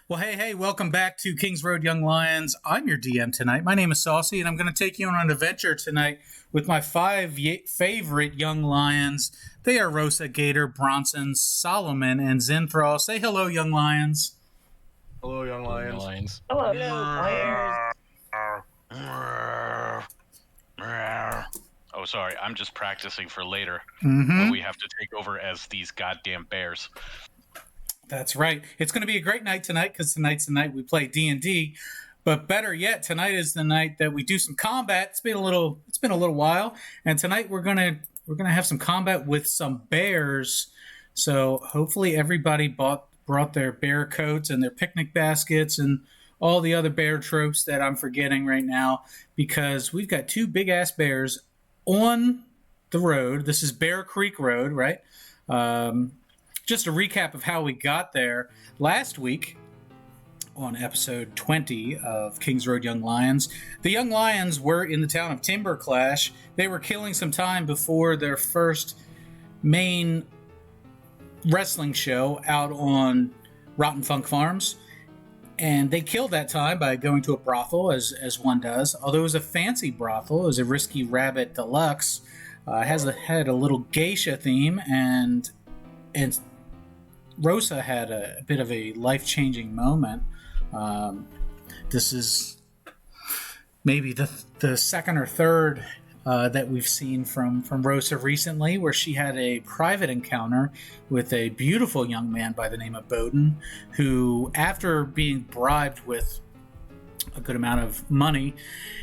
Well, hey, welcome back to Kings Road Young Lions. I'm your DM tonight. My name is Saucey, and I'm going to take you on an adventure tonight with my five favorite young lions. They are Rosa, Gator, Bronson, Solomon, and Zinthral. Say hello, young lions. Hello, young lions. Hello, players. Oh, sorry. I'm just practicing for later Mm-hmm. when we have to take over as these goddamn bears. That's right. It's going to be a great night tonight because tonight's the night we play D&D. But better yet, tonight is the night that we do some combat. It's been a little while, and tonight we're gonna have some combat with some bears. So hopefully everybody brought their bear coats and their picnic baskets and all the other bear tropes that I'm forgetting right now, because we've got two big ass bears on the road. This is Bear Creek Road, right? Just a recap of how we got there. Last week, on episode 20 of Kings Road Young Lions, the Young Lions were in the town of Timberclash. They were killing some time before their first main wrestling show out on Rotten Funk Farms. And they killed that time by going to a brothel, as one does. Although it was a fancy brothel, it was a Risky Rabbit Deluxe. Had a little geisha theme, and Rosa had a bit of a life-changing moment. This is maybe the second or third that we've seen from Rosa recently, where she had a private encounter with a beautiful young man by the name of Bowden, who, after being bribed with a good amount of money,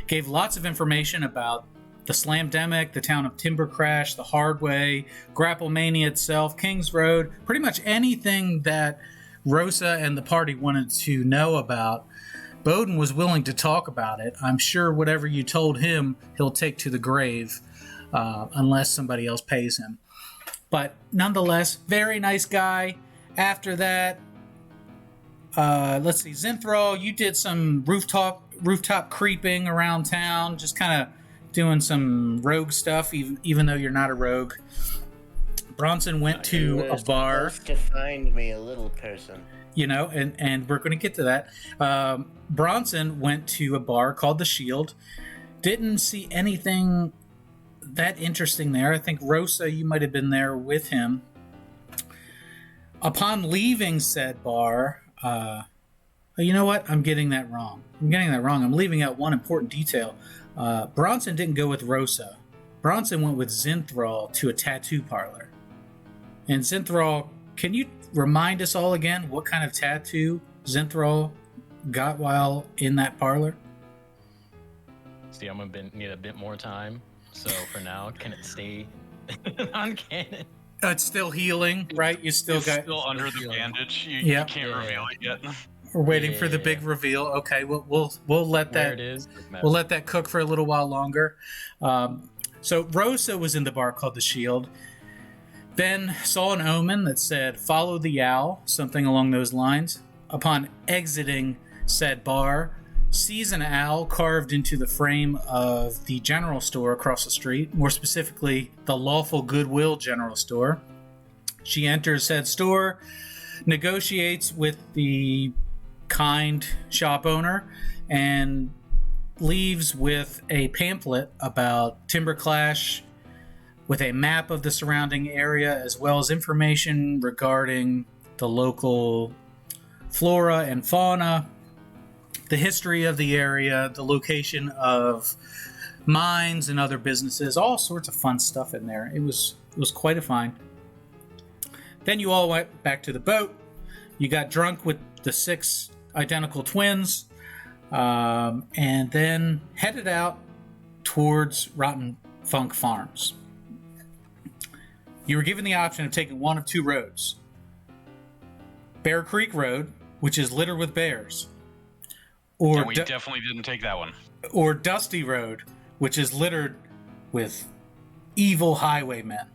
gave lots of information about the Slamdemic, the town of Timberclash, the Hardway, Grapplemania itself, Kings Road, pretty much anything that Rosa and the party wanted to know about. Bowden was willing to talk about it. I'm sure whatever you told him, he'll take to the grave, unless somebody else pays him. But nonetheless, very nice guy. After that, let's see, Zinthral, you did some rooftop creeping around town, just kind of doing some rogue stuff, even though you're not a rogue. Bronson went to a bar To find me a little person. And we're going to get to that. Bronson went to a bar called The Shield. Didn't see anything that interesting there. I think, Rosa, you might have been there with him. Upon leaving said bar, you know what? I'm getting that wrong. I'm leaving out one important detail. Bronson didn't go with Rosa. Bronson went with Zinthral to a tattoo parlor. And Zinthral, can you remind us all again what kind of tattoo Zinthral got while in that parlor? See, I'm going to need a bit more time. So for now, can it stay on canon? It's still healing, right? You still got... still under the bandage. You can't reveal it yet. We're waiting for the big reveal. Okay, we'll let that... We'll let that cook for a little while longer. So Rosa was in the bar called The Shield. Then saw an omen that said, "Follow the owl," something along those lines. Upon exiting said bar, sees an owl carved into the frame of the general store across the street, more specifically, the Lawful Goodwill General Store. She enters said store, negotiates with the kind shop owner, and leaves with a pamphlet about Timberclash, with a map of the surrounding area, as well as information regarding the local flora and fauna, the history of the area, the location of mines and other businesses, all sorts of fun stuff in there. It was quite a find. Then you all went back to the boat. You got drunk with the 6 identical twins, and then headed out towards Rotten Funk Farms. You were given the option of taking one of 2 roads. Bear Creek Road, which is littered with bears. And we definitely didn't take that one. Or Dusty Road, which is littered with evil highwaymen.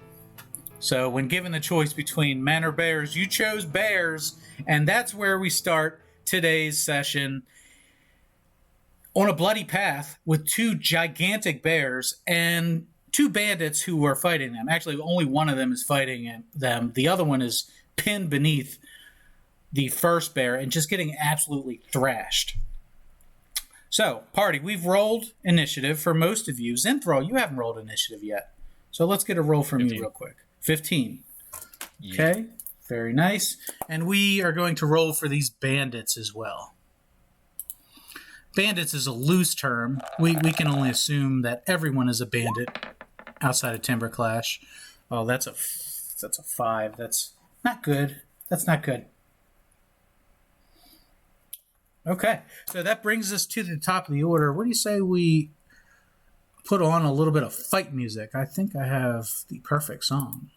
So when given the choice between men or bears, you chose bears, and that's where we start today's session. On a bloody path with 2 gigantic bears and 2 bandits who are fighting them. Actually, only one of them is fighting them. The other one is pinned beneath the first bear and just getting absolutely thrashed. So, party, we've rolled initiative for most of you. Zinthral, you haven't rolled initiative yet. So let's get a roll from 15. You real quick. 15. Yeah. Okay, very nice. And we are going to roll for these bandits as well. Bandits is a loose term. We can only assume that everyone is a bandit outside of Timber Clash. Oh, that's a 5. That's not good. That's not good. Okay, so that brings us to the top of the order. What do you say we put on a little bit of fight music? I think I have the perfect song.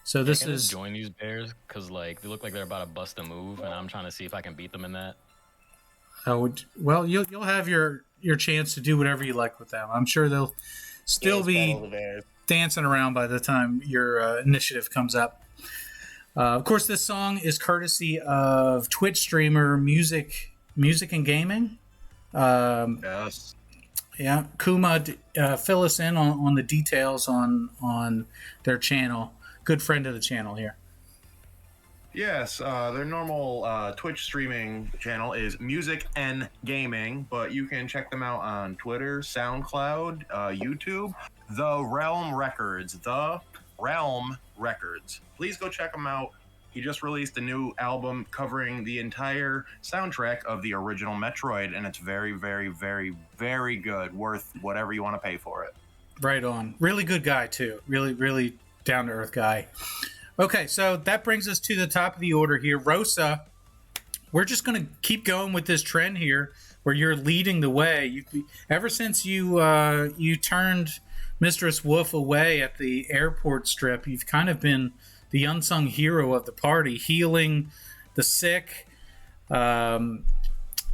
So this is join these bears because like they look like they're about to bust a move, and I'm trying to see if I can beat them in that. Well, you'll have your chance to do whatever you like with them. I'm sure they'll still be dancing around by the time your initiative comes up. Of course, this song is courtesy of Twitch streamer Music and Gaming. Yes. Yeah, Kuma, fill us in on the details on their channel. Good friend of the channel here. Yes, their normal Twitch streaming channel is Music and Gaming, but you can check them out on Twitter, SoundCloud, YouTube, The Realm Records. Please go check him out. He just released a new album covering the entire soundtrack of the original Metroid, and it's very, very, very, very good. Worth whatever you want to pay for it. Right on. Really good guy, too. Really, really down-to-earth guy. Okay, so that brings us to the top of the order here. Rosa, we're just going to keep going with this trend here where you're leading the way. Ever since you turned Mistress Wolf away at the airport strip, you've kind of been the unsung hero of the party, healing the sick,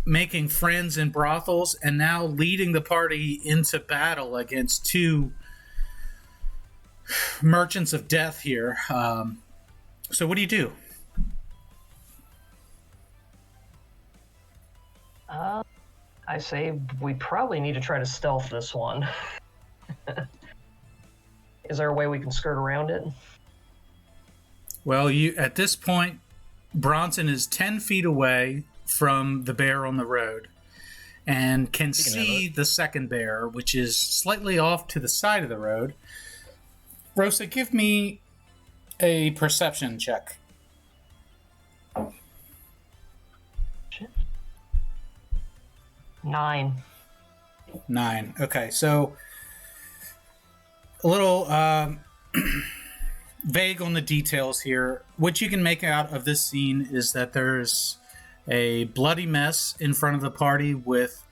making friends in brothels, and now leading the party into battle against two merchants of death here. So what do you do? I say we probably need to try to stealth this one. Is there a way we can skirt around it? Well, at this point, Bronson is 10 feet away from the bear on the road and can see the second bear, which is slightly off to the side of the road. Rosa, give me a perception check. Nine. Okay, so a little vague on the details here. What you can make out of this scene is that there's a bloody mess in front of the party with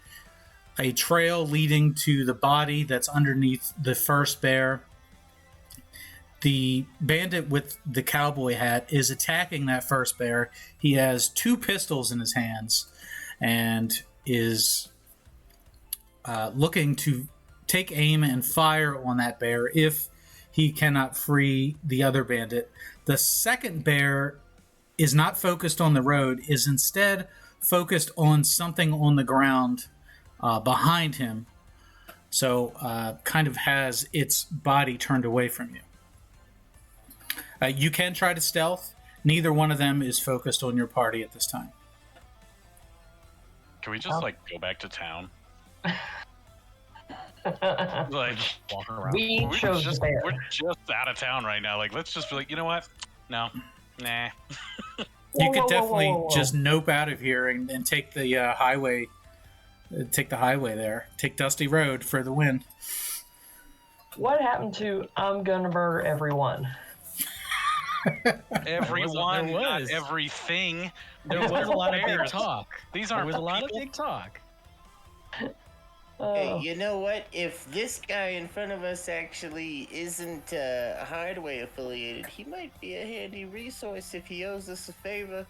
a trail leading to the body that's underneath the first bear. The bandit with the cowboy hat is attacking that first bear. He has 2 pistols in his hands and is looking to take aim and fire on that bear if he cannot free the other bandit. The second bear is not focused on the road, is instead focused on something on the ground behind him. So kind of has its body turned away from you. You can try to stealth. Neither one of them is focused on your party at this time. Can we just go back to town? Walk around. We're just out of town right now. Let's just be like, you know what? No, nah. You could definitely just nope out of here and take the highway. Take the highway there. Take Dusty Road for the win. What happened to I'm gonna murder everyone? Everyone, not everything. There was a lot of big talk. These aren't. There was a lot of big talk. Hey, you know what? If this guy in front of us actually isn't Hardway affiliated, he might be a handy resource if he owes us a favor.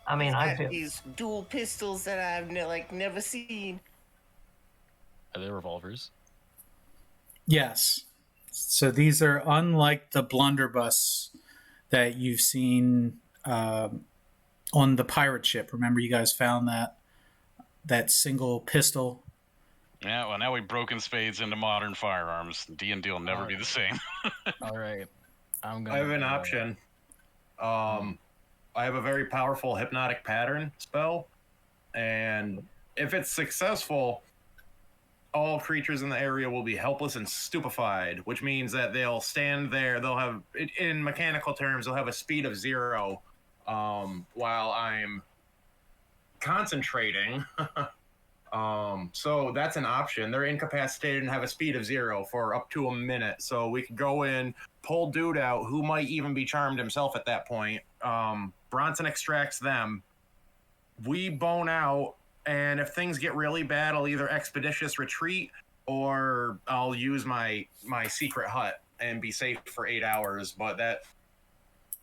I mean, I feel these dual pistols that I've never seen. Are they revolvers? Yes. So these are unlike the blunderbuss that you've seen on the pirate ship. Remember, you guys found that single pistol Yeah, well, now we've broken spades into modern firearms. D&D will never be the same. All right. I have an option. I have a very powerful hypnotic pattern spell, and if it's successful, all creatures in the area will be helpless and stupefied, which means that they'll stand there. They'll have, in mechanical terms, they'll have a speed of 0 while I'm concentrating. So that's an option. They're incapacitated and have a speed of 0 for up to a minute. So we could go in, pull dude out, who might even be charmed himself at that point. Bronson extracts them. We bone out, and if things get really bad, I'll either expeditious retreat or I'll use my secret hut and be safe for 8 hours. But that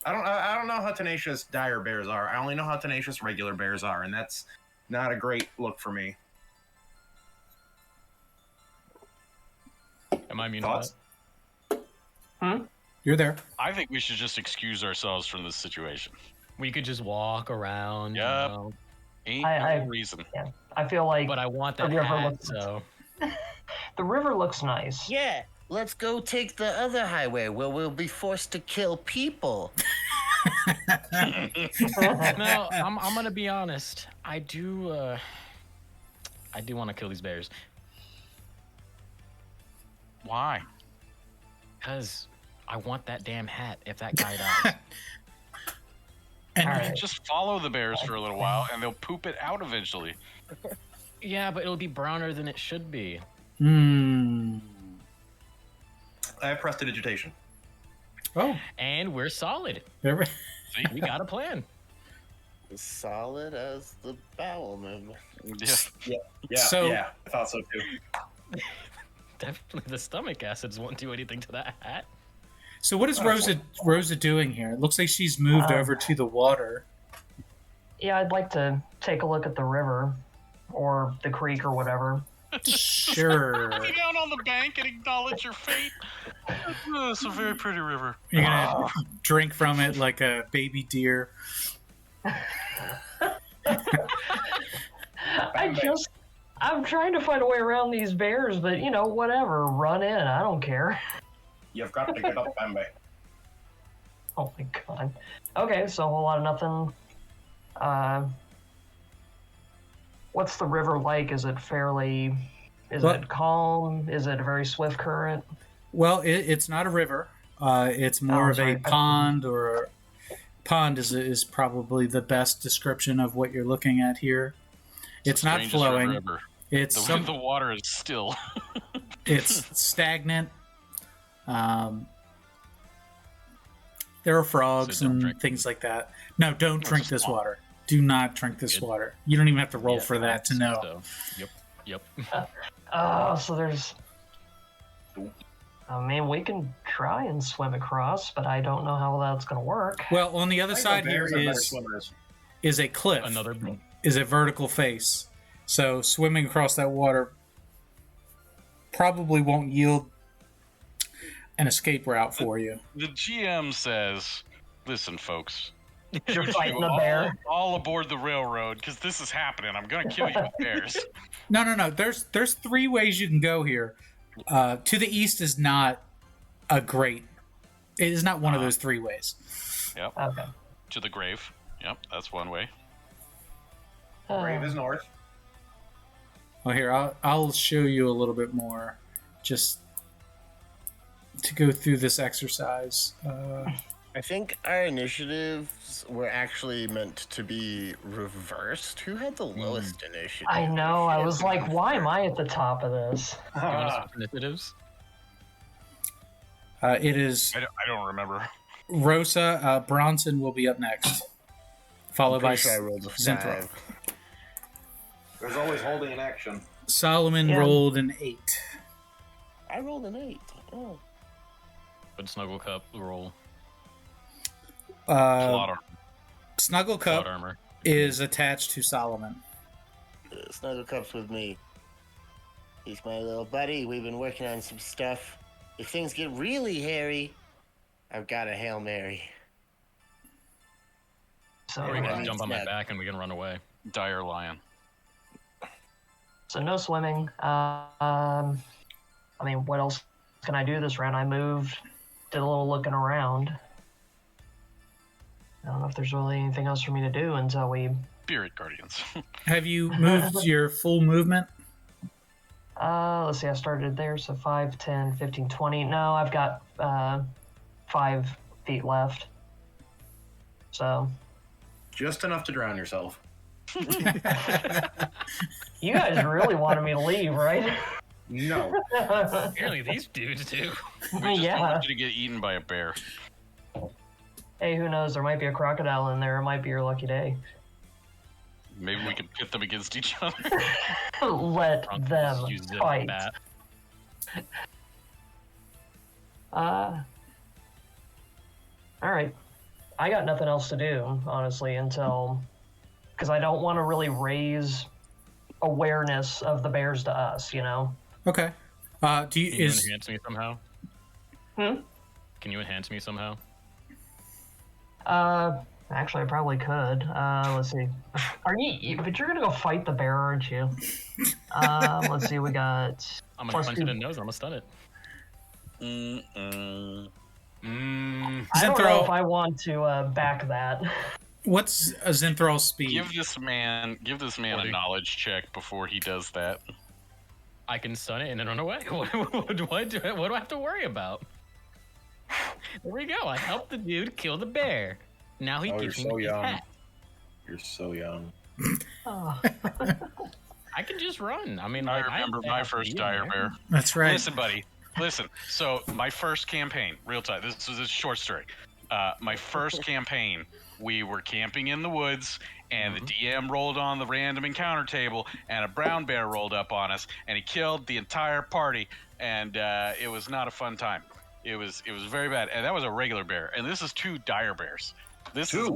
I don't know how tenacious dire bears are. I only know how tenacious regular bears are, and that's not a great look for me. Am I immune to that? You're there. I think we should just excuse ourselves from this situation. We could just walk around. Yep. You know. Ain't no reason. Yeah, I feel like. But I want that the river hat, looks, so. The river looks nice. Yeah, let's go take the other highway where we'll be forced to kill people. No, I'm gonna be honest. I do want to kill these bears. Why? Because I want that damn hat if that guy dies. And Alright. Just follow the bears for a little while, and they'll poop it out eventually. Yeah, but it'll be browner than it should be. I I have prestidigitation. Oh, And we're solid. there we See? We got a plan. As solid as the bowel movement. Yeah. Yeah, I thought so too. Definitely the stomach acids won't do anything to that hat. So what is Rosa doing here? It looks like she's moved over to the water. Yeah, I'd like to take a look at the river or the creek or whatever. Sure. Lay down on the bank and acknowledge your fate. Oh, it's a very pretty river. You're gonna drink from it like a baby deer. I'm trying to find a way around these bears, but whatever. Run in. I don't care. You've got to get up, Bambi. Oh my god. Okay, so a whole lot of nothing. What's the river like? Is it fairly... Is it calm? Is it a very swift current? Well, it's not a river. It's more of a pond, or pond is probably the best description of what you're looking at here. It's not flowing. River. It's the water is still. It's stagnant. There are frogs and things like that. No, don't drink this water. Do not drink this water. You don't even have to roll for that to know. Yep. So there's... I mean, we can try and swim across, but I don't know how that's going to work. Well, on the other side here is a cliff. Is a vertical face. So swimming across that water probably won't yield an escape route for you. The GM says, listen, folks. You're fighting a bear. All aboard the railroad, because this is happening. I'm going to kill you with bears. No. There's 3 ways you can go here. To the east is not a great... It is not one of those 3 ways. Yep. Okay. To the grave. Yep, that's one way. Grave is north. Well, here, I'll show you a little bit more, just to go through this exercise. I think our initiatives were actually meant to be reversed. Who had the lowest initiative? I know. I was like, why am I at the top of this? You want to switch initiatives? It is I don't remember. Rosa. Bronson will be up next, followed by I rolled a Zinthral. 5. There's always holding an action. Solomon rolled an 8. I rolled an 8. Oh. Good Snuggle Cup roll. Plot armor. Snuggle Cup Armor. is attached to Solomon. Snuggle Cup's with me. He's my little buddy. We've been working on some stuff. If things get really hairy, I've got a Hail Mary. So Or you can Right. jump on my back and we can run away. Dire lion. So no swimming. I mean, what else can I do this round? I moved, did a little looking around. I don't know if there's really anything else for me to do until we... Spirit Guardians. Have you moved your full movement? Let's see, I started there, so 5, 10, 15, 20. No, I've got 5 feet left. So... Just enough to drown yourself. You guys really wanted me to leave, right? No. Apparently these dudes do. We just don't Yeah. want you to get eaten by a bear. Hey, who knows? There might be a crocodile in there. It might be your lucky day. Maybe we can pit them against each other. Let them Use it fight. bat. All right. I got nothing else to do, honestly, until... Because I don't want to really raise awareness of the bears to us, you know? Okay. Can you enhance me somehow? Hmm? Can you enhance me somehow? Actually, I probably could. Let's see. But you're gonna go fight the bear, aren't you? Let's see, we got... I'm gonna punch it in the nose, I'm gonna stun it. I don't know if I want to back that. What's a Zinthral speed? Give this man a knowledge check before he does that. I can stun it and then run away. What do I have to worry about? There we go. I helped the dude kill the bear. Now he gives me his hat. You're so young. Oh. I can just run. I mean, I like, remember my first dire bear. That's right. Listen, buddy. Listen. So my first campaign, real time. This was a short story. My first campaign, we were camping in the woods, and the DM rolled on the random encounter table, and a brown bear rolled up on us, and he killed the entire party, and it was not a fun time. It was very bad, and that was a regular bear, and this is 2 dire bears. This is a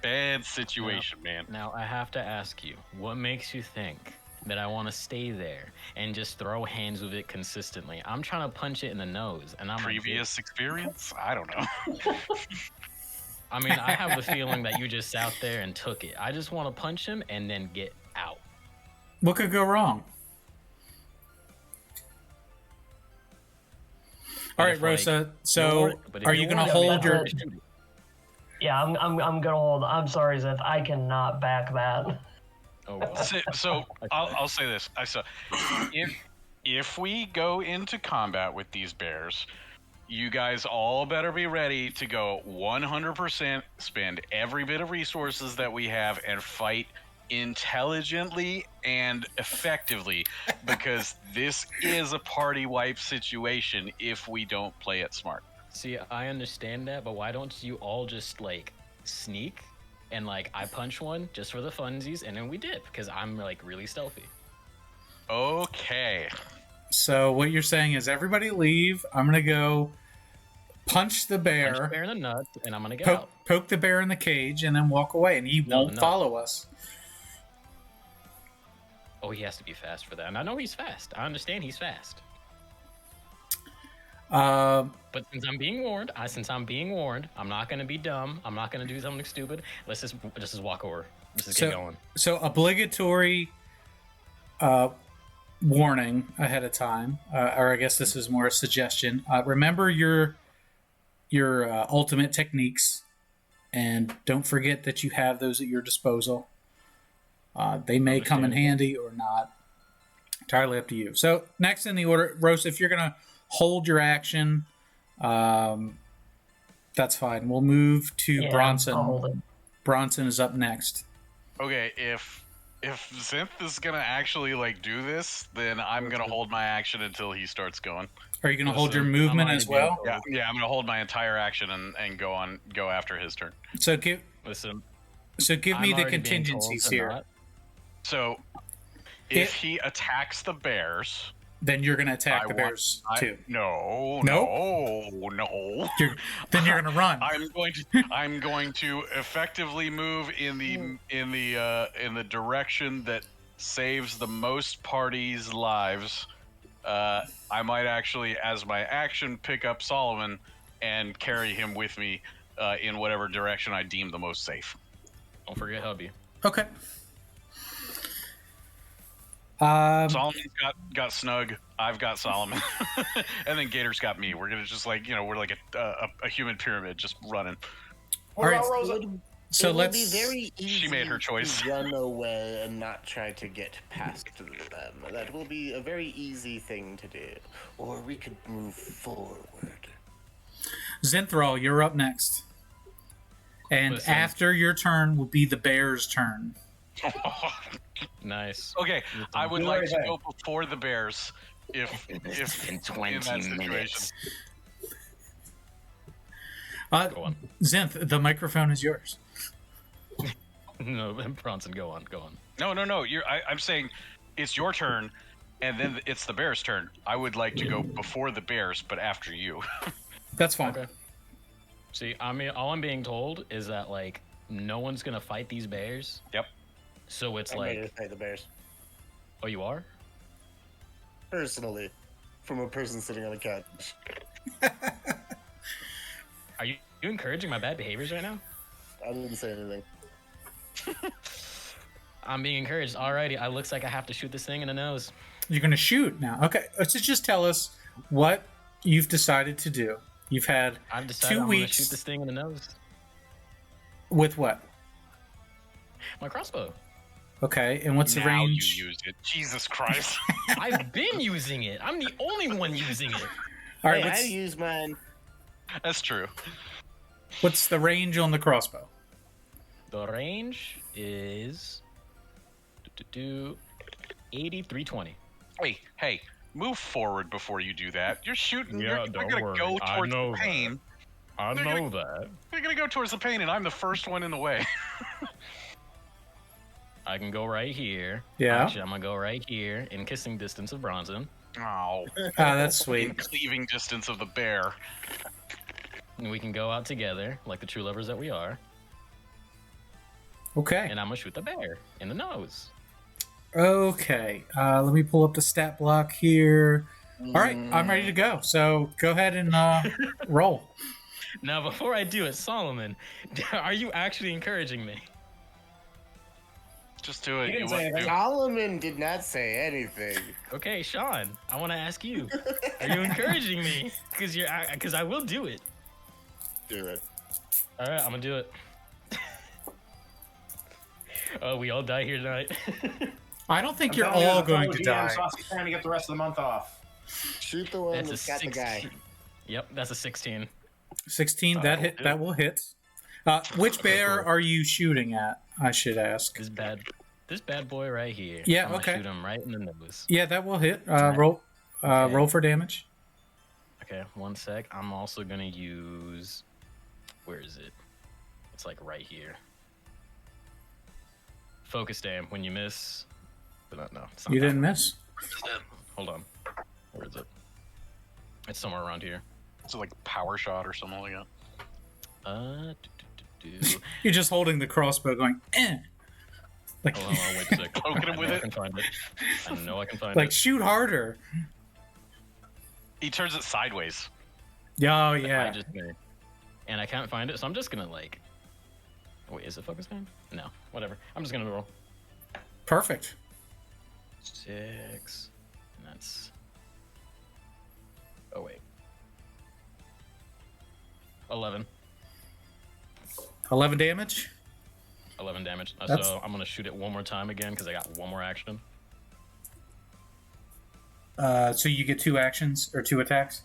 bad situation, man. Now, I have to ask you, what makes you think that I want to stay there and just throw hands with it consistently? I'm trying to punch it in the nose, and I'm Previous experience? I don't know. I mean, I have the feeling that you just sat there and took it. I just want to punch him and then get out. What could go wrong? All right, Rosa. So, are you going to hold your? Yeah, I'm gonna hold. I'm sorry, Zeth. I cannot back that. Oh, well. So I'll say this. If we go into combat with these bears, you guys all better be ready to go 100%, spend every bit of resources that we have, and fight intelligently and effectively, because this is a party wipe situation if we don't play it smart. See, I understand that, but why don't you all just, like, sneak and, like, I punch one just for the funsies, and then we dip, because I'm, like, really stealthy. Okay. So what you're saying is everybody leave. I'm going to go punch the bear. Punch the bear in the nuts, and I'm going to get out. Poke the bear in the cage, and then walk away, and he won't follow us. Oh, he has to be fast for that. And I know he's fast. I understand he's fast. But since I'm being warned, I'm not going to be dumb. I'm not going to do something stupid. Let's just walk over. Let's just get going. So obligatory warning ahead of time, or I guess this is more a suggestion. Remember your ultimate techniques, and don't forget that you have those at your disposal. They may come in handy or not. Entirely up to you. So next in the order, Rosa, if you're going to hold your action, that's fine. We'll move to Bronson. I'll hold it. Bronson is up next. Okay, if Zinth is gonna actually like do this, then I'm gonna hold my action until he starts going. Are you going to hold your movement as well? Yeah, I'm gonna hold my entire action and go after his turn. So give me the already contingencies being told to here. not. So if he attacks the bears, then you're going to attack the bears too. No. Then you're going to run. I'm going to effectively move in the direction that saves the most parties' lives. I might actually, as my action, pick up Solomon and carry him with me in whatever direction I deem the most safe. Don't forget hubby. Okay. Solomon's got Snug. I've got Solomon, and then Gator's got me. We're gonna just we're like a human pyramid just running. What about Rosa? So it let's. Would be very easy She made her choice. To run away and not try to get past them. That will be a very easy thing to do. Or we could move forward. Zinthral, you're up next. And Listen. after your turn will be the bear's turn. Nice. Okay, I would like to go before the bears. If in in 20 that situation. minutes. Go on. Zinth, the microphone is yours. No, Bronson, go on. No. I'm saying it's your turn, and then it's the bears' turn. I would like to go before the bears, but after you. That's fine. Okay. See, I mean, all I'm being told is that no one's gonna fight these bears. Yep. So it's I'm ready to fight the bears. Oh, you are? Personally, from a person sitting on a couch. Are you encouraging my bad behaviors right now? I didn't say anything. I'm being encouraged. Alrighty, it looks like I have to shoot this thing in the nose. You're going to shoot now. Okay, so just tell us what you've decided to do. You've had I've decided 2 I'm gonna weeks. shoot this thing in the nose. With what? My crossbow. Okay, and what's the Now range? you used it. Jesus Christ. I've been using it. I'm the only one using it. All right, Hey, I use mine. That's true. what's the range on the crossbow? The range is 8320. Hey, move forward before you do that. You're shooting. Yeah, you're don't gonna worry. go I towards know the pain. I They're know that. You're gonna go towards the pain, and I'm the first one in the way. I can go right here. Yeah. Actually, I'm gonna go right here in kissing distance of Bronson. Oh, That's in sweet. cleaving distance of the bear. And we can go out together like the true lovers that we are. Okay. And I'm gonna shoot the bear in the nose. Okay. Let me pull up the stat block here. All right, I'm ready to go. So go ahead and roll. Now, before I do it, Solomon, are you actually encouraging me? Just do it. He didn't You say wouldn't anything. do- Solomon did not say anything. Okay, Sean, I want to ask you: are you encouraging me? Because I will do it. Do it. All right, I'm gonna do it. Oh, we all die here tonight. I don't think I'm you're telling you, all as a fellow going to GM, die. Saucey's trying to get the rest of the month off. Shoot the one That's that's a got the 16. guy. Yep, that's a 16. 16, That that will will hit. Which Okay, bear cool. are you shooting at? I should ask. This bad boy right here. Yeah, I'm gonna okay. shoot him right in the nose. Yeah, that will hit. Right. Roll Okay. roll for damage. Okay, 1 sec. I'm also gonna use. Where is it? It's like right here. Focus damn when you miss. But no, it's not You that didn't one. miss. Hold on. Where is it? It's somewhere around here. Is it like power shot or something like that? You're just holding the crossbow going, Like, Hold on, wait a sec. Poking him with I it? can find it. I know I can find like it. shoot harder. He turns it sideways. Yeah, I yeah. just did. And I can't find it, so I'm just gonna like. Wait, is it focus time? No, whatever. I'm just gonna roll. Perfect. 6. And that's. Oh wait. 11. 11 damage. 11 damage. That's- So I'm gonna shoot it one more time again because I got one more action. So you get 2 actions or 2 attacks.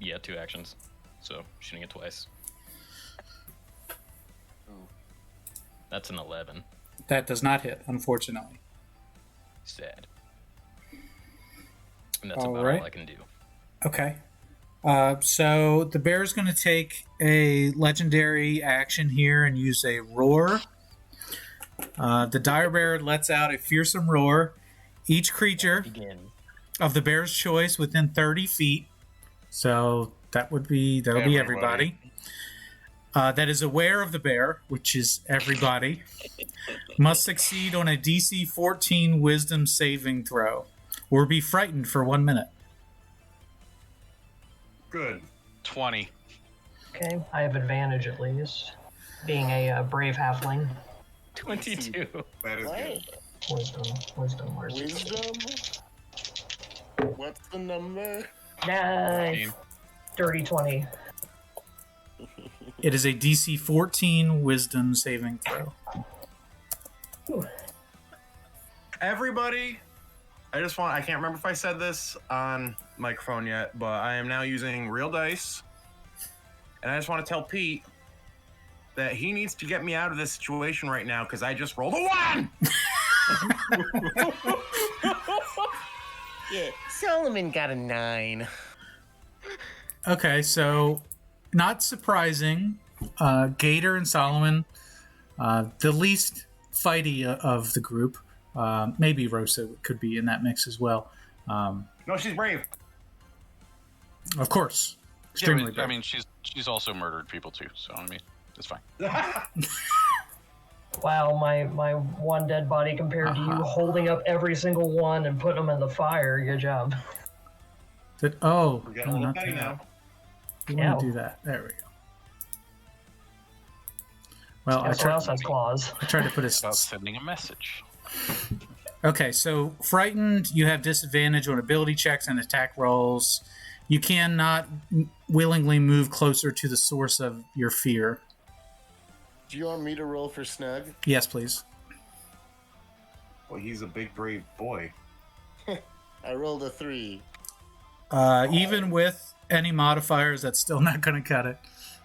Yeah, 2 actions. So shooting it twice. That's an 11. That does not hit, unfortunately. Sad. And that's All about right. all I can do. Okay. So the bear's going to take a legendary action here and use a roar. The dire bear lets out a fearsome roar. Each creature Begin. of the bear's choice within 30 feet. So that'll be everybody. That is aware of the bear, which is everybody, must succeed on a DC 14 Wisdom saving throw, or be frightened for 1 minute. Good. 20. Okay, I have advantage at least, being a brave halfling. 22. That is What? good. Wisdom, where's it? Wisdom? What's the number? Nice. Dirty 20. It is a DC 14 Wisdom saving throw. Ooh. Everybody, I can't remember if I said this on microphone yet, but I am now using real dice. And I just want to tell Pete that he needs to get me out of this situation right now because I just rolled a 1! Yeah, Solomon got a 9. Okay, so not surprising, Gator and Solomon, the least fighty of the group. Maybe Rosa could be in that mix as well. No, she's brave. Of course. Extremely brave. I mean, she's also murdered people too, so I mean, it's fine. Wow, my one dead body compared to you holding up every single one and putting them in the fire. Good job. We're getting a little not petty that. now. You want to do that. There we go. Well, Guess what else has claws? I tried to put About sending a message. Okay, so frightened, you have disadvantage on ability checks and attack rolls. You cannot willingly move closer to the source of your fear. Do you want me to roll for Snug? Yes, please. Well, he's a big, brave boy. I rolled a 3. Even with any modifiers, that's still not going to cut it.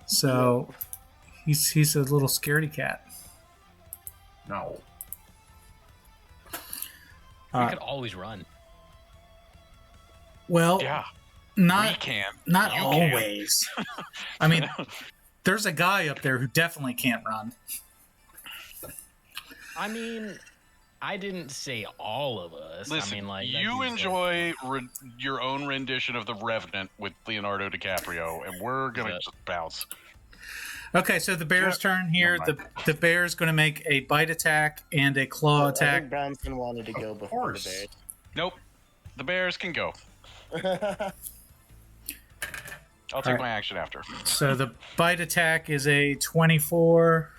So he's a little scaredy cat. No. We could always run. Well, Yeah, not we can. not You always. I mean, there's a guy up there who definitely can't run. I mean, I didn't say all of us. Listen, I mean, like you enjoy your own rendition of The Revenant with Leonardo DiCaprio, and we're gonna just bounce. Okay, so the bear's turn here. The bear's going to make a bite attack and a claw I attack. think Bronson wanted to go before the Bears. Nope, the bears can go. I'll take right. my action after. So the bite attack is a 24,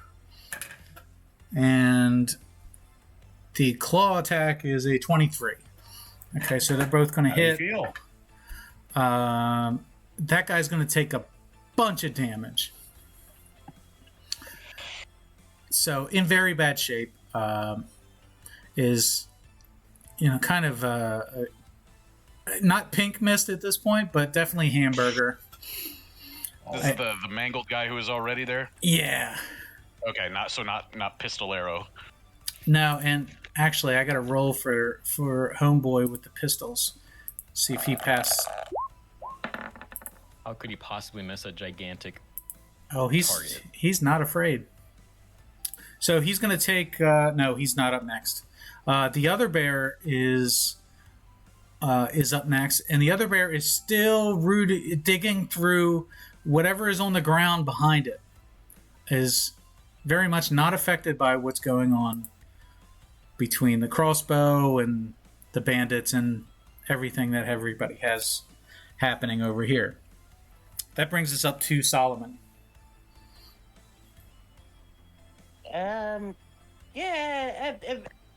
and the claw attack is a 23. Okay, so they're both going to hit. How do you feel? That guy's going to take a bunch of damage. So in very bad shape. Is, kind of not pink mist at this point, but definitely hamburger. This is the mangled guy who was already there? Yeah. Okay, not pistolero. No, and actually I got to roll for homeboy with the pistols. See if he passes. How could he possibly miss a gigantic Oh, target? he's not afraid. So he's going to take... no, he's not up next. The other bear is up next, and the other bear is still digging through whatever is on the ground behind it. Is very much not affected by what's going on between the crossbow and the bandits and everything that everybody has happening over here. That brings us up to Solomon. Yeah,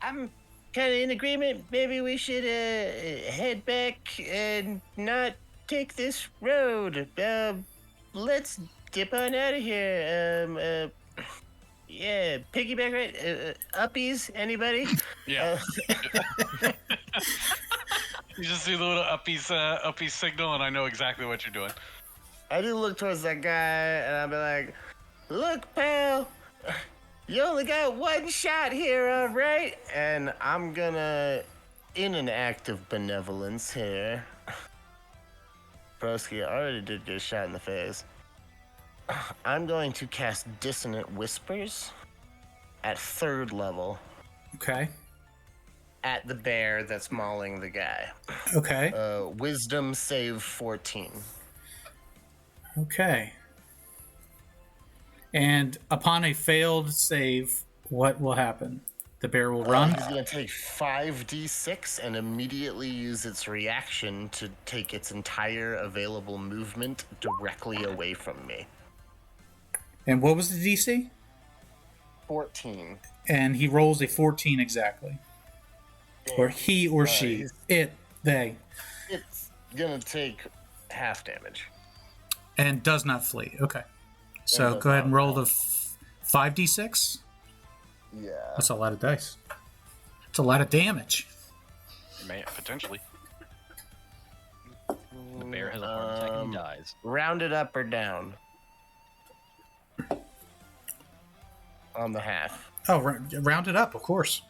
I'm kind of in agreement. Maybe we should head back and not take this road. Let's dip on out of here. Yeah, piggyback, right? Uppies, anybody? Yeah. You just see the little uppies signal, and I know exactly what you're doing. I do look towards that guy, and I'll be like, "Look, pal, you only got one shot here, all right?" And I'm gonna, in an act of benevolence here, Broski already did get shot in the face. I'm going to cast Dissonant Whispers at 3rd level. Okay. At the bear that's mauling the guy. Okay. Wisdom save 14. Okay. And upon a failed save, what will happen? The bear will run? He's going to take 5d6 and immediately use its reaction to take its entire available movement directly away from me. And what was the DC? 14. And he rolls a 14 exactly. Or he or she. It, they. It's gonna take half damage. And does not flee. Okay. So go ahead and roll the 5d6. Yeah. That's a lot of dice. It's a lot of damage. May potentially. The bear has a heart attack and dies. Round it up or down. On the half. Oh, round it up, of course.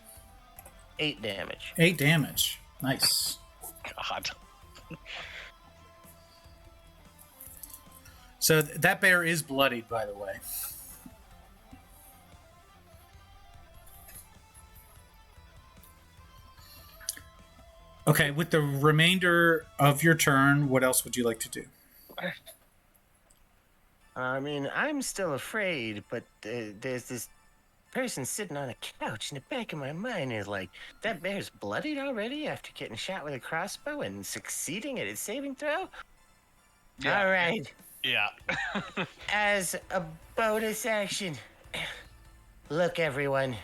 8 damage. 8 damage. Nice. God. So that bear is bloodied, by the way. Okay, with the remainder of your turn, what else would you like to do? I mean, I'm still afraid, but there's this person sitting on a couch in the back of my mind is like, that bear's bloodied already after getting shot with a crossbow and succeeding at its saving throw? Yeah. All right. Yeah. As a bonus action, look, everyone,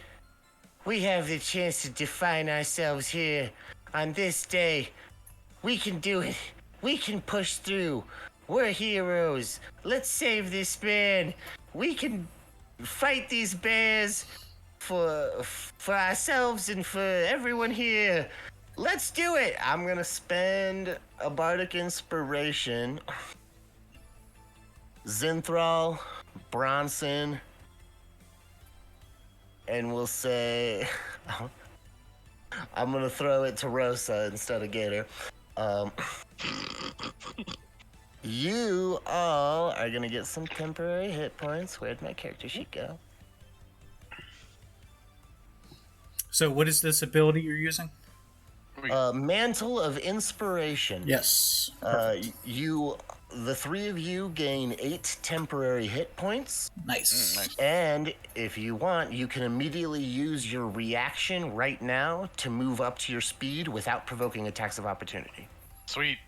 we have the chance to define ourselves here on this day. We can do it. We can push through. We're heroes. Let's save this man. We can fight these bears for ourselves and for everyone here. Let's do it. I'm gonna spend a bardic inspiration. Zinthral, Bronson, and we'll say I'm gonna throw it to Rosa instead of Gator. You all are gonna get some temporary hit points. Where'd my character sheet go? So what is this ability you're using? Mantle of Inspiration. Yes. The three of you gain 8 temporary hit points. Nice. Nice. And if you want, you can immediately use your reaction right now to move up to your speed without provoking attacks of opportunity. Sweet.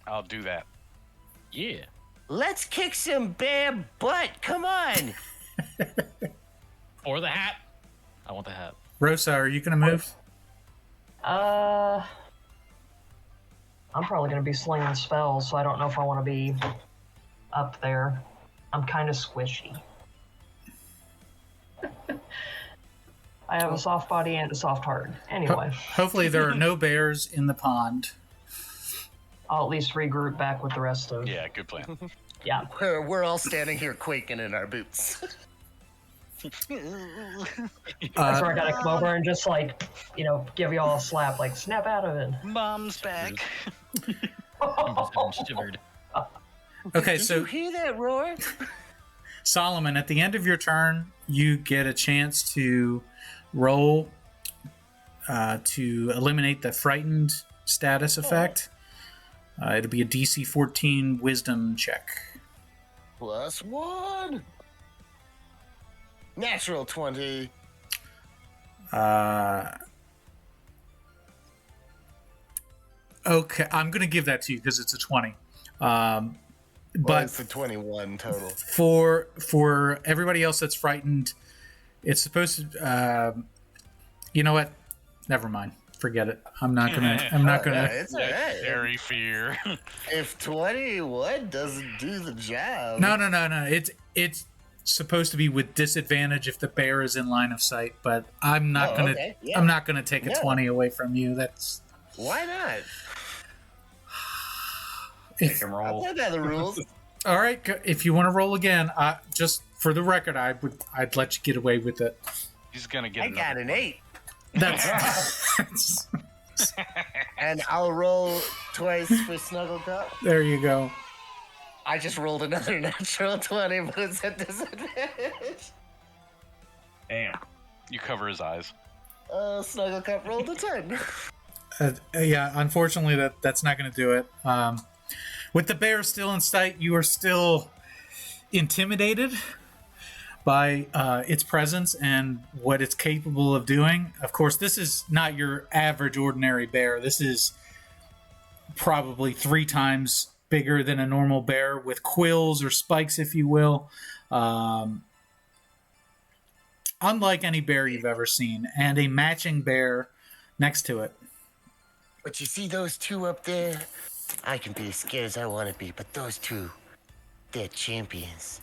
I'll do that. Yeah. Let's kick some bear butt. Come on. Or the hat. I want the hat. Rosa, are you going to move? I'm probably going to be slinging spells, so I don't know if I want to be up there. I'm kind of squishy. I have a soft body and a soft heart. Anyway. Hopefully there are no bears in the pond. I'll at least regroup back with the rest of... Yeah, good plan. Yeah. We're all standing here quaking in our boots. That's where I gotta come over and just give you all a slap, snap out of it. Mom's back. I'm shivered. Okay, Did so you hear that roar? Solomon, at the end of your turn, you get a chance to roll to eliminate the frightened status effect. It'll be a DC 14 Wisdom check. +1. Natural 20. Okay, I'm going to give that to you because it's a 20. But it's But a 21 total. for everybody else that's frightened, it's supposed to. You know what? Never mind. Forget it. I'm not gonna. It's all right. Scary fear. If 21 doesn't do the job. No. It's supposed to be with disadvantage if the bear is in line of sight. But I'm not gonna. Okay. Yeah. I'm not gonna take a Yeah. 20 away from you. That's. Why not? If, I'll play by the rules. all right. If you want to roll again, just for the record, I'd let you get away with it. He's gonna get. I got an 8. That's. And I'll roll twice for Snuggle Cup. There you go. I just rolled another natural 20, but it's at disadvantage. Damn. You cover his eyes. Snuggle Cup rolled a 10. Yeah, unfortunately, that's not going to do it. With the bear still in sight, you are still intimidated by its presence and what it's capable of doing. Of course, this is not your average ordinary bear. This is probably 3 times bigger than a normal bear with quills or spikes, if you will. Unlike any bear you've ever seen. And a matching bear next to it. But you see those two up there? I can be as scared as I want to be, but those two, they're champions.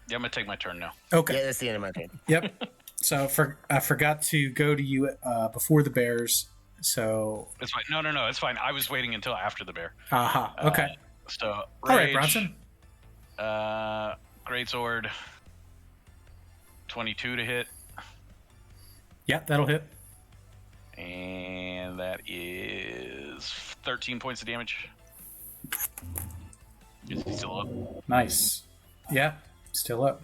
Yeah, I'm gonna take my turn now. Okay. Yeah, that's the end of my turn. Yep. So I forgot to go to you before the bears. So It's fine. No, it's fine. I was waiting until after the bear. aha. Okay. So All right, Bronson. Greatsword. 22 to hit, Yeah, that'll hit. and that is 13 points of damage. Is he still up? Nice. Yeah, still up.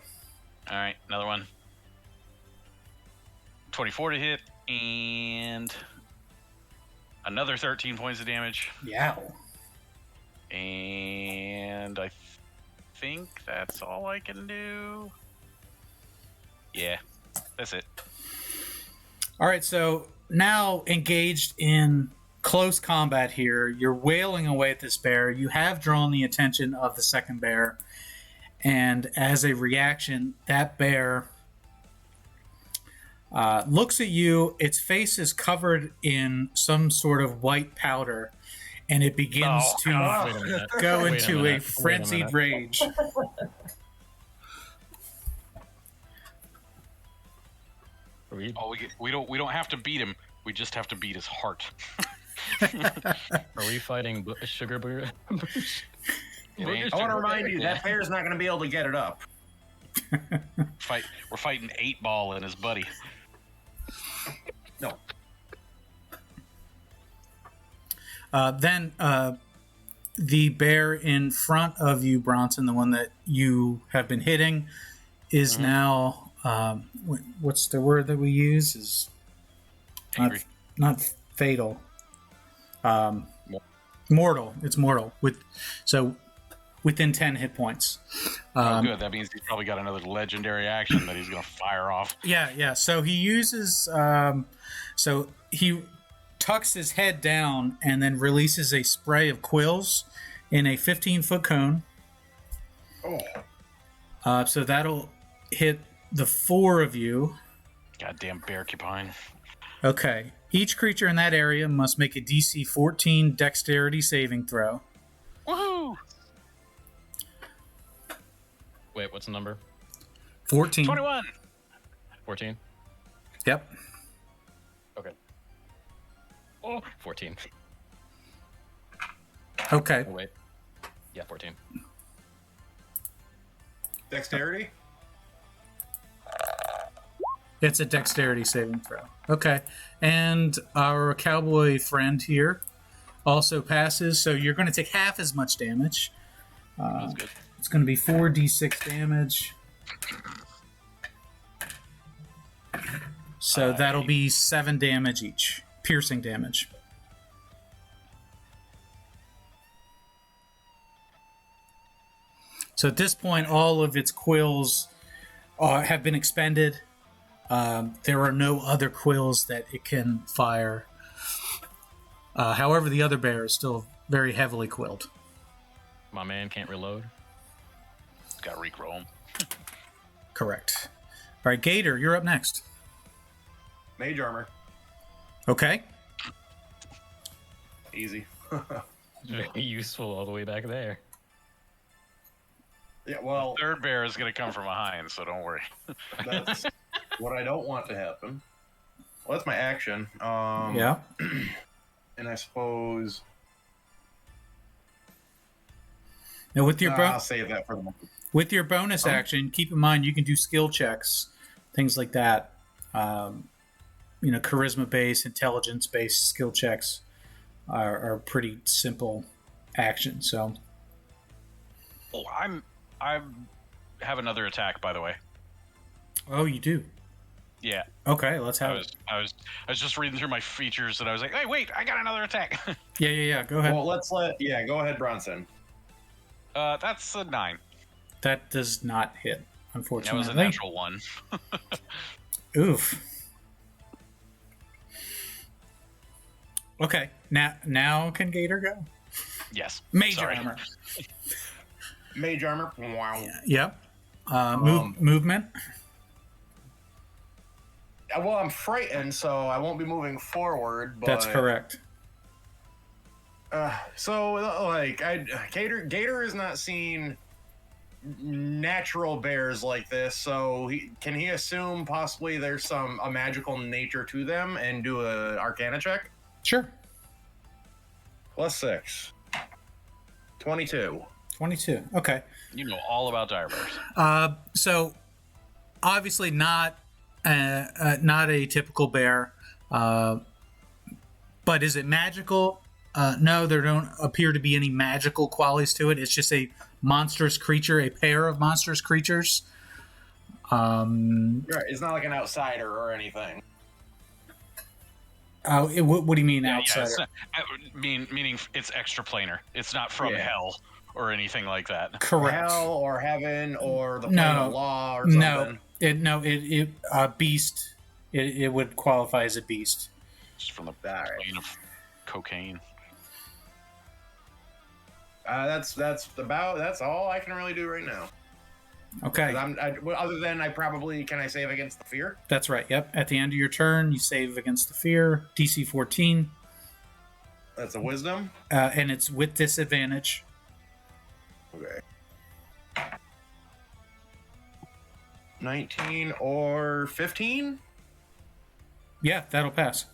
All right, another one. 24 to hit, and another 13 points of damage. Yeah. And I think that's all I can do. Yeah, that's it. All right, so now engaged in close combat here, you're wailing away at this bear. You have drawn the attention of the second bear, and as a reaction, that bear looks at you. Its face is covered in some sort of white powder, and it begins to go into a frenzied rage. We don't have to beat him. We just have to beat his heart. Are we fighting sugar booger? I want to remind you that bear's not going to be able to get it up. We're fighting 8-Ball and his buddy. No. Then the bear in front of you, Bronson, the one that you have been hitting, is now. What's the word that we use? Is not fatal. Mortal. It's mortal. Within 10 hit points. Good. That means he's probably got another legendary action that he's going to fire off. Yeah. So he uses. So he tucks his head down and then releases a spray of quills in a 15-foot cone. Oh. So that'll hit the 4 of you. Goddamn bear porcupine. Okay. Each creature in that area must make a DC 14 dexterity saving throw. Woohoo! Wait, what's the number? 14. 21. 14? Yep. Okay. Oh, 14. Okay. Oh, wait. Yeah, 14. Dexterity? It's a dexterity saving throw. Okay. And our cowboy friend here also passes, so you're going to take half as much damage. That's good. It's going to be 4d6 damage. So that'll be 7 damage each. Piercing damage. So at this point, all of its quills have been expended. There are no other quills that it can fire. However, the other bear is still very heavily quilled. My man can't reload. Got to re-roll him. Correct. All right, Gator, you're up next. Mage armor. Okay. Easy. Very useful all the way back there. Yeah, well, Third bear is going to come from behind, so don't worry. that's what I don't want to happen. Well, that's my action. Yeah. And I suppose... Now, with your I'll save that for the moment. with your bonus action, keep in mind you can do skill checks, things like that. Charisma-based, intelligence-based skill checks are pretty simple actions. So, I have another attack, by the way. oh, you do. Yeah. Okay, let's have it. I was just reading through my features and I was like, hey, wait, I got another attack. Yeah. Go ahead. Well, go ahead, Bronson. That's a 9. That does not hit, unfortunately. That was a natural 1. Oof. Okay, now can Gator go? Yes. Major Sorry. armor. Mage armor. Wow. Yep. Movement. well, I'm frightened, so I won't be moving forward. But, That's correct. Gator has not seen natural bears like this, so can he assume possibly there's a magical nature to them and do an Arcana check? Sure. +6. 22. 22. Okay. You know all about dire bears. So obviously not a typical bear, but is it magical? No, there don't appear to be any magical qualities to it. It's just a monstrous creature, a pair of monstrous creatures. Right, it's not like an outsider or anything. What do you mean outsider? Meaning it's extraplanar. It's not from hell or anything like that. Correct. Hell or heaven or the plane of law or something. It beast. It would qualify as a beast. Just from the plane of cocaine. That's all I can really do right now. Okay. Other than can I save against the fear? That's right. Yep. At the end of your turn, you save against the fear. DC 14. That's a wisdom. And it's with disadvantage. Okay. 19 or 15? Yeah, that'll pass.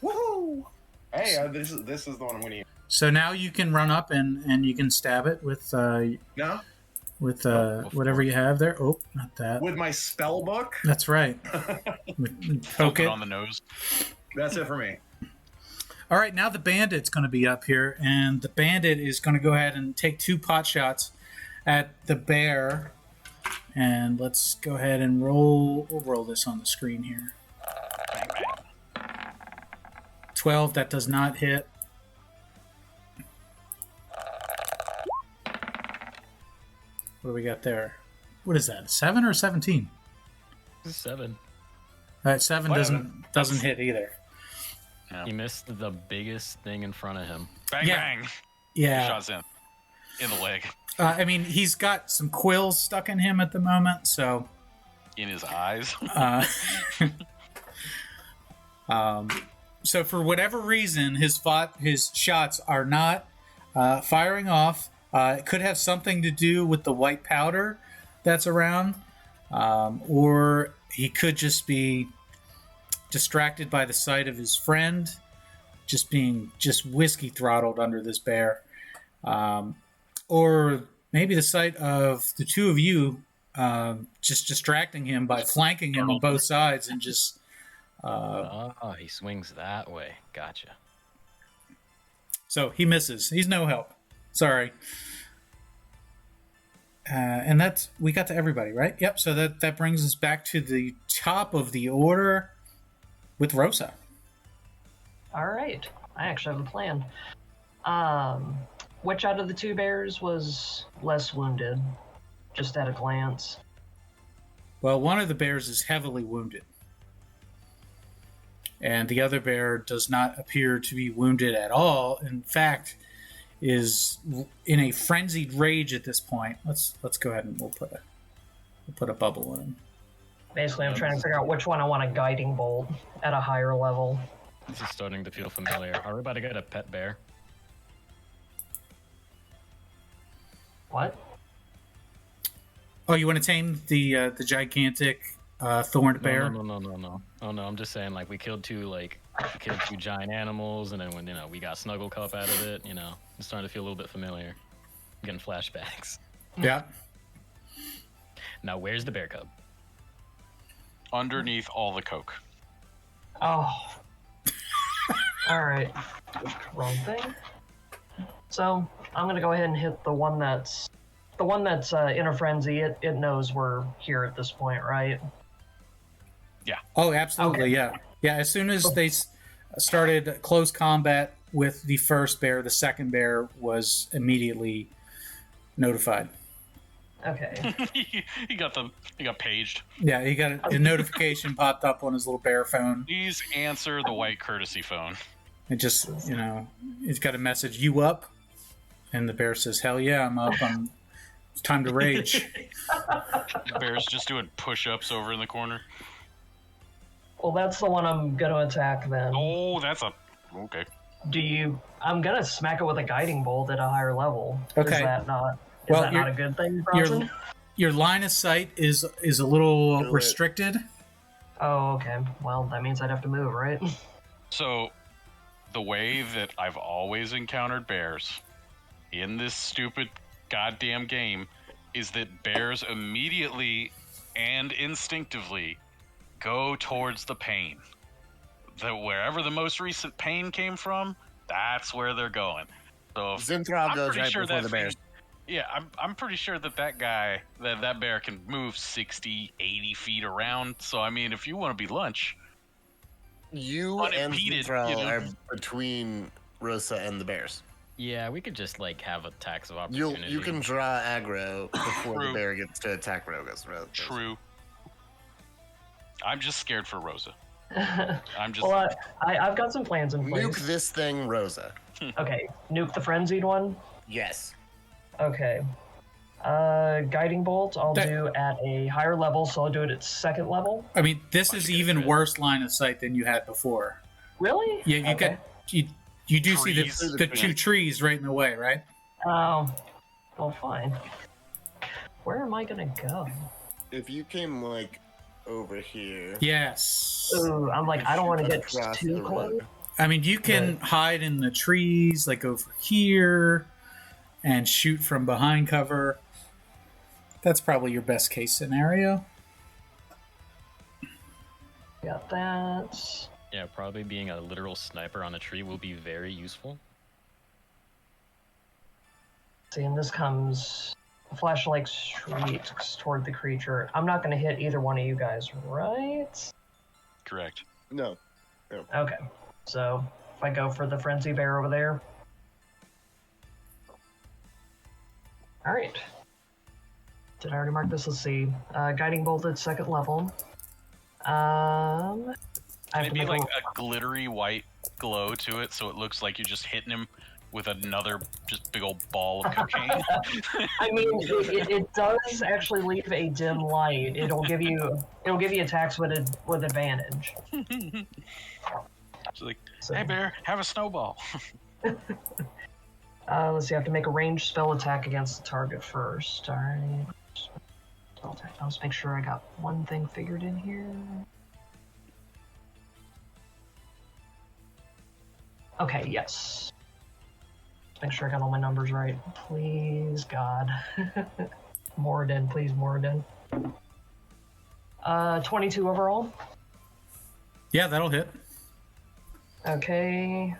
Woohoo! Hey, this is the one I'm going to use. So now you can run up and you can stab it with whatever you have there. Oh, not that. With my spell book? That's right. Poke it on the nose. That's it for me. All right, now the bandit's going to be up here, and the bandit is going to go ahead and take 2 pot shots at the bear. And let's go ahead and roll. We'll roll this on the screen here. 12, that does not hit. What do we got there? What is that? 7 or 17? 7. All right, 7 doesn't hit either. Yeah. He missed the biggest thing in front of him. Bang bang. Yeah. Shots in the leg. I mean, he's got some quills stuck in him at the moment, so. In his eyes. So for whatever reason, his shots are not firing off. It could have something to do with the white powder that's around, or he could just be distracted by the sight of his friend just whiskey throttled under this bear, or maybe the sight of the two of you just distracting him by flanking him on both sides and just. He swings that way. Gotcha. So he misses. He's no help. Sorry. And we got to everybody, right? Yep. So that brings us back to the top of the order with Rosa. All right. I actually have a plan. Which out of the 2 bears was less wounded? Just at a glance. Well, one of the bears is heavily wounded. And the other bear does not appear to be wounded at all. In fact, is in a frenzied rage at this point. Let's go ahead and we'll put a bubble in him. Basically, I'm trying to figure out which one I want a guiding bolt at a higher level. This is starting to feel familiar. Are we about to get a pet bear? What? Oh, you want to tame the gigantic thorned bear? No. Oh no, I'm just saying, like, we killed 2 giant animals, and then when we got Snuggle Cup out of it, it's starting to feel a little bit familiar. I'm getting flashbacks. Yeah. Now, where's the bear cub? Underneath all the coke. Oh. All right. Wrong thing. So I'm gonna go ahead and hit the one that's in a frenzy. It knows we're here at this point, right? Yeah. Oh, absolutely. Okay. Yeah. As soon as they started close combat with the first bear, the second bear was immediately notified. Okay. he got paged. Yeah, he got a notification popped up on his little bear phone. Please answer the white courtesy phone. It just, he's got a message, "You up?" And the bear says, "Hell yeah, I'm up. It's time to rage." The bear's just doing push-ups over in the corner. Well, that's the one I'm gonna attack then. Oh, that's a... Okay. I'm gonna smack it with a guiding bolt at a higher level. Okay. Is that not a good thing, Bronson? Your line of sight is a little restricted. Oh, okay. Well, that means I'd have to move, right? So, the way that I've always encountered bears in this stupid goddamn game is that bears immediately and instinctively go towards the pain. Wherever the most recent pain came from, that's where they're going. So Zinthral goes right before the bears. Yeah, I'm pretty sure that guy, that bear can move 60, 80 feet around. So, I mean, if you want to be lunch... You and Zinthral are between Rosa and the bears. Yeah, we could just, like, have attacks of opportunity. You can draw aggro before the bear gets to attack Rosa. True. I'm just scared for Rosa. I'm just... Well, I've got some plans in place. Nuke this thing, Rosa. Okay, nuke the frenzied one? Yes. Okay. Guiding bolt, I'll do at a higher level, so I'll do it at second level. I mean, this is even worse line of sight than you had before. Really? Yeah, you do see the two trees right in the way, right? Oh, well, fine. Where am I gonna go? If you came, like, over here... Yes. Ooh, I'm like, I don't want to get too close. I mean, you can hide in the trees, like over here, and shoot from behind cover. That's probably your best case scenario. Got that. Yeah, probably being a literal sniper on a tree will be very useful. See, and this comes... The flashlight streaks toward the creature. I'm not going to hit either one of you guys, right? Correct. No. Okay. So, if I go for the frenzy bear over there... Alright. Did I already mark this? Let's see. Guiding bolt at second level. Maybe like a glittery white glow to it, so it looks like you're just hitting him with another just big old ball of cocaine. I mean, it does actually leave a dim light. It'll give you attacks with advantage. It's like, hey bear, have a snowball. Let's see. I have to make a ranged spell attack against the target first. All right. I'll just make sure I got one thing figured in here. Okay, yes. Make sure I got all my numbers right. Please, God. Moradin, please, Moradin. 22 overall. Yeah, that'll hit. Okay.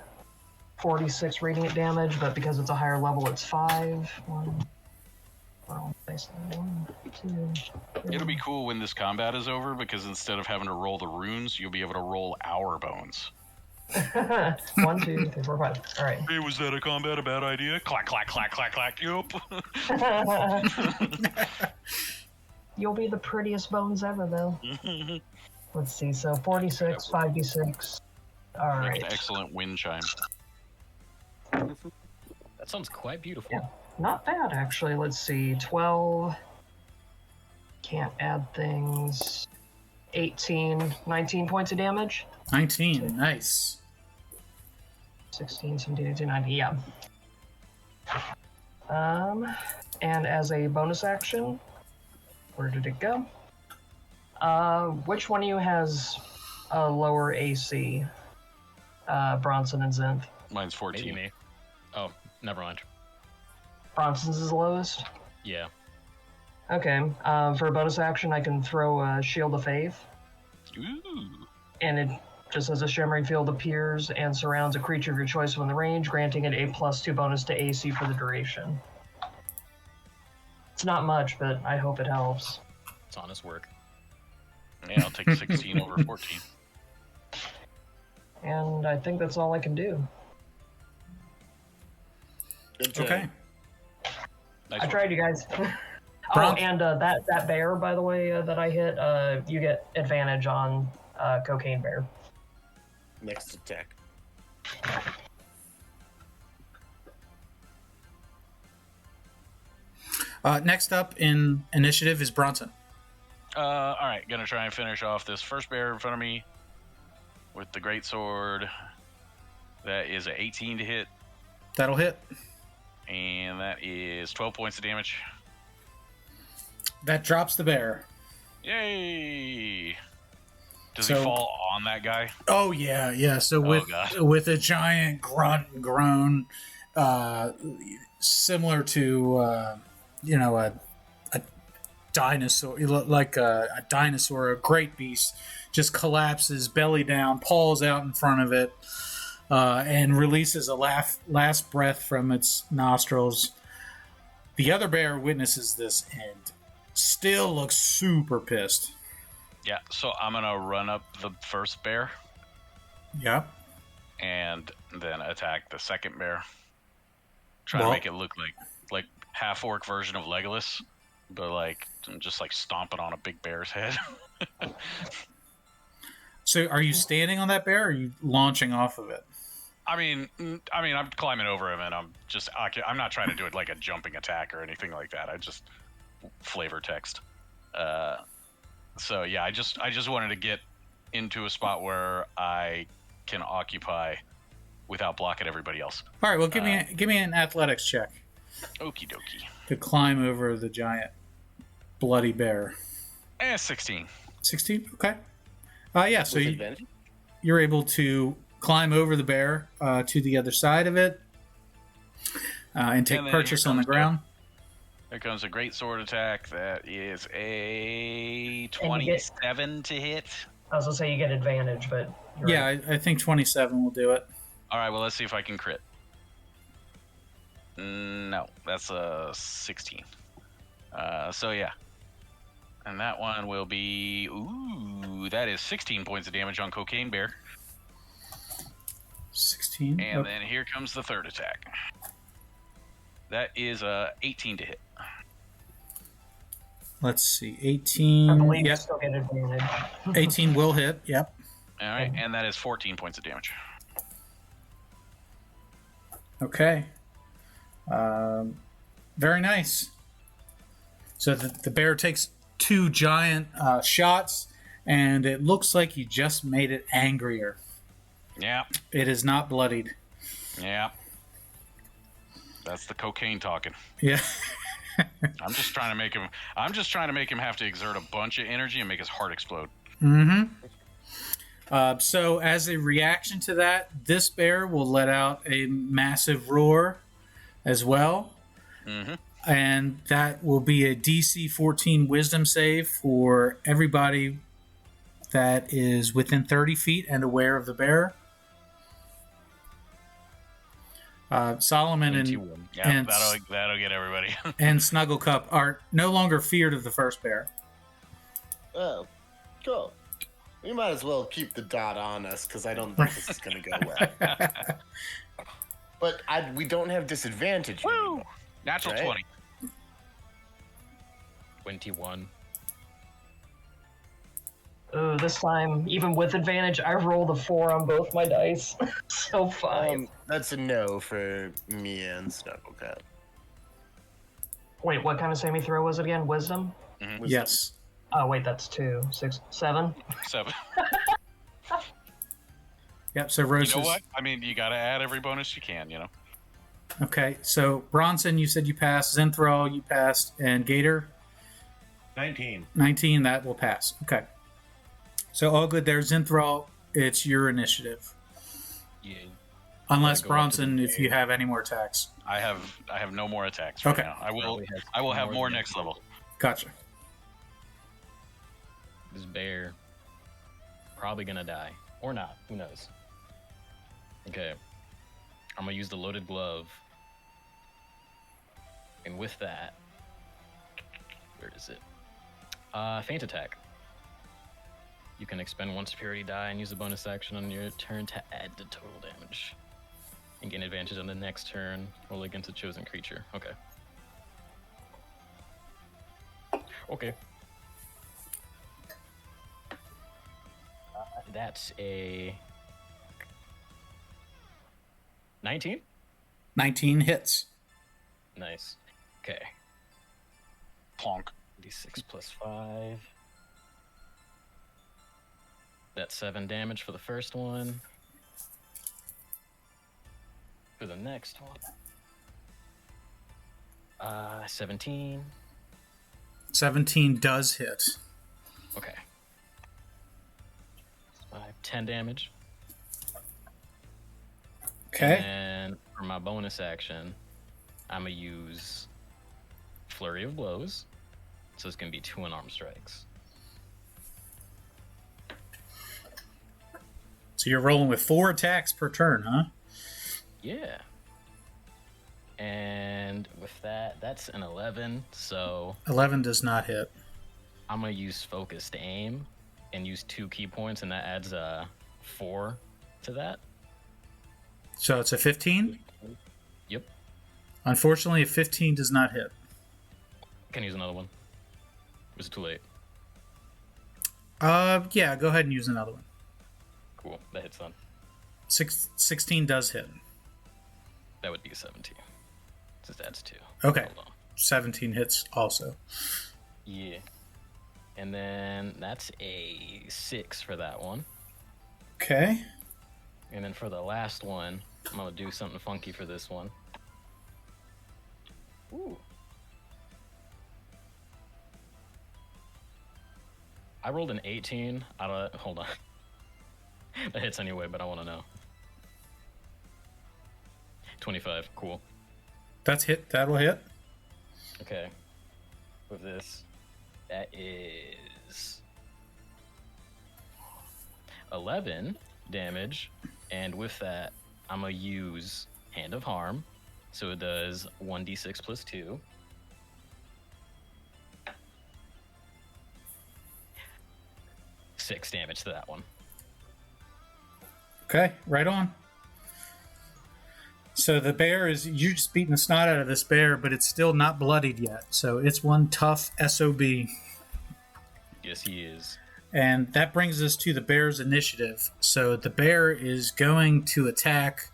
46 radiant damage, but because it's a higher level, it's 5. 1, 2, 3. It'll be cool when this combat is over, because instead of having to roll the runes, you'll be able to roll our bones. 1, 2, 3, 4, 5. All right. Hey, was that a combat a bad idea? Clack, clack, clack, clack, clack. Yup. You'll be the prettiest bones ever, though. Let's see. So 46, 5d6. All right. Excellent wind chime. That sounds quite beautiful. Yeah, not bad actually. Let's see. 12. Can't add things. 18, 19 points of damage. 19, nice. 16, 17, 18, 19, yeah. And as a bonus action, where did it go? Which one of you has a lower AC? Bronson and Zinth. Mine's 14. Maybe me. Oh, never mind. Bronson's is the lowest? Yeah. Okay. For a bonus action, I can throw a Shield of Faith. Ooh. And it just as a shimmering field appears and surrounds a creature of your choice within the range, granting it a +2 bonus to AC for the duration. It's not much, but I hope it helps. It's honest work. Yeah, I'll take 16 over 14. And I think that's all I can do. Okay. Nice I tried, you guys. And that bear, by the way, that I hit, you get advantage on Cocaine Bear. Next attack. Next up in initiative is Bronson. All right, gonna try and finish off this first bear in front of me. with the greatsword. That is an 18 to hit. That'll hit. And that is 12 points of damage. That drops the bear. Yay! Does he fall on that guy? Oh yeah. So with a giant grunt and groan, similar to a dinosaur, like a dinosaur, a great beast, just collapses belly down, paws out in front of it, and releases a last breath from its nostrils. The other bear witnesses this and still looks super pissed. Yeah, so I'm gonna run up the first bear. Yep. And then attack the second bear. Try to make it look like half-orc version of Legolas, but like I'm just like stomping on a big bear's head. So are you standing on that bear, or are you launching off of it? I mean, I'm climbing over him, and I'm not trying to do it like a jumping attack or anything like that. I just flavor text. So yeah, I just wanted to get into a spot where I can occupy without blocking everybody else. All right, well, give me an athletics check. Okie dokie. To climb over the giant bloody bear. 16. 16. Okay. Yeah. So you're able to climb over the bear to the other side of it and take purchase on the ground. Here comes a great sword attack. That is a 27 to hit. I was gonna say you get advantage, but yeah, right. I think 27 will do it. All right, well, let's see if I can crit. No, that's a 16. So yeah, and that one will be that is 16 points of damage on Cocaine Bear. 16. And then here comes the third attack. That is 18 to hit. Let's see, 18. I believe you still get advantage. 18 will hit. Yep. All right, and that is 14 points of damage. Okay. Very nice. So the bear takes 2 giant shots, and it looks like you just made it angrier. Yeah. It is not bloodied. Yeah. That's the cocaine talking. Yeah. I'm just trying to make him have to exert a bunch of energy and make his heart explode. Mm-hmm. So as a reaction to that, this bear will let out a massive roar as well. Mm-hmm. And that will be a DC 14 wisdom save for everybody that is within 30 feet and aware of the bear. Solomon and that'll get everybody. And Snugglecup are no longer feared of the first bear. Oh, cool. We might as well keep the dot on us because I don't think this is going to go well. But we don't have disadvantage. Woo! Anymore, Natural right? 20. 21. Oh, this time, even with advantage, I rolled a 4 on both my dice. So 5. That's a no for me and Snugglecup. Wait, what kind of saving throw was it again? Wisdom? Mm-hmm. Yes. Oh, wait, that's 2, 6, 7. 7. Yep, so Rosa's... You know what? I mean, you got to add every bonus you can, you know? Okay, so Bronson, you said you passed. Zinthral, you passed. And Gator? 19. 19, that will pass. Okay. So all good there. Zinthral, it's your initiative. Yeah. Unless Bronson, if you have any more attacks. I have no more attacks right now. I will have more next level. Gotcha. This bear probably gonna die. Or not. Who knows? Okay. I'm gonna use the loaded glove. And with that, where is it? Feint attack. You can expend 1 superiority die and use a bonus action on your turn to add the total damage. And gain advantage on the next turn. Roll against a chosen creature. Okay. Okay. That's a 19? 19 hits. Nice. Okay. Plonk. D6 plus 5. That's 7 damage for the first one. For the next one, 17. 17 does hit. Okay. 10 damage. Okay. And for my bonus action, I'm gonna use Flurry of Blows. So it's gonna be 2 unarmed strikes. So you're rolling with 4 attacks per turn, huh? Yeah. And with that, that's an 11. So 11 does not hit. I'm gonna use focused aim and use 2 key points, and that adds 4 to that. So it's a 15? Yep. Unfortunately, a 15 does not hit. Can I use another one? Was it too late? Yeah, go ahead and use another one. Cool. That hits then. 16 does hit. That would be a 17. Just adds 2. Okay. Hold on. 17 hits also. Yeah. And then that's a 6 for that one. Okay. And then for the last one, I'm gonna do something funky for this one. Ooh. I rolled an 18 out of... Hold on. That hits anyway, but I want to know. 25. Cool. That's hit. That'll hit. Okay. With this, that is 11 damage. And with that, I'm going to use Hand of Harm. So it does 1d6 plus 2. Six damage to that one. Okay, right on. So the bear is, you're just beating the snot out of this bear, but it's still not bloodied yet. So it's one tough SOB. Yes, he is. And that brings us to the bear's initiative. So the bear is going to attack,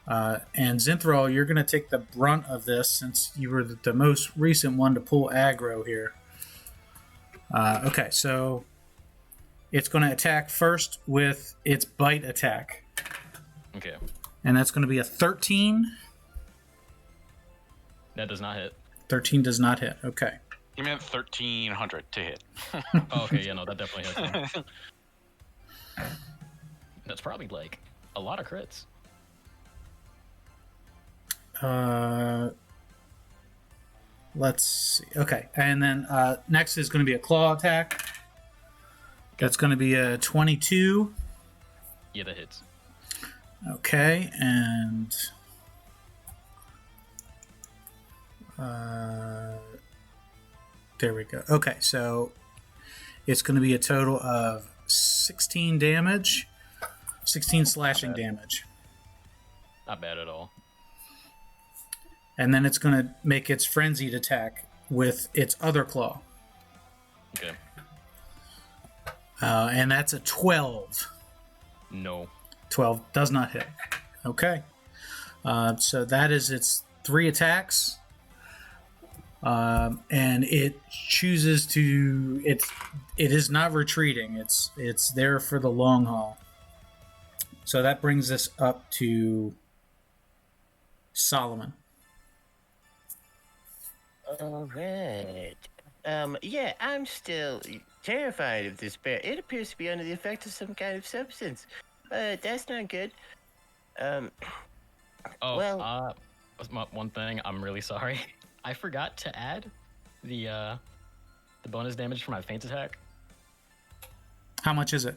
and Zinthral, you're going to take the brunt of this since you were the most recent one to pull aggro here. Okay, so it's going to attack first with its bite attack. Okay. And that's going to be a 13. That does not hit. 13 does not hit. Okay. He meant 1,300 to hit. Oh, okay, yeah, no, that definitely hits. That's probably like a lot of crits. Let's see. Okay, and then next is going to be a claw attack. That's going to be a 22. Yeah, that hits. Okay, and there we go. Okay, so it's going to be a total of 16 damage, 16 slashing damage. Not bad at all. And then it's going to make its frenzied attack with its other claw. Okay. And that's a 12. No. 12 does not hit. Okay. So that is its 3 attacks. And it chooses to... It is not retreating. It's there for the long haul. So that brings us up to Solomon. All right. Yeah, I'm still terrified of this bear. It appears to be under the effect of some kind of substance. That's not good. One thing, I'm really sorry. I forgot to add the bonus damage for my feint attack. How much is it?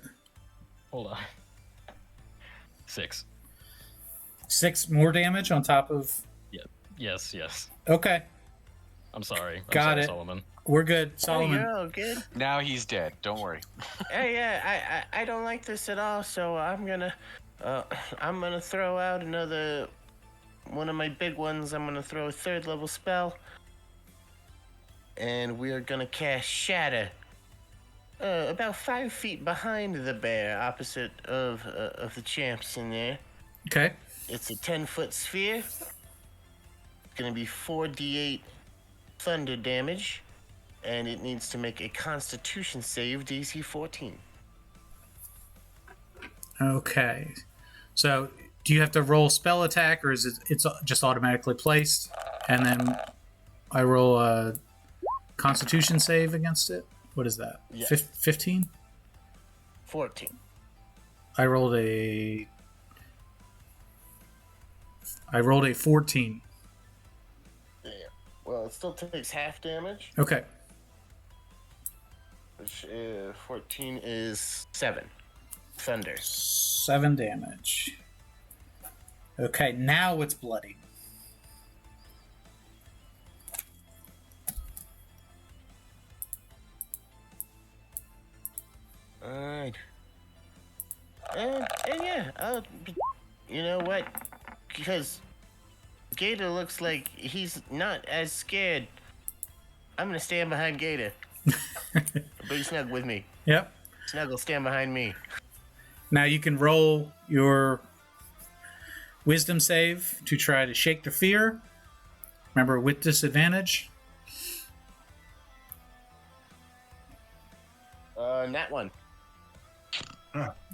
Hold on. 6. 6 more damage on top of... Yeah. Yes. Okay. I'm sorry. Got it. Solomon. We're good. Solomon. Oh, you're all good. Now he's dead. Don't worry. Yeah, I don't like this at all. So I'm gonna throw out another one of my big ones. I'm gonna throw a 3rd level spell, and we are gonna cast Shatter. About 5 feet behind the bear, opposite of the champs in there. Okay. It's a 10-foot sphere. It's gonna be 4d8 thunder damage. And it needs to make a Constitution save, DC 14. Okay. So, do you have to roll spell attack, or is it's just automatically placed, and then I roll a Constitution save against it? What is that? Yeah. 15? 14. I rolled a 14. Yeah. Well, it still takes half damage, Okay. which 14 is 7. Thunder. 7 damage. Okay, now it's bloody. Alright. And yeah, you know what? Because Gator looks like he's not as scared. I'm gonna stand behind Gator. Bring Snug with me. Yep. Snug will stand behind me. Now you can roll your wisdom save to try to shake the fear. Remember, with disadvantage. That one.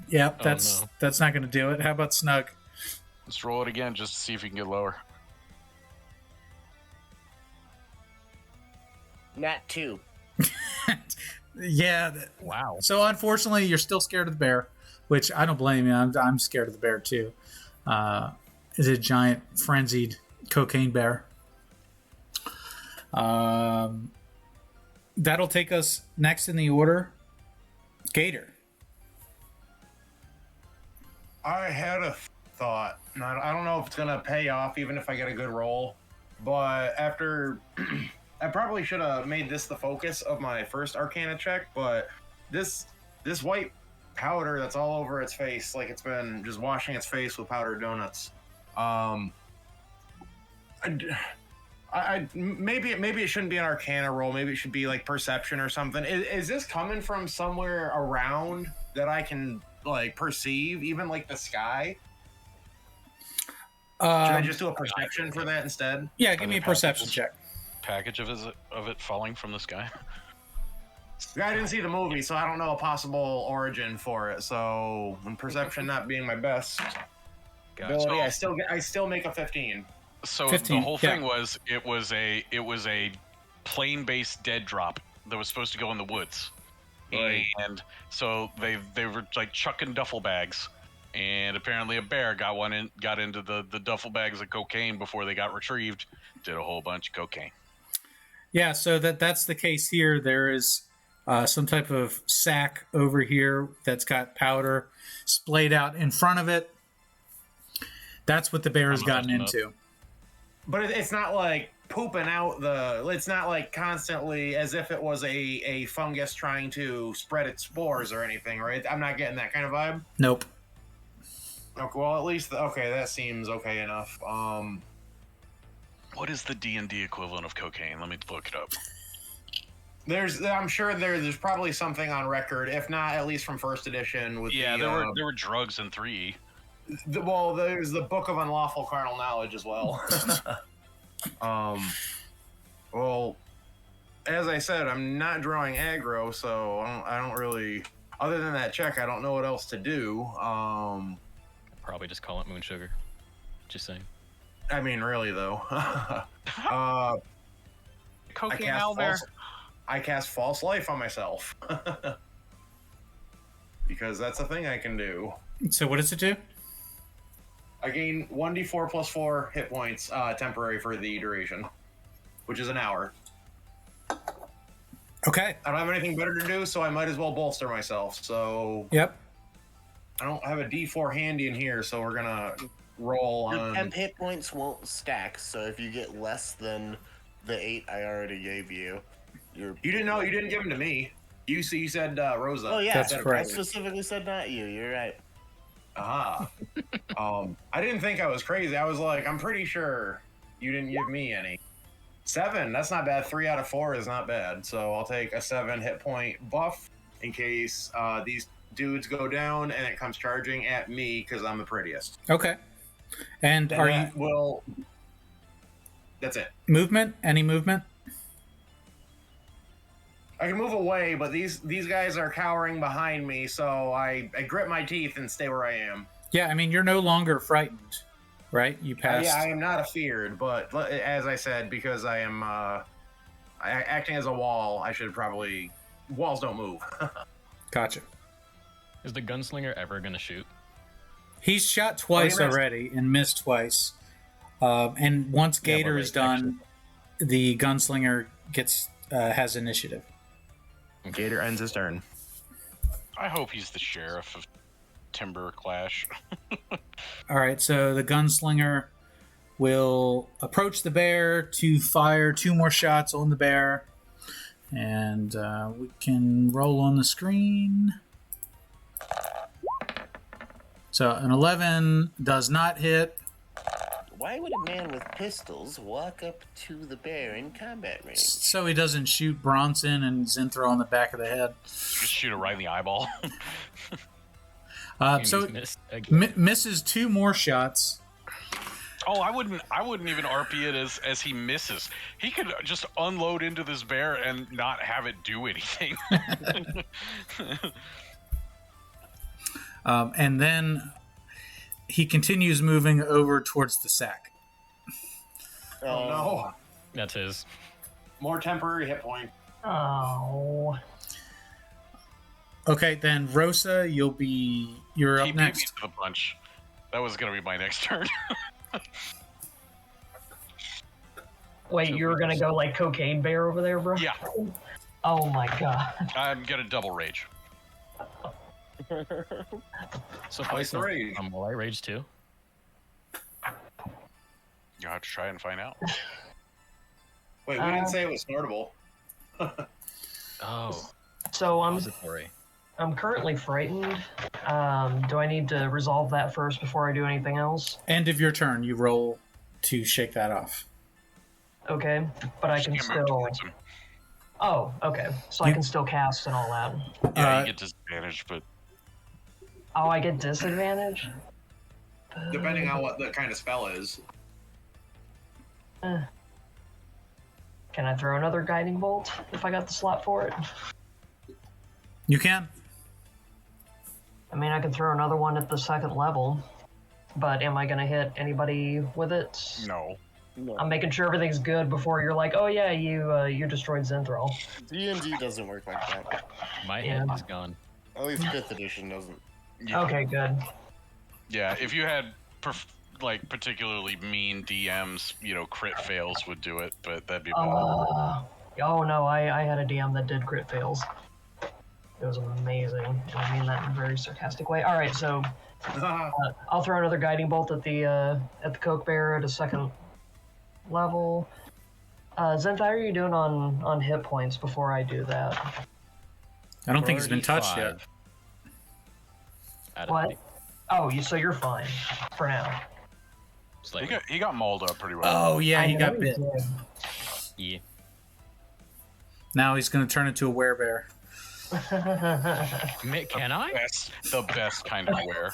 Yep, Oh, that's no. that's not going to do it. How about Snug? Let's roll it again just to see if you can get lower. Nat 2. Yeah. Wow. So unfortunately, you're still scared of the bear, which I don't blame you. I'm scared of the bear too. It's a giant frenzied cocaine bear. That'll take us next in the order. Gator. I had a thought. I don't know if it's gonna pay off, even if I get a good roll. But after, I probably should have made this the focus of my first Arcana check. But this white powder that's all over its face, like it's been just washing its face with powdered donuts. Maybe it shouldn't be an Arcana roll. Maybe it should be like Perception or something. Is this coming from somewhere around that I can like perceive, even like the sky? Should I just do a perception for that instead? Yeah, give me a perception check. Package of it falling from the sky. I didn't see the movie, so I don't know a possible origin for it. So, and perception not being my best ability, I still make a 15. So 15, the whole thing yeah. was it was a plane-based dead drop that was supposed to go in the woods, Right. and so they were like chucking duffel bags, and apparently a bear got into the duffel bags of cocaine before they got retrieved. Did a whole bunch of cocaine. Yeah, so that's the case here. There is some type of sack over here that's got powder splayed out in front of it. That's what the bear has I'm gotten messing up. into. But it's not like pooping out it's not like constantly as if it was a fungus trying to spread its spores or anything, right? I'm not getting that kind of vibe. Nope. Okay, well, at least, okay, that seems okay enough. What is the D&D equivalent of cocaine? Let me look it up. I'm sure there's probably something on record, if not at least from first edition. With Yeah, there were drugs in 3E. Well, there's the Book of Unlawful Carnal Knowledge as well. Well, as I said, I'm not drawing aggro, so I don't really. Other than that check, I don't know what else to do. Probably just call it moon sugar. Just saying. I mean, really though. Cocaine out there. I cast False Life on myself because that's a thing I can do. So what does it do? I gain 1d4 plus 4 hit points temporary for the duration, which is an hour. Okay. I don't have anything better to do, so I might as well bolster myself. So Yep. I don't have a d4 handy in here, so we're gonna roll Your on. temp hit points won't stack, so if you get less than the 8 I already gave you, you're... You didn't know. You didn't give them to me. You said Rosa. Oh yeah, That's I correct. specifically said not you. You're right. Aha. I didn't think I was crazy. I was like, I'm pretty sure you didn't give me any. 7, that's not bad. 3 out of 4 is not bad. So I'll take a 7 hit point buff in case these dudes go down and it comes charging at me because I'm the prettiest. Okay. And And are you that will... That's it. movement? Any movement? I can move away, but these guys are cowering behind me, so I grip my teeth and stay where I am. Yeah, I mean, you're no longer frightened, right? You passed. Yeah, I am not afeared, but as I said, because I am acting as a wall, I should probably... Walls don't move. Gotcha. Is the gunslinger ever going to shoot? He's shot twice already and missed twice. And once Gator is done, the gunslinger has initiative. Gator ends his turn. I hope he's the sheriff of Timber Clash. All right, so the gunslinger will approach the bear to fire 2 more shots on the bear. And we can roll on the screen. So an 11 does not hit. Why would a man with pistols walk up to the bear in combat range? So he doesn't shoot Bronson and Zinthral on the back of the head. Just shoot it right in the eyeball. So misses 2 more shots. Oh, I wouldn't even RP it as he misses. He could just unload into this bear and not have it do anything. And then he continues moving over towards the sack. Oh no. That's his. More temporary hit point. Oh. Okay, then Rosa, you're up He beat me next. to the punch. That was gonna be my next turn. Wait, you were gonna go like cocaine bear over there, bro? Yeah. Oh my god. I'm gonna double rage. So Twice the rage. Will I rage too? You have to try and find out. Wait, we didn't say it was snortable. Oh. So Repository. I'm currently frightened. Do I need to resolve that first before I do anything else? End of your turn, you roll to shake that off. Okay, but I can Just move still... towards him. Oh, okay. So I can still cast and all that. Yeah, you get disadvantage, but Oh, I get disadvantage? Depending on what the kind of spell is. Can I throw another guiding bolt if I got the slot for it? You can. I mean, I can throw another one at the 2nd level, but am I going to hit anybody with it? no. I'm making sure everything's good before you're like, oh yeah, you destroyed Zinthral. D&D doesn't work like that. My head is gone. At least 5th edition doesn't. Yeah. Okay, good. Yeah, if you had particularly mean DMs, crit fails would do it, but that'd be bad. Oh no, I had a DM that did crit fails. It was amazing, and I mean that in a very sarcastic way. All right, so I'll throw another guiding bolt at the Coke Bear at a 2nd level. Zenth, how are you doing on hit points before I do that? I don't think he's been touched yet. What? Oh, so you're fine for now. He got mauled up pretty well. Oh, yeah, he got bit. Yeah. Now he's going to turn into a werebear. Can I? The best kind of wear.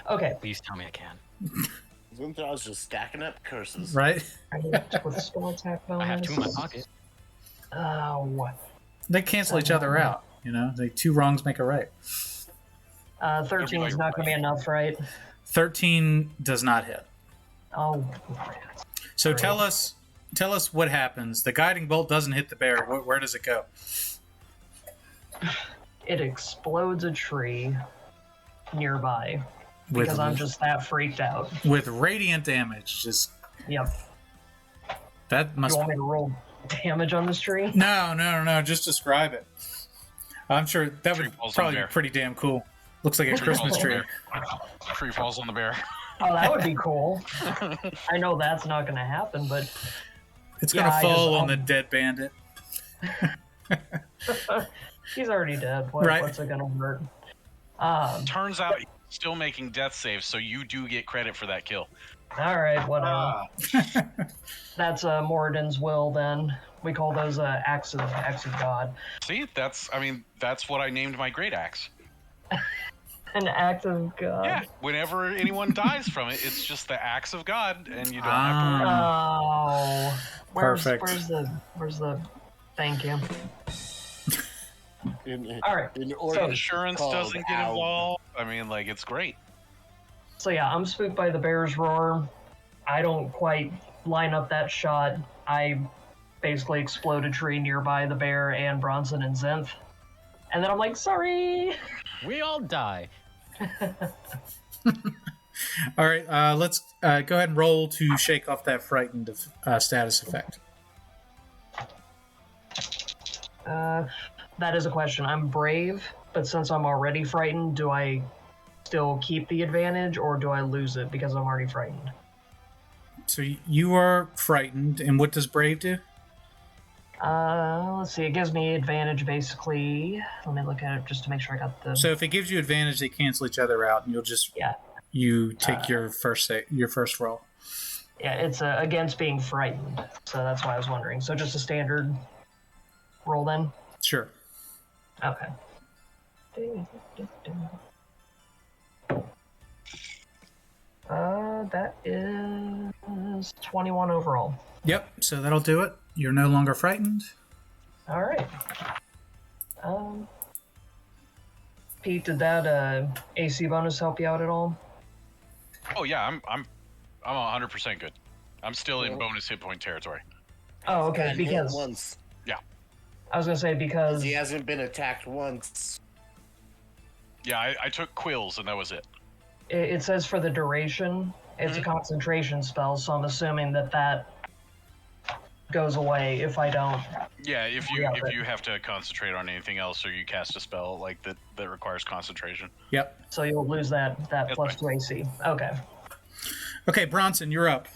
Okay. Please tell me I can. Zinthral's just stacking up curses. Right? With spell attack bonus. I have 2 in my pocket. What? They cancel each other out, Like 2 wrongs make a right. 13 is not going to be enough, right? 13 does not hit. Oh. So Great. tell us what happens. The guiding bolt doesn't hit the bear. Where does it go? It explodes a tree nearby because I'm just that freaked out. With radiant damage. Yep. That must. You want me to roll damage on this tree? No. Just describe it. I'm sure that would probably be bear. pretty damn cool. Looks like a Christmas tree. Tree falls on the bear. Oh, that would be cool. I know that's not going to happen, but It's going to fall on the dead bandit. he's already dead. Right. What's it going to hurt? Turns out he's still making death saves, so you do get credit for that kill. All right, whatever. That's Moradin's will. Then we call those acts of God. See, that's what I named my great axe. An act of God. Yeah, whenever anyone dies from it, it's just the axe of God, and you don't have to worry. Oh, Perfect. Where's the Thank you. All right. So insurance doesn't get involved. I mean, like, it's great. So yeah, I'm spooked by the bear's roar. I don't quite line up that shot. I basically explode a tree nearby the bear and Bronson and Zinth. And then I'm like, sorry! We all die. All right, let's go ahead and roll to shake off that frightened status effect. That is a question. I'm brave, but since I'm already frightened, do I still keep the advantage or do I lose it because I'm already frightened? So you are frightened, and what does brave do? Let's see. It gives me advantage, basically. Let me look at it just to make sure I got the... So if it gives you advantage, they cancel each other out, and you'll just... Yeah. You take your first roll. Yeah, it's against being frightened, so that's why I was wondering. So just a standard roll then? Sure. Okay. That is 21 overall. Yep, so that'll do it. You're no longer frightened. All right. Pete, did that AC bonus help you out at all? Oh yeah, I'm 100% good. I'm still in bonus hit point territory. Oh, okay. Because once. Yeah. I was gonna say because he hasn't been attacked once. Yeah, I took quills and that was it. It says for the duration, it's a concentration spell, so I'm assuming that goes away if I don't. Yeah, if you have to concentrate on anything else or you cast a spell like that requires concentration. Yep. So you'll lose that plus 2 AC. Okay. Okay, Bronson, you're up.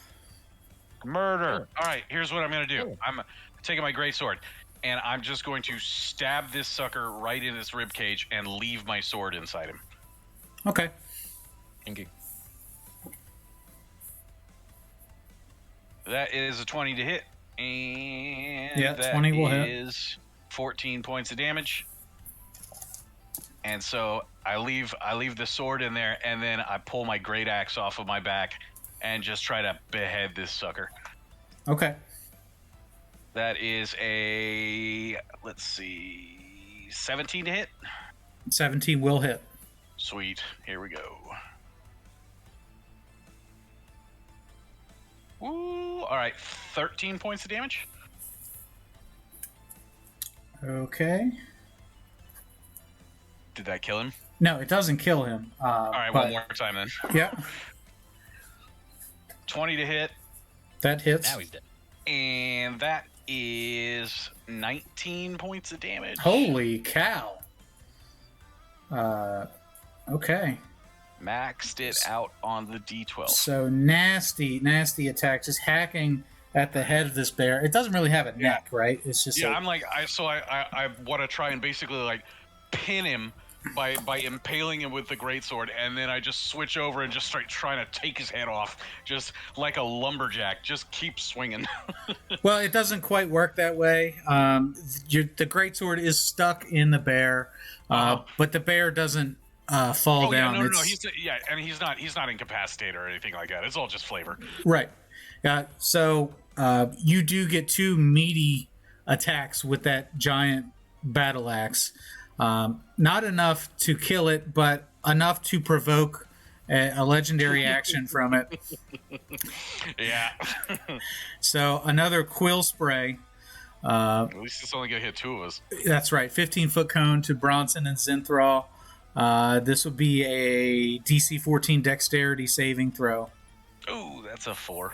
Murder. All right, here's what I'm going to do. I'm taking my greatsword, and I'm just going to stab this sucker right in his rib cage and leave my sword inside him. Okay. Thank you. That is a 20 to hit, and yeah, 20 will hit. Is 14 points of damage. And so I leave the sword in there, and then I pull my great axe off of my back and just try to behead this sucker. Okay. That is a, let's see, 17 to hit. 17 will hit. Sweet. Here we go. Ooh, all right, 13 points of damage. Okay. Did that kill him? No, it doesn't kill him. All right, one more time then. Yeah. 20 to hit. That hits. Now he's dead. And that is 19 points of damage. Holy cow. Okay. Maxed it out on the D12. So nasty attack, just hacking at the head of this bear. It doesn't really have a neck, right? It's just I want to try and basically like pin him by impaling him with the greatsword, and then I just switch over and just start trying to take his head off, just like a lumberjack. Just keep swinging. Well, it doesn't quite work that way. The greatsword is stuck in the bear, but the bear doesn't fall down. No. He's not incapacitated or anything like that. It's all just flavor. Right. So you do get two meaty attacks with that giant battle axe. Not enough to kill it, but enough to provoke a legendary action from it. Yeah. So another quill spray. At least it's only going to hit two of us. That's right. 15-foot cone to Bronson and Zinthral. This will be a DC 14 dexterity saving throw. Ooh, that's a 4.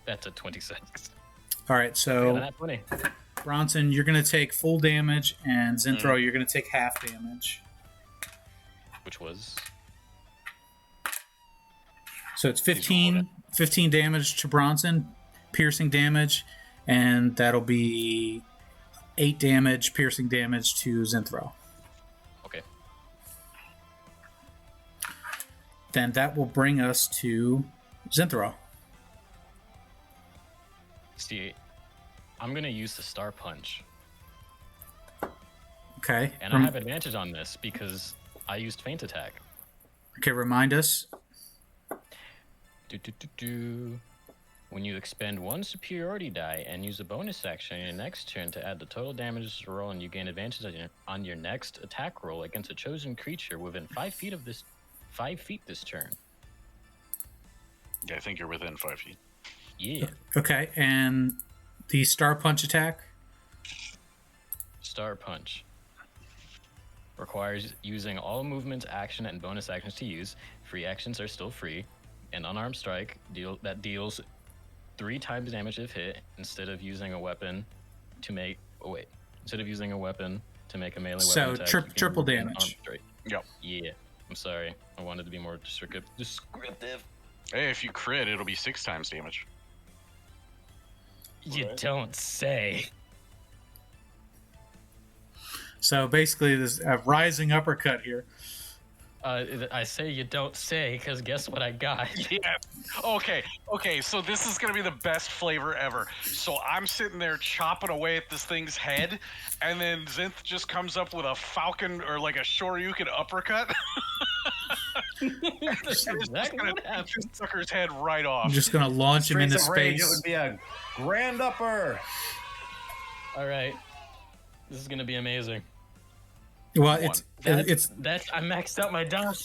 That's a 26. All right, so Bronson, you're going to take full damage, and Zinthral, you're going to take half damage. Which was? So it's 15 damage to Bronson, piercing damage, and that'll be 8 damage, piercing damage to Zinthral. Okay. Then that will bring us to Zinthral. See, I'm going to use the Star Punch. Okay. And I have advantage on this because I used Feint Attack. Okay, remind us. When you expend 1 superiority die and use a bonus action on your next turn to add the total damage roll, and you gain advantage on your next attack roll against a chosen creature within 5 feet of this 5 feet this turn. Yeah, I think you're within 5 feet. Yeah. Okay, and the Star Punch attack? Star Punch requires using all movement, action, and bonus actions to use. Free actions are still free. An unarmed strike that deals 3 times damage if hit, instead of using a weapon to make a melee weapon attack. So triple damage. Yep. Yeah. I'm sorry. I wanted to be more descriptive. Hey, if you crit, it'll be 6 times damage. You don't say. So basically, there's a rising uppercut here. I say you don't say, because guess what I got? Yeah. Okay, so this is going to be the best flavor ever. So I'm sitting there chopping away at this thing's head, and then Zinth just comes up with a falcon or like a Shoryuken uppercut. That's exactly what happened. This sucker's head right off. I'm just going to launch him into space. It would be a grand upper. All right. This is going to be amazing. Well, One. I maxed out my dodge.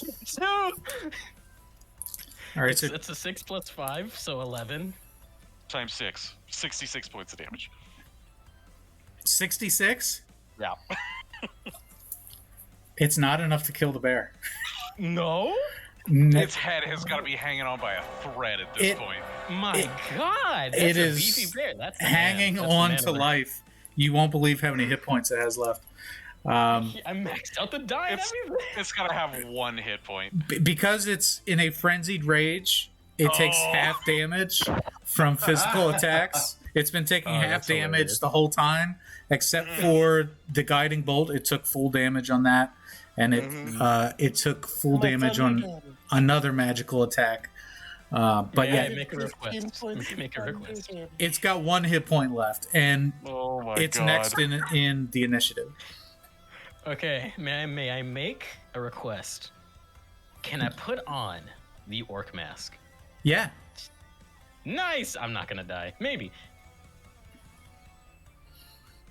All right, so It's a 6 plus 5, so 11. Times 6. 66 points of damage. 66? Yeah. It's not enough to kill the bear. No? Its head has got to be hanging on by a thread at this point. My God. That's it a is beefy bear. That's the hanging man. That's the on man to of the- life. You won't believe how many hit points it has left. I maxed out the die and everything. It's got to have 1 hit point. Because it's in a frenzied rage, it takes half damage from physical attacks. It's been taking half damage hilarious. the whole time, except for the guiding bolt. It took full damage on that, and it took full damage on another magical attack. But Make a request. Make a request. it's got 1 hit point left, and Oh my it's god. next in the initiative. Okay, may I make a request? Can I put on the orc mask? Yeah. Nice! I'm not gonna die. Maybe.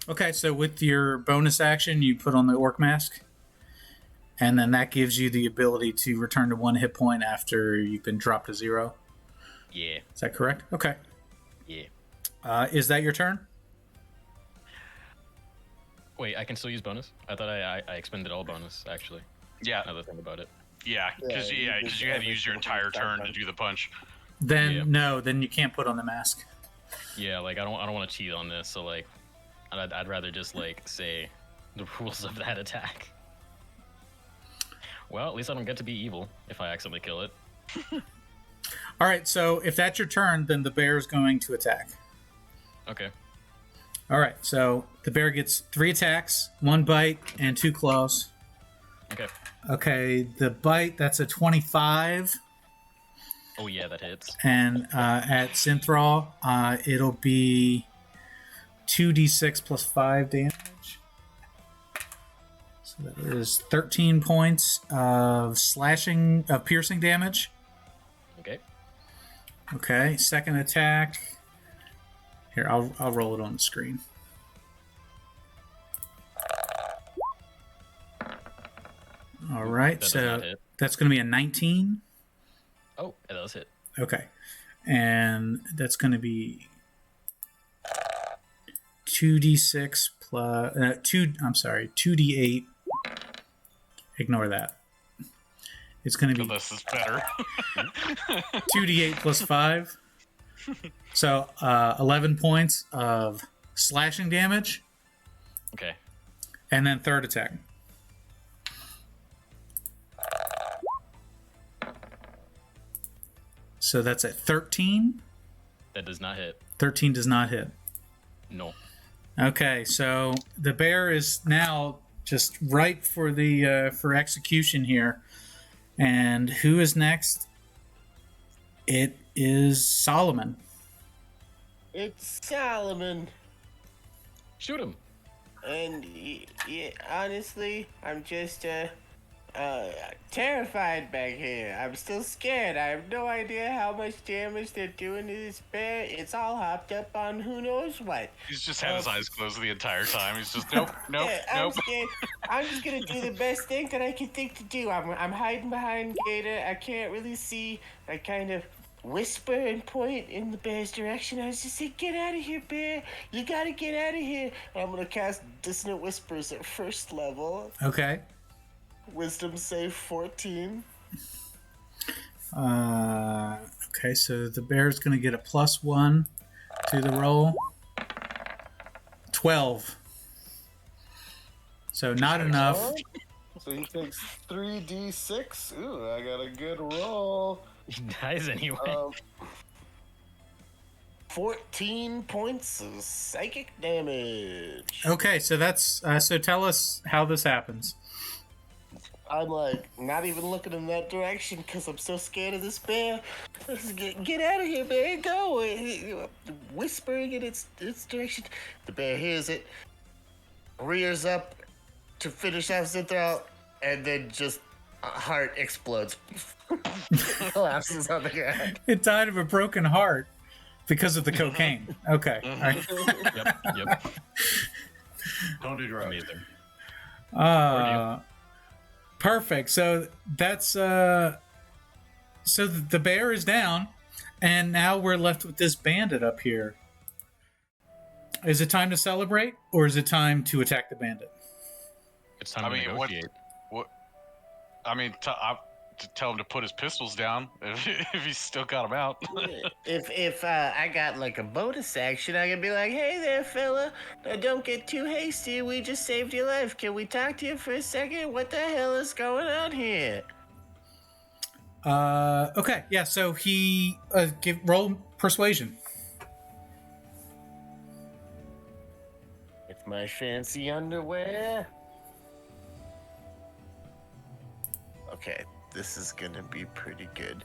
Okay, so with your bonus action, you put on the orc mask, and then that gives you the ability to return to 1 hit point after you've been dropped to 0. Yeah. Is that correct? Okay. Yeah. Is that your turn? Wait, I can still use bonus? I thought I expended all bonus, actually. Yeah, Now that I think about it. yeah, because you had to use your entire turn to do the punch. Then no, then you can't put on the mask. Yeah, like I don't want to cheat on this, so like I'd rather just like say the rules of that attack. Well, at least I don't get to be evil if I accidentally kill it. All right, so if that's your turn, then the bear is going to attack. Okay. All right, so the bear gets 3 attacks, 1 bite, and 2 claws. Okay. Okay, the bite, that's a 25. Oh yeah, that hits. And at Zinthral, it'll be 2d6 plus 5 damage. So that is 13 points of piercing damage. Okay. Okay, second attack. Here, I'll roll it on the screen. All right, That does so not hit. that's going to be a 19. Oh, it does hit. Okay, and that's going to be 2d6 plus 2d8. Ignore that. It's going to be This is better. 2d8 plus 5. So 11 points of slashing damage, Okay. and then third attack. So that's at 13. That does not hit. 13 does not hit. No. Okay, so the bear is now just ripe for the for execution here. And who is next? It is Solomon. It's Solomon. Shoot him. And honestly, I'm just terrified back here. I'm still scared. I have no idea how much damage they're doing to this bear. It's all hopped up on who knows what. He's just had his eyes closed the entire time. He's just nope. Yeah, I'm scared. I'm just gonna do the best thing that I can think to do. I'm hiding behind Gator. I can't really see. I kind of whisper and point in the bear's direction. I just say, "Get out of here, bear! You gotta get out of here!" And I'm gonna cast Dissonant Whispers at first level. Okay. Wisdom save 14. Okay, so the bear's going to get a +1 to the roll. 12. So not enough. So he takes 3d6. Ooh, I got a good roll. He dies anyway. 14 points of psychic damage. Okay, so that's so tell us how this happens. I'm like not even looking in that direction because I'm so scared of this bear. Get out of here, bear! Go! Whispering in its direction. The bear hears it, rears up to finish off Zinthral, and then just heart explodes. Collapses on the ground. It died of a broken heart because of the cocaine. Okay. All right. Yep. Don't do drugs. Perfect. So that's so the bear is down, and now we're left with this bandit up here. Is it time to celebrate, or is it time to attack the bandit? It's time to negotiate. What? I mean, to tell him to put his pistols down if he's still got them out. If I got like a bonus action, I could be like, "Hey there, fella, don't get too hasty. We just saved your life. Can we talk to you for a second? What the hell is going on here?" Okay, yeah. So he roll persuasion. With my fancy underwear. Okay. This is gonna be pretty good.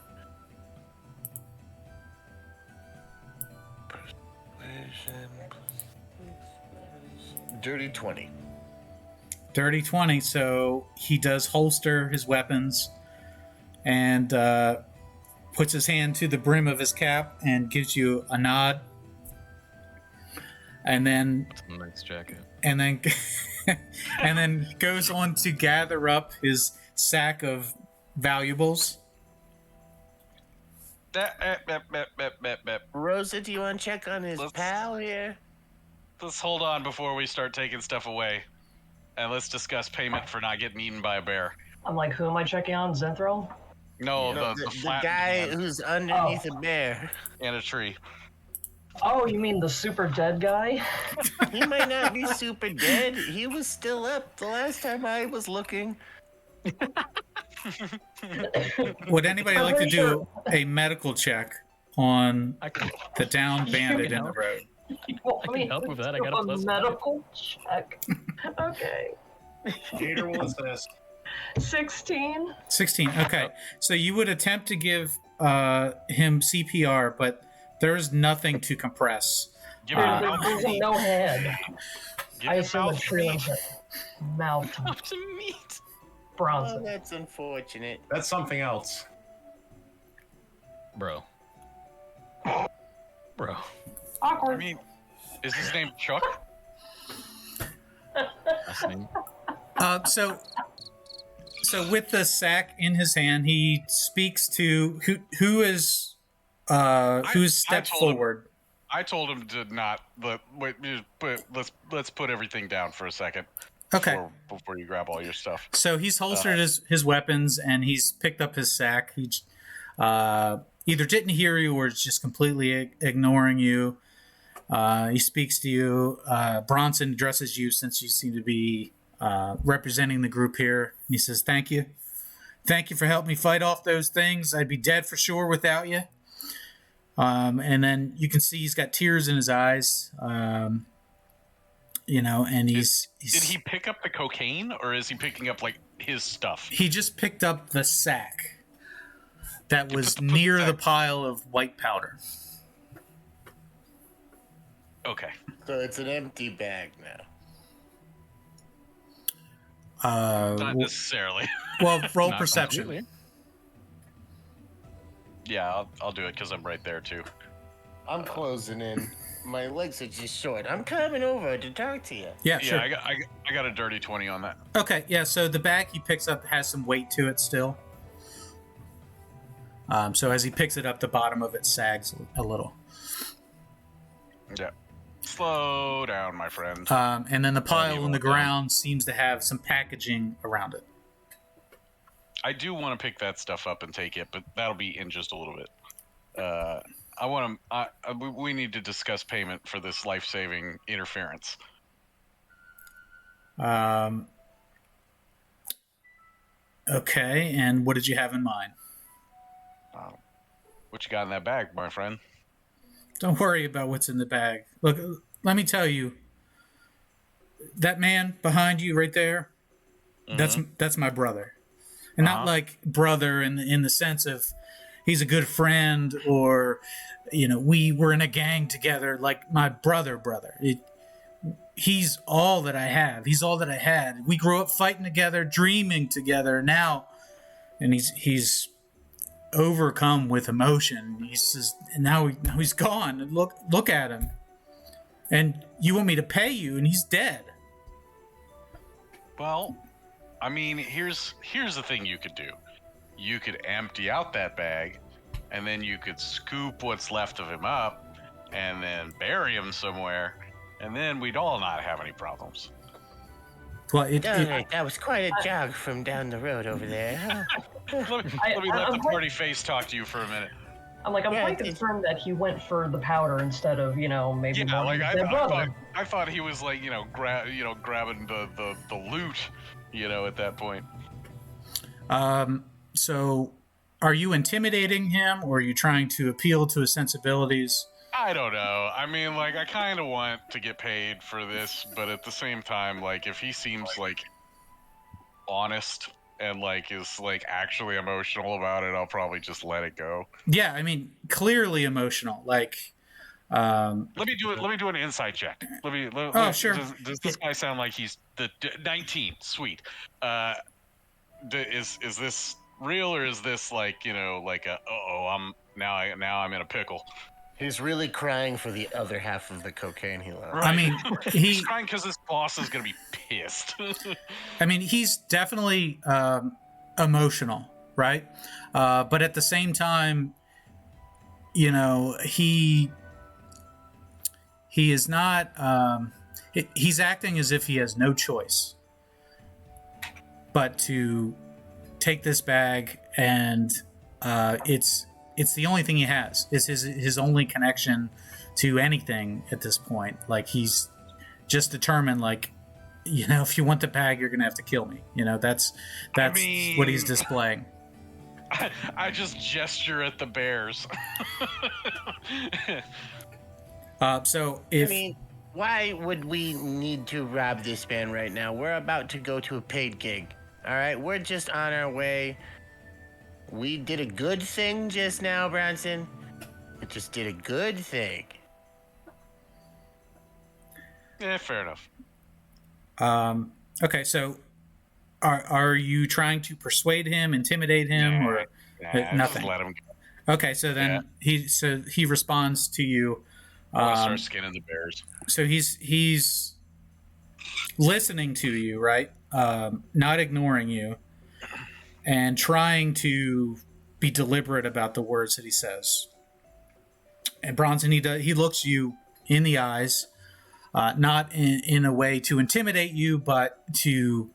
Persuasion. Dirty 20. Dirty 20. So he does holster his weapons and puts his hand to the brim of his cap and gives you a nod. And then Nice jacket. And then and then goes on to gather up his sack of valuables. Rosa, do you want to check on his pal here? Let's hold on before we start taking stuff away, and let's discuss payment for not getting eaten by a bear. I'm like, who am I checking on? Zinthral? No, the flat guy man who's underneath a bear. and a tree. Oh, you mean the super dead guy? He might not be super dead. He was still up the last time I was looking. Would anybody like to do a medical check on the down bandit in the road? Well, I can help with that. I got a plus medical check. Okay. Gator will assist. 16. 16. Okay. So you would attempt to give him CPR, but there's nothing to compress. Give him There's no head. give I him assume a mouth tree meat. mouth Up to meat. Bronson. Oh, that's unfortunate. That's something else. Bro. Awkward. I mean, is his name Chuck? Last name. So with the sack in his hand, he speaks to who's stepped told him- forward. I told him to not. But let's put everything down for a second. Okay. Before you grab all your stuff. So he's holstered his weapons and he's picked up his sack. He either didn't hear you or is just completely ignoring you. He speaks to you. Bronson addresses you since you seem to be representing the group here. And he says, "Thank you. Thank you for helping me fight off those things. I'd be dead for sure without you." And then you can see he's got tears in his eyes. And he's Did he pick up the cocaine, or is he picking up like his stuff? He just picked up the sack that was near the pile of white powder. Okay. So it's an empty bag now. Not necessarily. Well, roll Not perception. completely. Yeah, I'll do it because I'm right there too. I'm closing in. My legs are just short. I'm coming over to talk to you. Yeah, sure. Yeah, I got a dirty 20 on that. Okay, yeah, so the bag he picks up has some weight to it still. So as he picks it up, the bottom of it sags a little. Yeah. Slow down, my friend. And then the pile even on the look down. ground seems to have some packaging around it. I do want to pick that stuff up and take it, but that'll be in just a little bit. We need to discuss payment for this life-saving interference. Okay, and what did you have in mind? What you got in that bag, my friend? Don't worry about what's in the bag. Look, let me tell you. That man behind you right there, that's my brother. And not like brother in the sense of he's a good friend or, we were in a gang together, like my brother. He's all that I have. He's all that I had. We grew up fighting together, dreaming together now. And he's overcome with emotion. He says, now he's gone. Look at him. And you want me to pay you, and he's dead. Well, I mean, here's the thing you could do. You could empty out that bag, and then you could scoop what's left of him up, and then bury him somewhere, and then we'd all not have any problems. Well, That was quite a jog from down the road over there. Huh? Let me let the party face talk to you for a minute. I'm quite concerned that he went for the powder instead of, maybe Yeah, more like his dead brother. I thought he was like, grabbing the loot, at that point. So, are you intimidating him, or are you trying to appeal to his sensibilities? I don't know. I mean, like, I kind of want to get paid for this, but at the same time, like, if he seems like honest and like is like actually emotional about it, I'll probably just let it go. Yeah, I mean, clearly emotional. Like, let me do an insight check. Sure. Does this guy sound like he's the 19? Sweet. Is this real, or is this like I'm in a pickle? He's really crying for the other half of the cocaine he loves. Right. I mean, he's crying because his boss is gonna be pissed. I mean, he's definitely emotional, right? But at the same time, he is not. He's acting as if he has no choice but to take this bag, and it's the only thing he has. It's his only connection to anything at this point. Like, he's just determined, like, if you want the bag, you're gonna have to kill me. That's what he's displaying. I just gesture at the bears. So if why would we need to rob this man right now? We're about to go to a paid gig. All right, we're just on our way. We did a good thing just now, Bronson. We just did a good thing. Yeah, fair enough. Okay, so are you trying to persuade him, intimidate him, or nothing? Just let him go. Okay, so then he responds to you. Start skinning the bears. So he's listening to you, right? Not ignoring you, and trying to be deliberate about the words that he says. And Bronson, he looks you in the eyes, not in a way to intimidate you, but to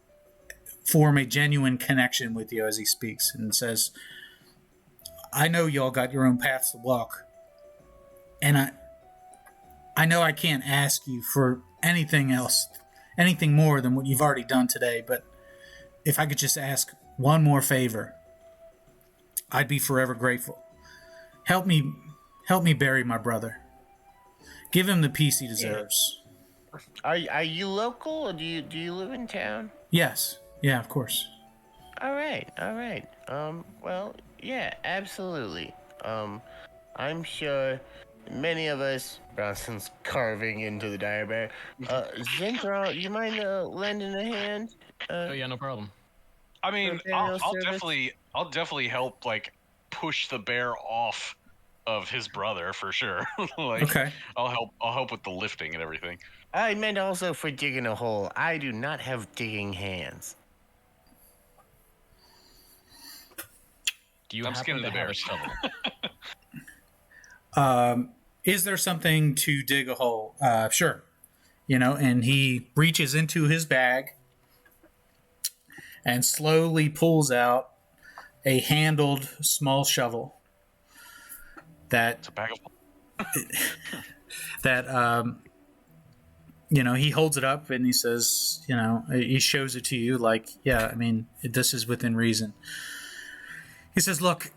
form a genuine connection with you as he speaks, and says, I know y'all got your own paths to walk, and I know I can't ask you for anything else, anything more than what you've already done today, but if I could just ask one more favor, I'd be forever grateful. Help me bury my brother. Give him the peace he deserves. Are you local, or do you live in town? Yes. Yeah, of course. All right. Well, yeah, absolutely. I'm sure many of us, Bronson's carving into the diagram. Zinthral, you mind lending a hand? Oh yeah, no problem. I mean, burial I'll service? definitely help like push the bear off of his brother for sure. Like, Okay. I'll help with the lifting and everything. I meant also for digging a hole. I do not have digging hands. Do you I'm happen skinning to the have a bears. shovel? Is there something to dig a hole? Sure. And he reaches into his bag and slowly pulls out a handled small shovel It's a bag of. that he holds it up and he says, he shows it to you like, yeah, I mean, this is within reason. He says, look,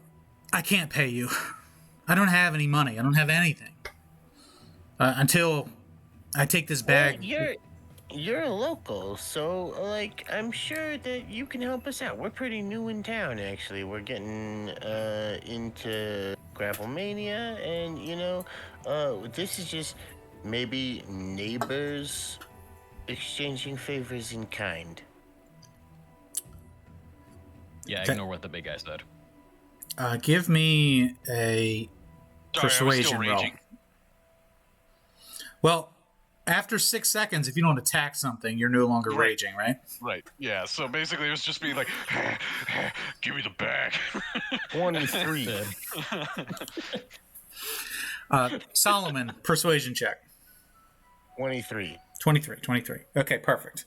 I can't pay you. I don't have any money. I don't have anything until I take this bag. Well, you're a local, so like I'm sure that you can help us out. We're pretty new in town, actually. We're getting into Grapple Mania, and this is just maybe neighbors exchanging favors in kind. Yeah, ignore what the big guy said. Give me a persuasion roll. Raging. Well, after 6 seconds, if you don't attack something, you're no longer raging, right? Right. Yeah. So basically, it was just me like, give me the bag. 23. Solomon, persuasion check. 23. 23. Okay, perfect.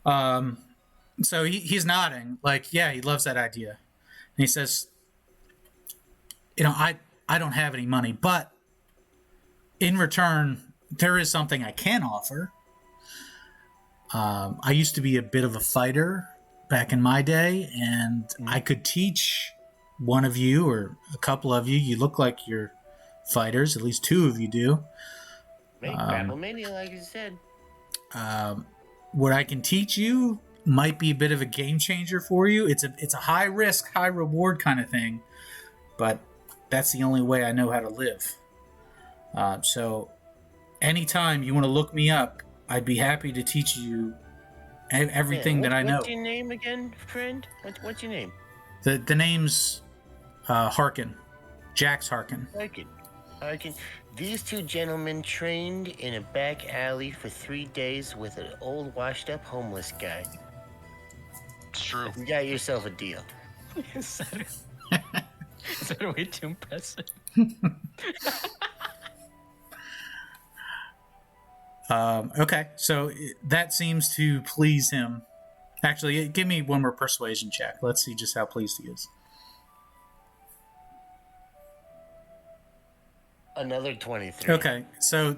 So he's nodding, like, yeah, he loves that idea. And he says, I don't have any money, but in return, there is something I can offer. I used to be a bit of a fighter back in my day, and I could teach one of you or a couple of you. You look like you're fighters, at least 2 of you do. Make Grapple Mania, like you said. What I can teach you might be a bit of a game changer for you. It's a high risk, high reward kind of thing, but that's the only way I know how to live. So anytime you want to look me up, I'd be happy to teach you everything that I know. What's your name again, friend? What's your name? The name's Harkin. Jax Harkin. Harkin. These 2 gentlemen trained in a back alley for 3 days with an old washed-up homeless guy. It's true. You got yourself a deal. Is that way too impressive? Okay, so that seems to please him. Actually, give me one more persuasion check. Let's see just how pleased he is. Another 23. Okay, so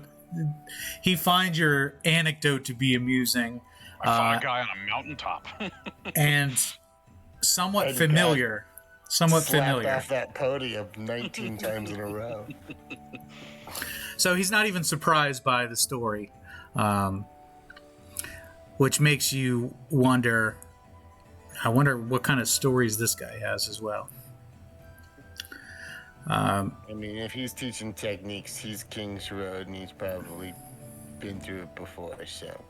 he finds your anecdote to be amusing. I found a guy on a mountaintop. And somewhat And familiar. Somewhat Slapped familiar. off that podium 19 times in a row. So he's not even surprised by the story, which makes you wonder. I wonder what kind of stories this guy has as well. I mean, if he's teaching techniques, he's King's Road, and he's probably been through it before, so.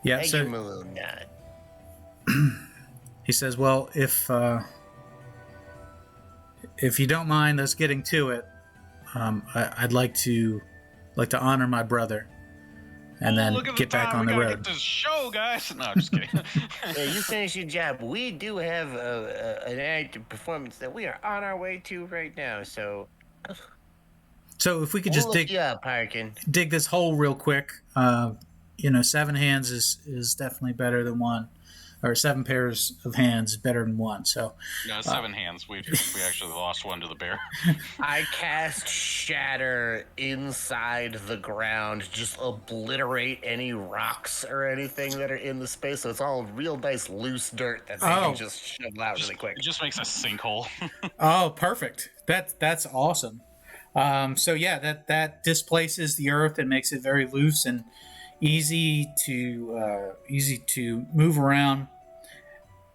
Yeah, I so give him a little nod. he says, "Well, if you don't mind us getting to it, I'd like to honor my brother, and then get back on the road." Get this show, guys. No, I'm just kidding. Yeah, you finish your job. We do have an active performance that we are on our way to right now, so. So if we could We'll just look you up, Harkin. dig this hole real quick. 7 hands is definitely better than 1, or 7 pairs of hands is better than 1. So No, 7 hands. We actually lost 1 to the bear. I cast Shatter inside the ground, just obliterate any rocks or anything that are in the space, so it's all real nice loose dirt that they can just shovel out really quick. It just makes a sinkhole. oh, perfect. That's awesome. So yeah, that displaces the earth and makes it very loose and easy to move around.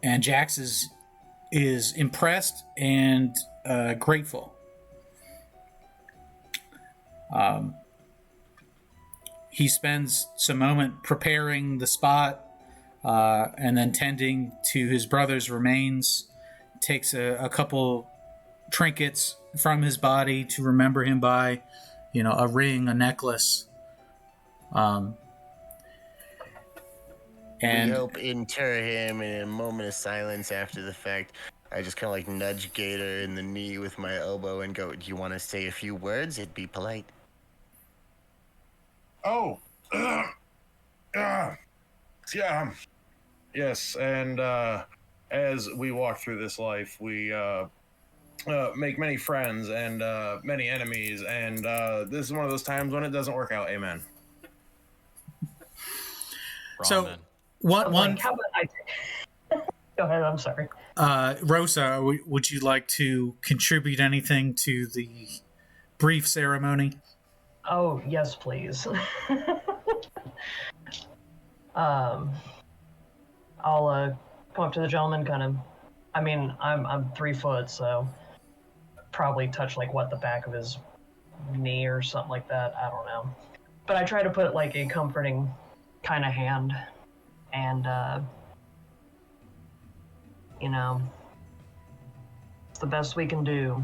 And Jax is impressed and grateful. He spends some moment preparing the spot, and then tending to his brother's remains, takes a couple trinkets from his body to remember him by, a ring, a necklace. And we hope inter him in a moment of silence after the fact. I just kind of like nudge Gator in the knee with my elbow and go, "Do you want to say a few words? It'd be polite." Oh, yeah, yes, and as we walk through this life, we make many friends and many enemies, and this is one of those times when it doesn't work out. Amen. So, what one? How about go ahead. I'm sorry. Rosa, would you like to contribute anything to the brief ceremony? Oh, yes, please. I'll come up to the gentleman, kind of. I mean, I'm 3 foot, so probably touch the back of his knee or something like that. I don't know. But I try to put a comforting kind of hand, and it's the best we can do.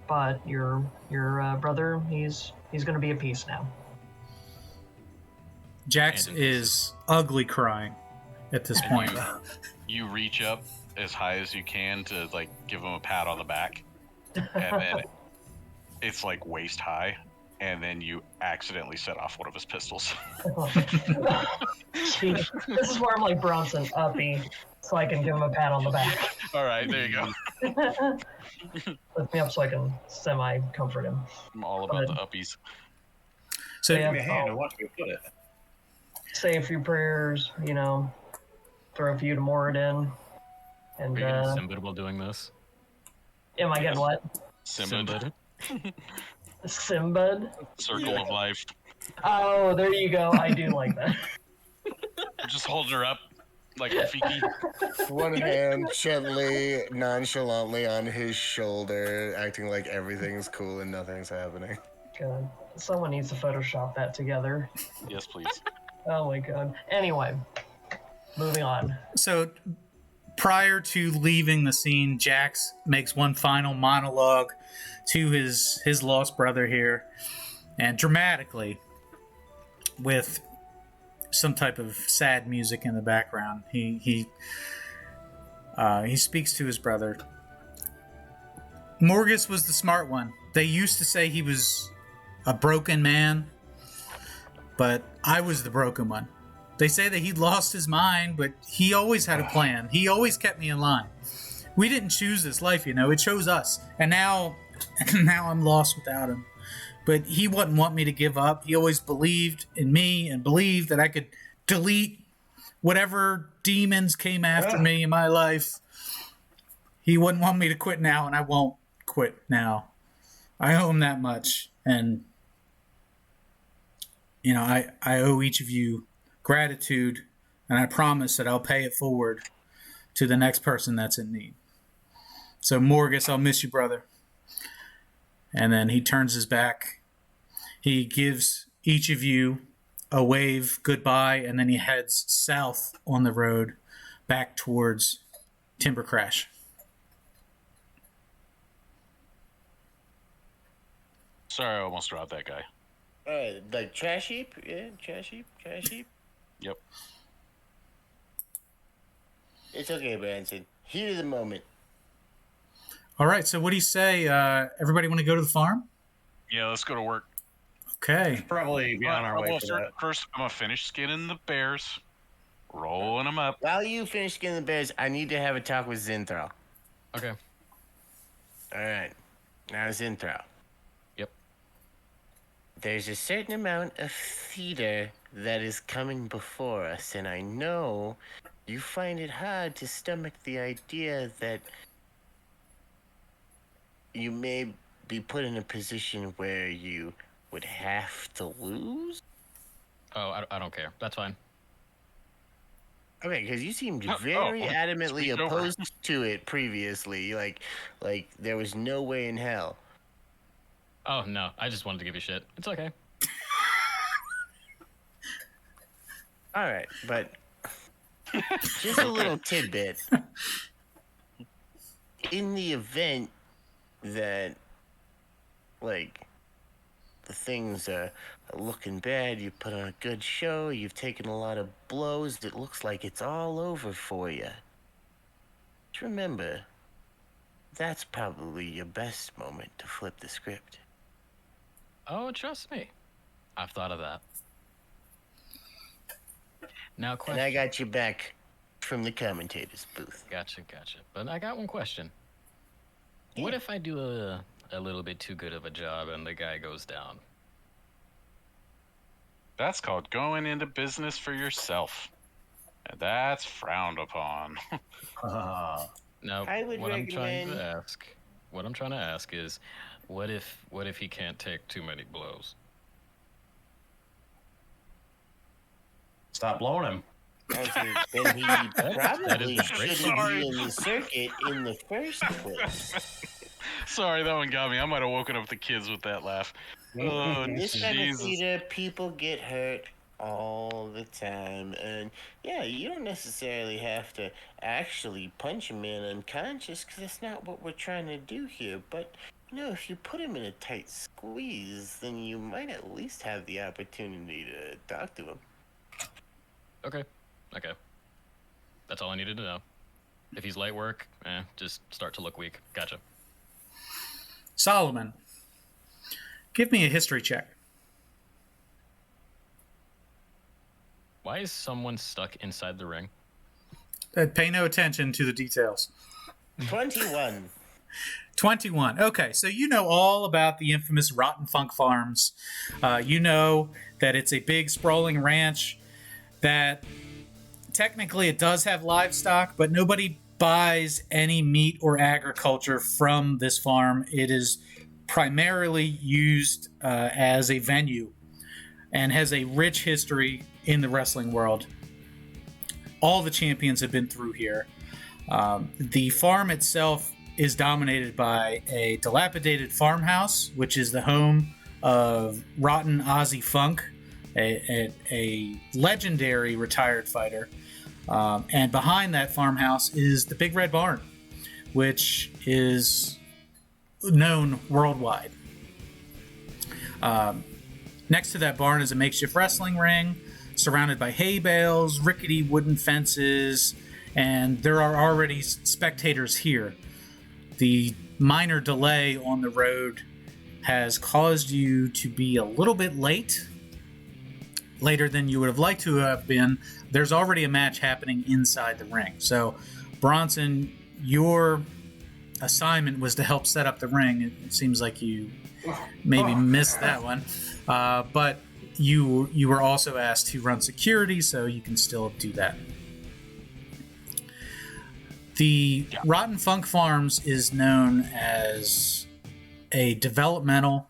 But your brother, he's gonna be at peace now. Jax is ugly crying at this point. You reach up as high as you can to give him a pat on the back, and then it's waist high, and then you accidentally set off one of his pistols. Jeez. This is where I'm like Bronson, uppy, so I can give him a pat on the back. All right, there you go. Lift me up so I can semi-comfort him. I'm all about the uppies. So Give me a hand. I want you to put it. Say a few prayers, throw a few to Moradin. And, Are you getting Simbad while doing this? Am I getting what? Simbad. Simbad? Circle of life. Oh, there you go. I do like that. Just holding her up like Rafiki. One hand gently, nonchalantly on his shoulder, acting like everything's cool and nothing's happening. God. Someone needs to Photoshop that together. Yes, please. Oh my god. Anyway, moving on. So, prior to leaving the scene, Jax makes one final monologue to his lost brother here, and dramatically, with some type of sad music in the background, he speaks to his brother. Morgus was the smart one. They used to say he was a broken man, but I was the broken one. They say that he lost his mind, but he always had a plan. He always kept me in line. We didn't choose this life, it chose us. And now I'm lost without him. But he wouldn't want me to give up. He always believed in me and believed that I could delete whatever demons came after me in my life. He wouldn't want me to quit now, and I won't quit now. I owe him that much. And, I owe each of you gratitude, and I promise that I'll pay it forward to the next person that's in need. So, Morgus, I'll miss you, brother. And then he turns his back. He gives each of you a wave goodbye, and then he heads south on the road back towards Timber Crash. Sorry, I almost dropped that guy. Like trash heap? Yeah, trash heap? Yep. It's okay, Bronson. Heat of the moment. All right, so what do you say? Everybody want to go to the farm? Yeah, let's go to work. Okay. Probably be on our way for that. First, I'm going to finish skinning the bears, rolling them up. While you finish skinning the bears, I need to have a talk with Zinthral. Okay. Alright. Now, Zinthral. Yep. There's a certain amount of theater that is coming before us, and I know you find it hard to stomach the idea that you may be put in a position where you would have to lose? Oh, I don't care. That's fine. Okay, because you seemed very adamantly speak over. opposed to it previously. Like there was no way in hell. Oh, no. I just wanted to give you shit. It's okay. All right, but Just a little tidbit. In the event that, like, the things are looking bad, you put on a good show, you've taken a lot of blows, it looks like it's all over for you. Just remember, that's probably your best moment to flip the script. Oh, trust me. I've thought of that. Now, question. And I got you back from the commentator's booth. Gotcha. But I got one question. Yeah. What if I do a little bit too good of a job and the guy goes down? That's called going into business for yourself. And that's frowned upon. Now, I would what recommend- I'm trying to ask is, what if he can't take too many blows? Stop blowing him. Then he probably is a great shouldn't be in the circuit in the first place. Sorry, that one got me. I might have woken up the kids with that laugh. Oh, This kind of Jesus. theater, people get hurt all the time. And yeah, you don't necessarily have to actually punch a man unconscious, because that's not what we're trying to do here. But, you know, if you put him in a tight squeeze, then you might at least have the opportunity to talk to him. Okay. That's all I needed to know. If he's light work, just start to look weak. Gotcha. Solomon, give me a history check. Why is someone stuck inside the ring? Pay no attention to the details. 21. 21. Okay, so you know all about the infamous Rotten Funk Farms. You know that it's a big, sprawling ranch that technically it does have livestock, but nobody buys any meat or agriculture from this farm. It is primarily used as a venue and has a rich history in the wrestling world. All the champions have been through here. The farm itself is dominated by a dilapidated farmhouse, which is the home of Rotten Ozzy Funk, a legendary retired fighter. And behind that farmhouse is the Big Red Barn, which is known worldwide. Next to that barn is a makeshift wrestling ring, surrounded by hay bales, rickety wooden fences, and there are already spectators here. The minor delay on the road has caused you to be a little bit later than you would have liked to have been. There's already a match happening inside the ring. So, Bronson, your assignment was to help set up the ring. It seems like you maybe missed that one. But you were also asked to run security, so you can still do that. The Rotten Funk Farms is known as a developmental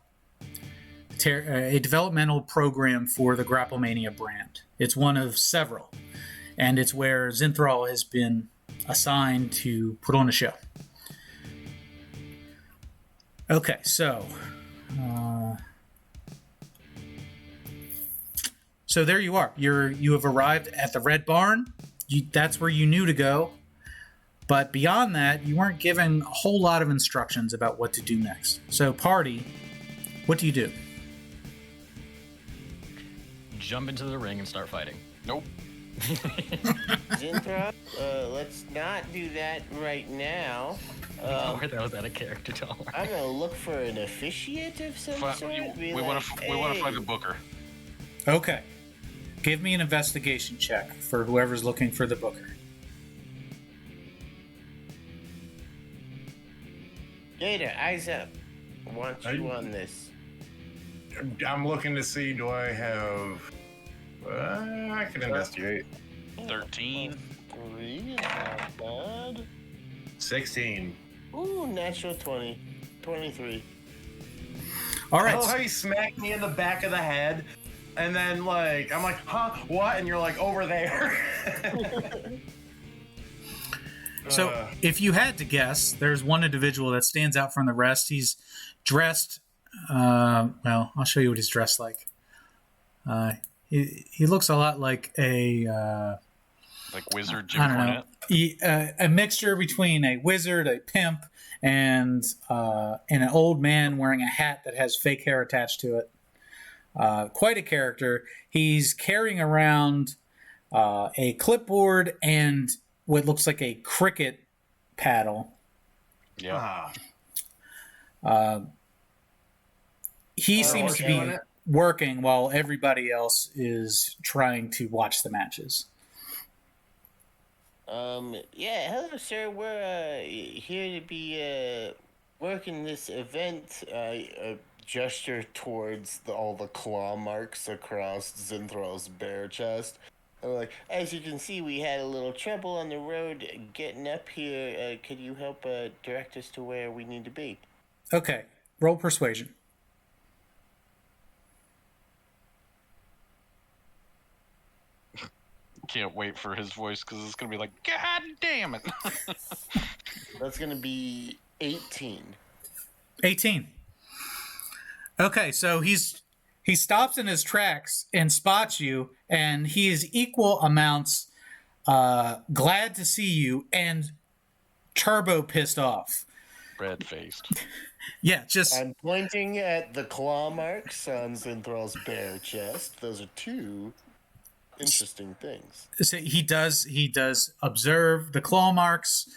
program for the Grapplemania brand. It's one of several, and it's where Zinthral has been assigned to put on a show. Okay, so there you are. You have arrived at the Red Barn. That's where you knew to go. But beyond that, you weren't given a whole lot of instructions about what to do next. So, party, what do you do? Jump into the ring and start fighting. Nope. Zinthral, let's not do that right now. That was out of character, don't worry. I'm gonna look for an officiate of some sort. We want to find the booker. Okay. Give me an investigation check for whoever's looking for the booker. Gator, eyes up. I want you on this. I'm looking to see, do I have... I can investigate. 13. 3, not bad. 16. Ooh, natural 20. 23. All right. Oh, how you smacked me in the back of the head, and then, like, I'm like, huh, what? And you're like, over there. So, if you had to guess, there's one individual that stands out from the rest. He's dressed, well, I'll show you what he's dressed like. He looks a lot like a... The Like wizard Jim I don't Cornette? know. A mixture between a wizard, a pimp, and an old man wearing a hat that has fake hair attached to it. Quite a character. He's carrying around a clipboard and what looks like a cricket paddle. Yeah. He seems to be working while everybody else is trying to watch the matches. Yeah, hello, sir. We're here to be working this event. Gesture towards all the claw marks across Zinthral's bare chest. And we're like, as you can see, we had a little trouble on the road getting up here. Could you help direct us to where we need to be? Okay, roll persuasion. Can't wait for his voice because it's going to be like, God damn it. That's going to be 18. 18. Okay, so he stops in his tracks and spots you, and he is equal amounts glad to see you and turbo pissed off. Red-faced. Yeah, just... I'm pointing at the claw marks on Zinthral's bare chest. Those are two interesting things. So he does observe the claw marks,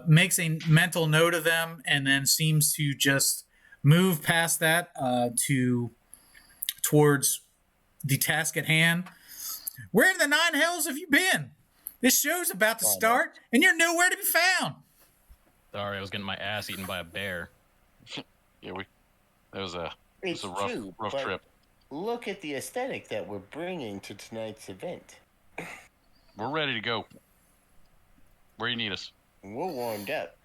makes a mental note of them, and then seems to just move past that towards the task at hand. Where in the nine hells have you been? This show's about to start, and you're nowhere to be found. Sorry, I was getting my ass eaten by a bear. Yeah, that was a rough but trip. Look at the aesthetic that we're bringing to tonight's event. We're ready to go. Where you need us? We're warmed up.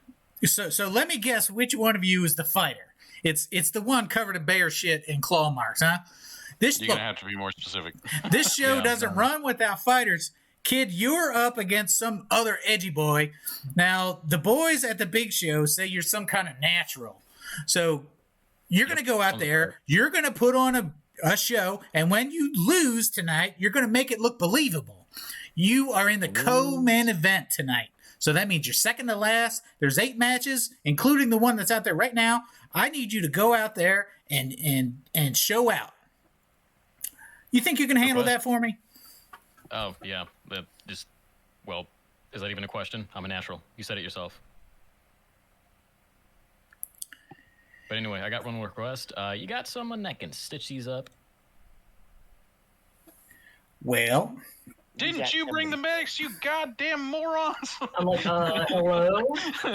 So let me guess which one of you is the fighter. It's the one covered in bear shit and claw marks, huh? You're going to have to be more specific. This show doesn't run without fighters. Kid, you're up against some other edgy boy. Now, the boys at the big show say you're some kind of natural. So you're going to go out there, you're going to put on a show, and when you lose tonight, you're going to make it look believable. You are in the co-main event tonight. So that means you're second to last. There's 8 matches, including the one that's out there right now. I need you to go out there and show out. You think you can handle that for me? Oh, yeah. Is that even a question? I'm a natural. You said it yourself. But anyway, I got one more request. You got someone that can stitch these up? Well... Didn't you bring the medics, you goddamn morons? I'm like, hello?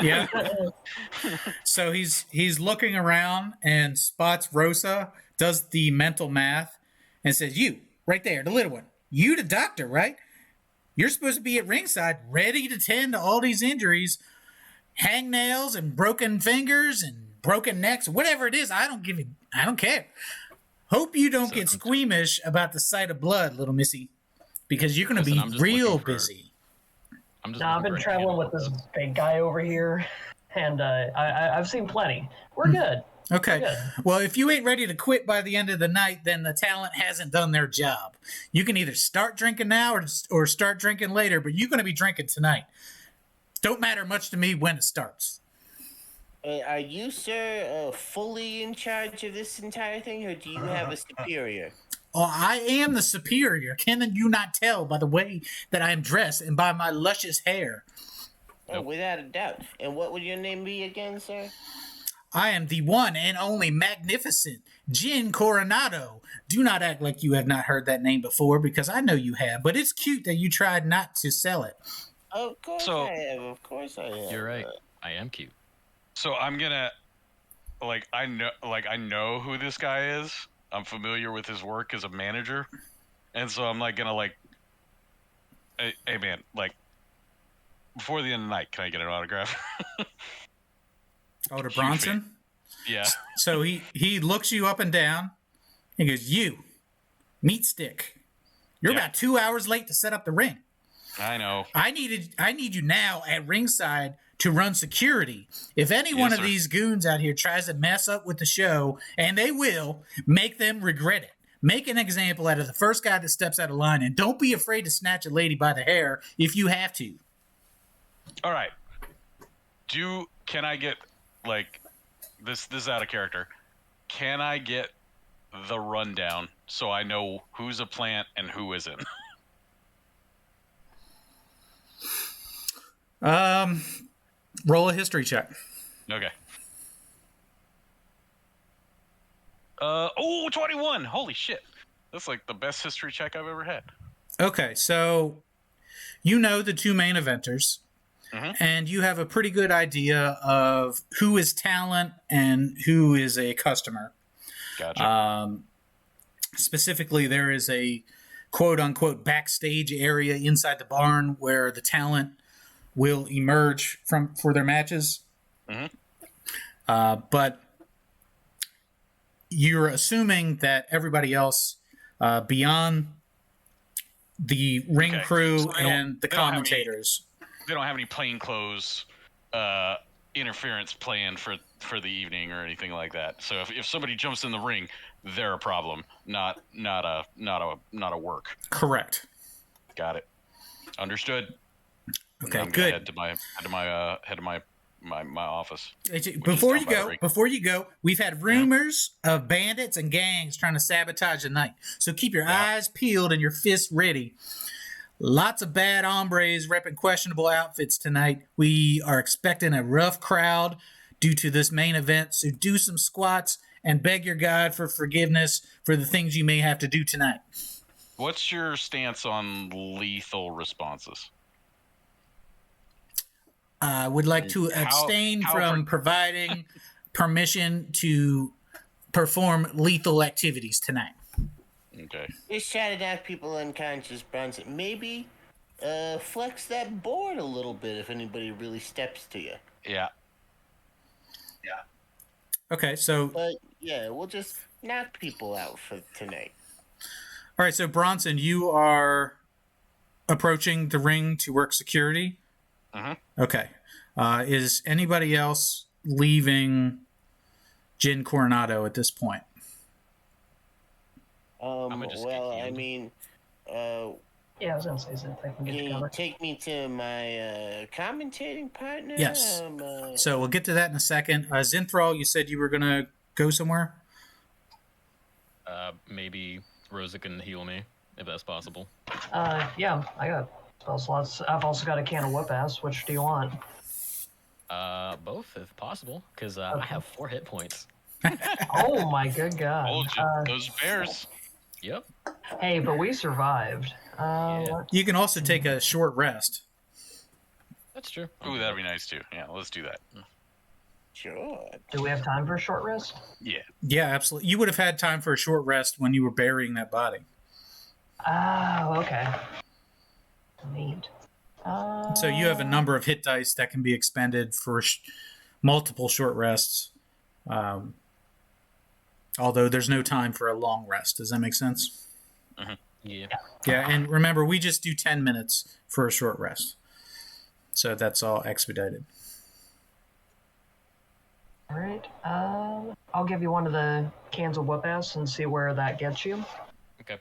Yeah. So he's looking around and spots Rosa, does the mental math, and says, you, right there, the little one. You the doctor, right? You're supposed to be at ringside, ready to tend to all these injuries, hangnails and broken fingers and broken necks, whatever it is. I don't care. Hope you don't get squeamish about the sight of blood, little missy. Because you're going to be real busy. I've been traveling with this big guy over here, and I've seen plenty. We're good. Okay. We're good. Well, if you ain't ready to quit by the end of the night, then the talent hasn't done their job. You can either start drinking now or start drinking later, but you're going to be drinking tonight. Don't matter much to me when it starts. Are you, sir, fully in charge of this entire thing, or do you have a superior? Oh, I am the superior. Can you not tell by the way that I am dressed and by my luscious hair? Oh, without a doubt. And what would your name be again, sir? I am the one and only magnificent Gin Coronado. Do not act like you have not heard that name before, because I know you have, but it's cute that you tried not to sell it. Of course I have. Of course I have. You're right. I am cute. So I'm gonna, I know who this guy is. I'm familiar with his work as a manager, and so I'm gonna hey man, before the end of the night, can I get an autograph? Oh, to Bronson? Yeah. So he looks you up and down. He goes, you, meat stick. You're about 2 hours late to set up the ring. I know. I need you now at ringside to run security. If any one of these goons out here tries to mess up with the show, and they will, make them regret it. make an example out of the first guy that steps out of line, and don't be afraid to snatch a lady by the hair if you have to. All right. Can I get, like, this is out of character. Can I get the rundown so I know who's a plant and who isn't? Roll a history check. Okay. 21. Holy shit. That's like the best history check I've ever had. Okay, so you know the two main eventers, and you have a pretty good idea of who is talent and who is a customer. Gotcha. Specifically, there is a quote-unquote backstage area inside the barn where the talent will emerge for their matches. But you're assuming that everybody else beyond the ring crew and the commentators. They don't have any plainclothes interference planned for the evening or anything like that. So if somebody jumps in the ring, they're a problem, not a work. Correct. Got it. Understood. Okay, I'm good. Head to my office. Before you go, we've had rumors of bandits and gangs trying to sabotage the night. So keep your eyes peeled and your fists ready. Lots of bad hombres repping questionable outfits tonight. We are expecting a rough crowd due to this main event. So do some squats and beg your God for forgiveness for the things you may have to do tonight. What's your stance on lethal responses? I would like to abstain from providing permission to perform lethal activities tonight. Okay. Just try to knock people unconscious, Bronson. Maybe flex that board a little bit if anybody really steps to you. Yeah. Okay, so... But, yeah, we'll just knock people out for tonight. All right, so Bronson, you are approaching the ring to work security? Okay. Is anybody else leaving Gin Coronado at this point? Well, I mean, Yeah, I was gonna say something. can you take me to my commentating partner? Yes. So we'll get to that in a second. Zinthral, you said you were going to go somewhere? Maybe Rosa can heal me, if that's possible. Yeah, I got spell slots. I've also got a can of whoop ass. Which do you want? Both, if possible, because I have 4 hit points. Oh my good god. Told you, those bears. Yep. Hey, but we survived. You can also take a short rest. That's true. Ooh, that'd be nice too. Yeah, let's do that. Sure. Do we have time for a short rest? Yeah. Yeah, absolutely. You would have had time for a short rest when you were burying that body. Oh, okay. Neat. So you have a number of hit dice that can be expended for multiple short rests. Although there's no time for a long rest. Does that make sense? Yeah. Yeah, and remember, we just do 10 minutes for a short rest. So that's all expedited. All right. I'll give you one of the cans of whoop ass and see where that gets you. Okay.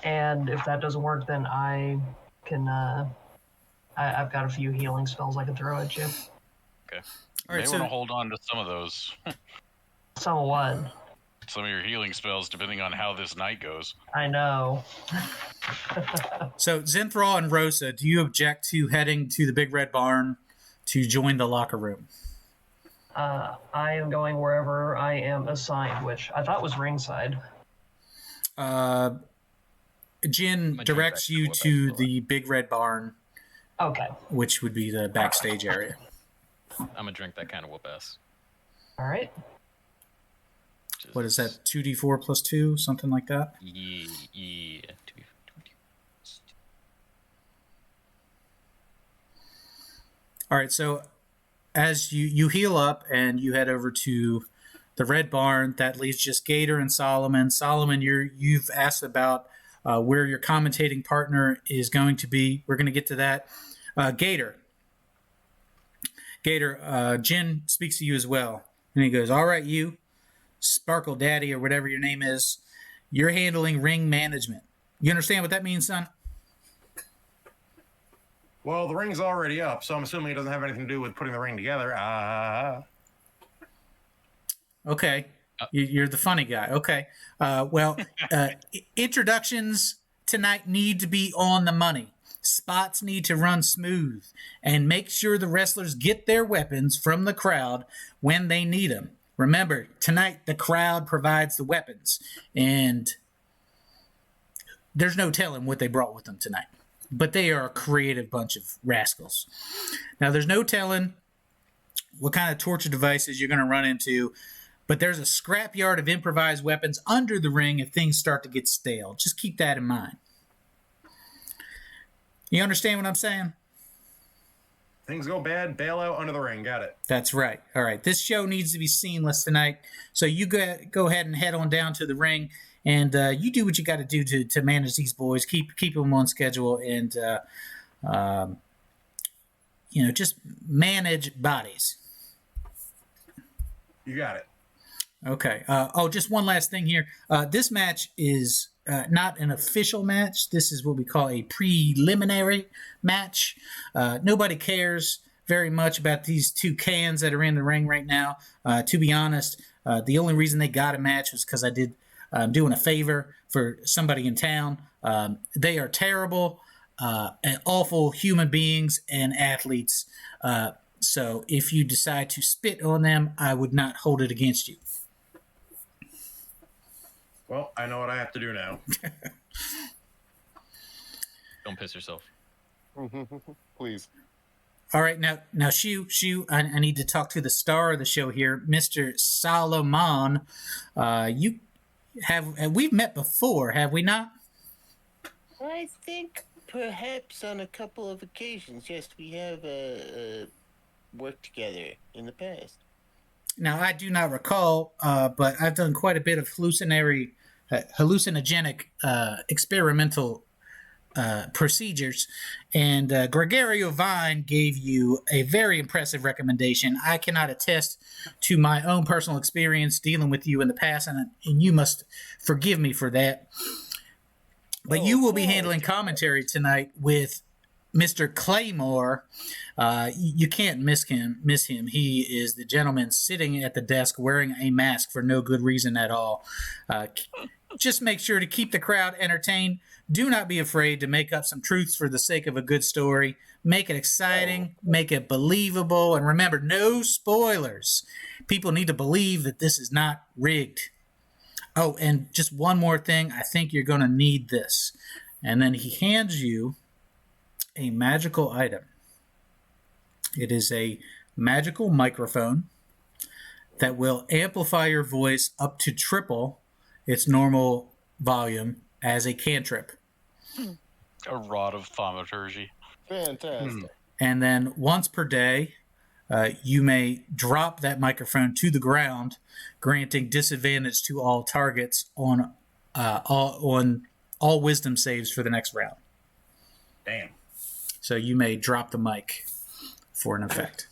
And if that doesn't work, then I can. I've got a few healing spells I can throw at you. Okay. All right, May want to hold on to some of those. Some of what? Some of your healing spells, depending on how this night goes. I know. So Zinthral and Rosa, do you object to heading to the Big Red Barn to join the locker room? I am going wherever I am assigned, which I thought was ringside. Jin directs you to the Big Red Barn. Okay. Which would be the backstage area. I'm gonna drink that kind of whoop ass. All right. What is that? 2d4 plus 2, something like that? Yeah. All right, so as you heal up and you head over to the Red Barn, that leaves just Gator and Solomon. Solomon, you've asked about where your commentating partner is going to be. We're going to get to that. Gator, Jin speaks to you as well. And he goes, all right, you, Sparkle Daddy or whatever your name is, you're handling ring management. You understand what that means, son? Well, the ring's already up, so I'm assuming it doesn't have anything to do with putting the ring together. Okay. You're the funny guy. Okay. Introductions tonight need to be on the money. Spots need to run smooth. And make sure the wrestlers get their weapons from the crowd when they need them. Remember, tonight the crowd provides the weapons. And there's no telling what they brought with them tonight. But they are a creative bunch of rascals. Now, there's no telling what kind of torture devices you're going to run into, but there's a scrapyard of improvised weapons under the ring if things start to get stale. Just keep that in mind. You understand what I'm saying? Things go bad, bail out under the ring. Got it. That's right. All right. This show needs to be seamless tonight. So you go ahead and head on down to the ring, and you do what you got to do to manage these boys. Keep them on schedule, and just manage bodies. You got it. Okay. Just one last thing here. This match is not an official match. This is what we call a preliminary match. Nobody cares very much about these two cans that are in the ring right now. To be honest, the only reason they got a match was because I'm doing a favor for somebody in town. They are terrible and awful human beings and athletes. So if you decide to spit on them, I would not hold it against you. Well, I know what I have to do now. Don't piss yourself. Please. All right, now, Shu, I need to talk to the star of the show here, Mr. Solomon. We've met before, have we not? I think perhaps on a couple of occasions, yes, we have worked together in the past. Now, I do not recall, but I've done quite a bit of hallucinogenic experimental procedures, and Gregorio Vine gave you a very impressive recommendation. I cannot attest to my own personal experience dealing with you in the past, and you must forgive me for that. But you will be handling commentary tonight with Mr. Claymore. You can't miss him. He is the gentleman sitting at the desk wearing a mask for no good reason at all. Just make sure to keep the crowd entertained. Do not be afraid to make up some truths for the sake of a good story. Make it exciting, make it believable, and remember, no spoilers. People need to believe that this is not rigged. Oh, and just one more thing. I think you're going to need this. And then he hands you a magical item. It is a magical microphone that will amplify your voice up to triple its normal volume as a cantrip. A rod of thaumaturgy. Fantastic. And then once per day, you may drop that microphone to the ground, granting disadvantage to all targets on all wisdom saves for the next round. Damn. So you may drop the mic for an effect.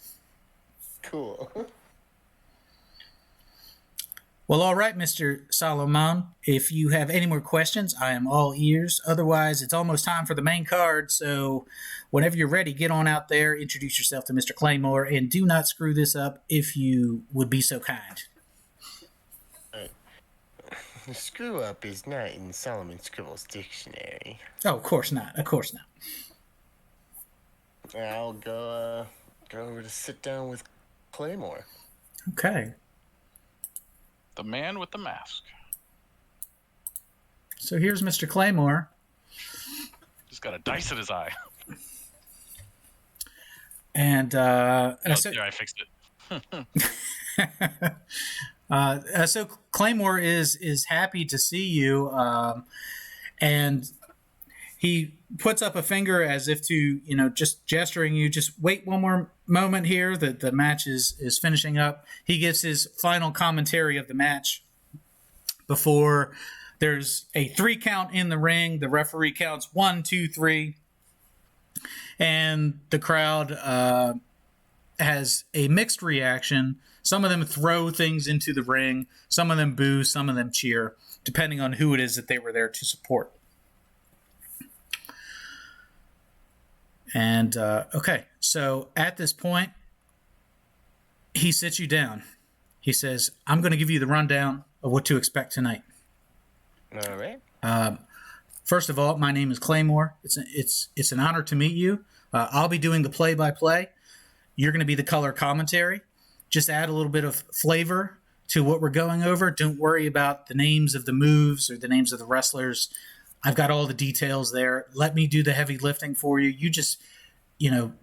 Cool. Well, all right, Mr. Solomon. If you have any more questions, I am all ears. Otherwise, it's almost time for the main card. So whenever you're ready, get on out there, introduce yourself to Mr. Claymore, and do not screw this up if you would be so kind. The screw up is not in Solomon Scribble's dictionary. Oh, of course not. Of course not. I'll go over to sit down with Claymore. Okay. The man with the mask. So here's Mr. Claymore. He's got a dice in his eye. And Yeah, I fixed it. So Claymore is happy to see you, and he puts up a finger as if to, just gesturing you, just wait one more moment here, that the match is finishing up. He gives his final commentary of the match before there's a 3 count in the ring. The referee counts 1, 2, 3, and the crowd has a mixed reaction. Some of them throw things into the ring. Some of them boo. Some of them cheer. depending on who it is that they were there to support. And, okay, so at this point, he sits you down. He says, I'm going to give you the rundown of what to expect tonight. All right. First of all, my name is Claymore. It's an honor to meet you. I'll be doing the play-by-play. You're going to be the color commentary. Just add a little bit of flavor to what we're going over. Don't worry about the names of the moves or the names of the wrestlers. I've got all the details there. Let me do the heavy lifting for you. You just,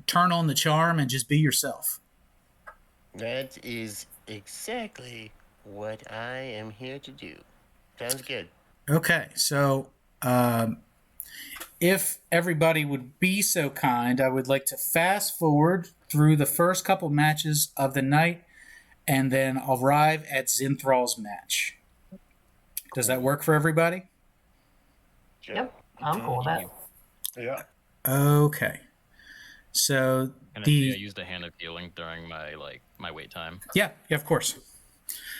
turn on the charm and just be yourself. That is exactly what I am here to do. Sounds good. Okay, so if everybody would be so kind, I would like to fast forward through the first couple matches of the night and then arrive at Zinthral's match. Does that work for everybody? Yep, I'm cool with that. Yeah. Okay. So And I used a hand of healing during my wait time. Yeah, of course.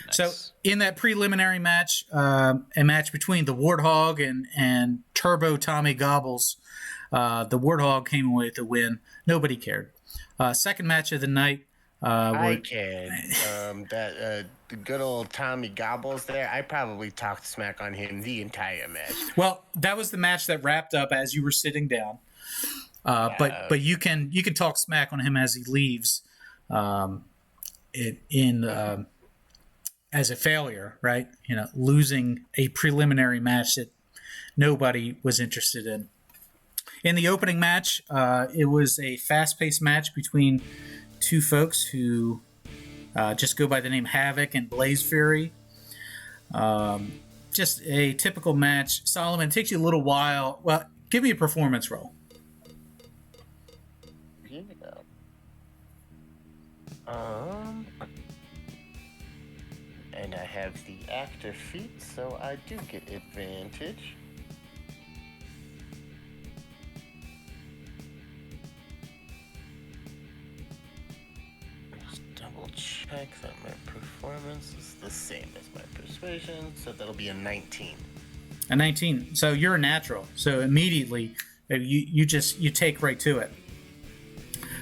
Nice. So in that preliminary match, a match between the Warthog and Turbo Tommy Gobbles, the Warthog came away with the win. Nobody cared. Second match of the night. I cared. The good old Tommy Gobbles there, I probably talked smack on him the entire match. Well, that was the match that wrapped up as you were sitting down. But you can talk smack on him as he leaves as a failure, right? Losing a preliminary match that nobody was interested in. In the opening match, it was a fast-paced match between two folks who just go by the name Havoc and Blaze Fury. Just a typical match. Solomon, it takes you a little while. Well, give me a performance roll. And I have the actor feat, so I do get advantage. Just double check that my performance is the same as my persuasion, so that'll be a 19. A 19. So you're a natural. So immediately you take right to it.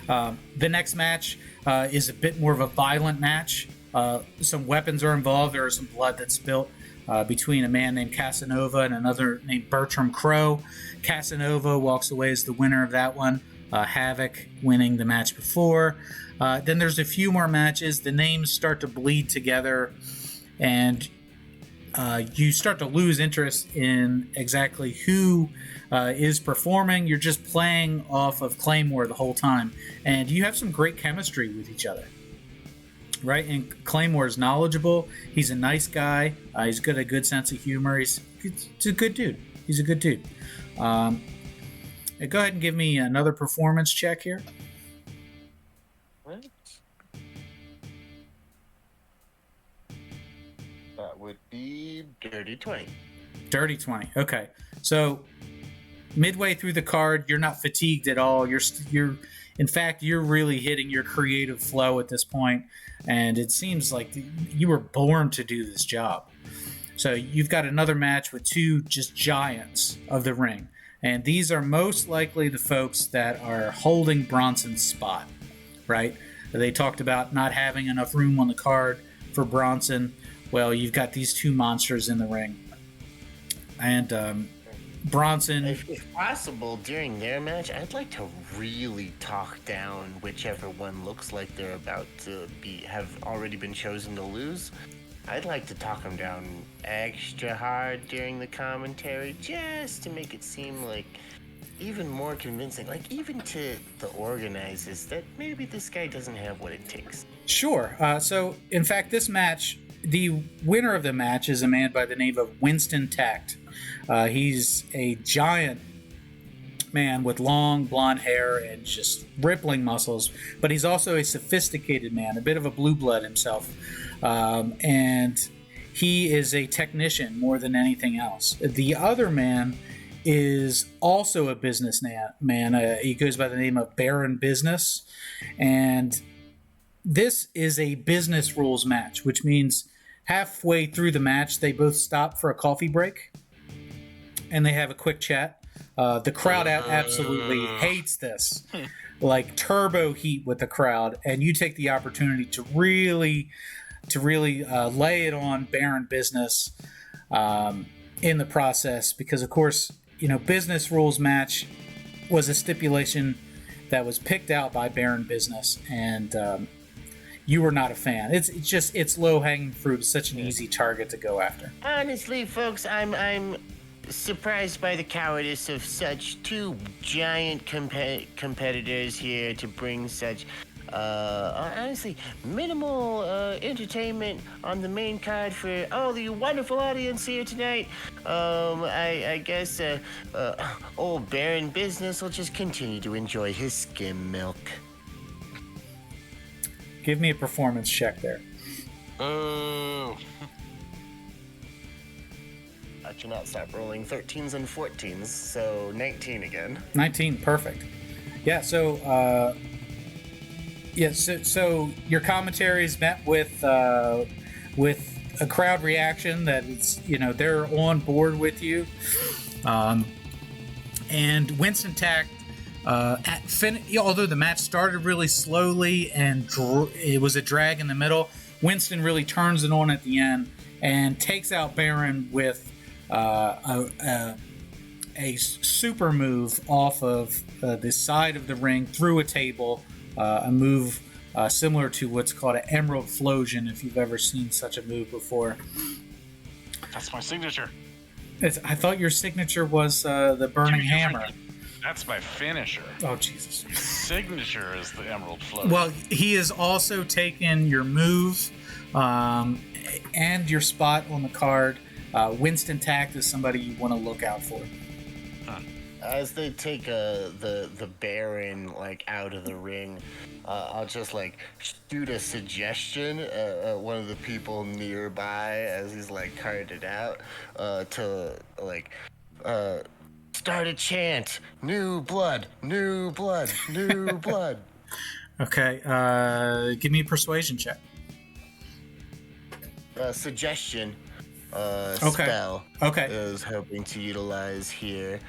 The next match is a bit more of a violent match. Some weapons are involved. There is some blood that's spilt between a man named Casanova and another named Bertram Crow. Casanova walks away as the winner of that one. Havoc winning the match before. Then there's a few more matches. The names start to bleed together, and you start to lose interest in exactly who is performing. You're just playing off of Claymore the whole time, and you have some great chemistry with each other, right? And Claymore is knowledgeable. He's a nice guy. He's got a good sense of humor. He's a good dude. He's a good dude. Go ahead and give me another performance check here. What? That would be dirty 20. Dirty 20. Okay. So midway through the card, you're not fatigued at all. In fact, you're really hitting your creative flow at this point, and it seems like you were born to do this job. So you've got another match with two just giants of the ring, and these are most likely the folks that are holding Bronson's spot, right? They talked about not having enough room on the card for Bronson. Well, you've got these two monsters in the ring. And Bronson... If possible, during their match, I'd like to really talk down whichever one looks like they're about to have already been chosen to lose. I'd like to talk them down extra hard during the commentary, just to make it seem like even more convincing, like even to the organizers, that maybe this guy doesn't have what it takes. Sure. So, in fact, this match, the winner of the match is a man by the name of Winston Tact. He's a giant man with long blonde hair and just rippling muscles, but he's also a sophisticated man, a bit of a blue blood himself. And he is a technician more than anything else. The other man is also a businessman. He goes by the name of Baron Business. And this is a business rules match, which means halfway through the match, they both stop for a coffee break, and they have a quick chat. The crowd absolutely hates this, like turbo heat with the crowd, and you take the opportunity to really lay it on Baron Business in the process, because of course, business rules match was a stipulation that was picked out by Baron Business, and you were not a fan. It's low hanging fruit. It's such an easy target to go after. Honestly, folks, I'm surprised by the cowardice of such two giant competitors here to bring such honestly minimal entertainment on the main card for all the wonderful audience here tonight. I guess old Baron Business will just continue to enjoy his skim milk. Give me a performance check there. Oh. I cannot stop rolling 13s and 14s, so 19 again. 19, perfect. Yeah, so so your commentary is met with a crowd reaction that it's they're on board with you, and Winston Tact. Although the match started really slowly and it was a drag in the middle, Winston really turns it on at the end and takes out Baron with a super move off of the side of the ring through a table, a move similar to what's called an Emerald Flosion, if you've ever seen such a move before. That's my signature. I thought your signature was the Burning Hammer. That's my finisher. Oh, Jesus. Signature is the Emerald Float. Well, he has also taken your move and your spot on the card. Winston Tact is somebody you want to look out for. Huh. As they take the Baron out of the ring, I'll just shoot a suggestion at one of the people nearby as he's carted out to start a chant. New blood, new blood, new blood. Okay, give me a persuasion check. Suggestion Okay. spell Okay. is hoping to utilize here.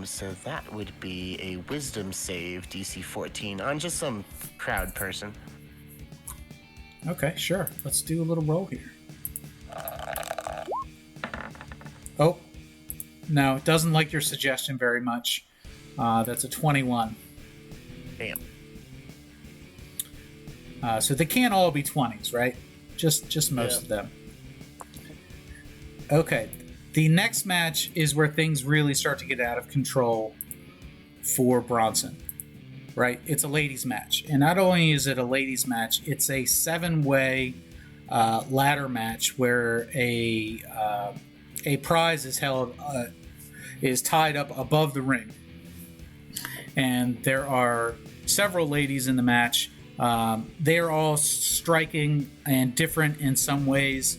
So that would be a wisdom save, DC 14, on just some crowd person. Okay, sure. Let's do a little roll here. Oh. No, it doesn't like your suggestion very much. That's a 21. Damn. So they can't all be 20s, right? Just most of them. Okay. The next match is where things really start to get out of control for Bronson, right? It's a ladies' match. And not only is it a ladies' match, it's a 7-way ladder match where a prize is held, is tied up above the ring. And there are several ladies in the match. They are all striking and different in some ways.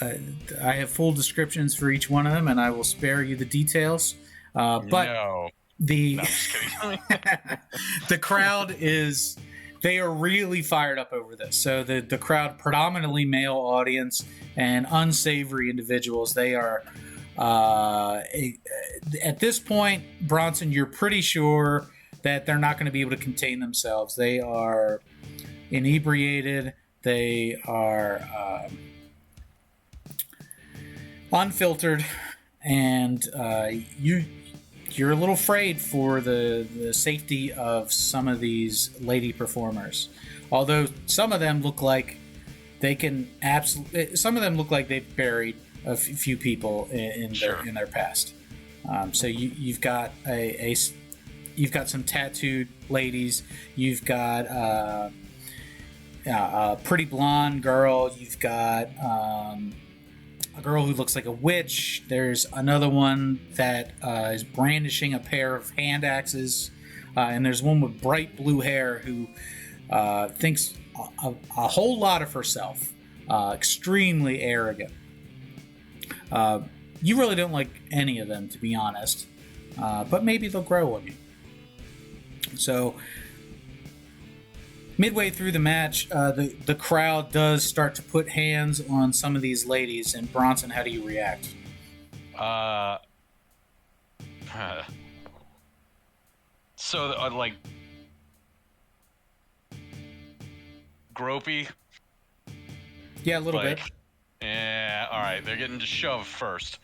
I have full descriptions for each one of them, and I will spare you the details. But No, I'm just kidding. the crowd is... They are really fired up over this. So the crowd, predominantly male audience and unsavory individuals, they are... at this point, Bronson, you're pretty sure that they're not going to be able to contain themselves. They are inebriated. They are unfiltered, and you're a little afraid for the safety of some of these lady performers. Although some of them look like they can some of them look like they've buried a few people in their past. So you've got you've got some tattooed ladies. You've got a pretty blonde girl. You've got a girl who looks like a witch. There's another one that is brandishing a pair of hand axes, and there's one with bright blue hair who thinks a whole lot of herself, extremely arrogant. You really don't like any of them, to be honest, but maybe they'll grow on you. So Midway through the match, the crowd does start to put hands on some of these ladies. And Bronson, how do you react? So, like, gropey. Yeah, a little bit. Yeah, all right. They're getting shoved first.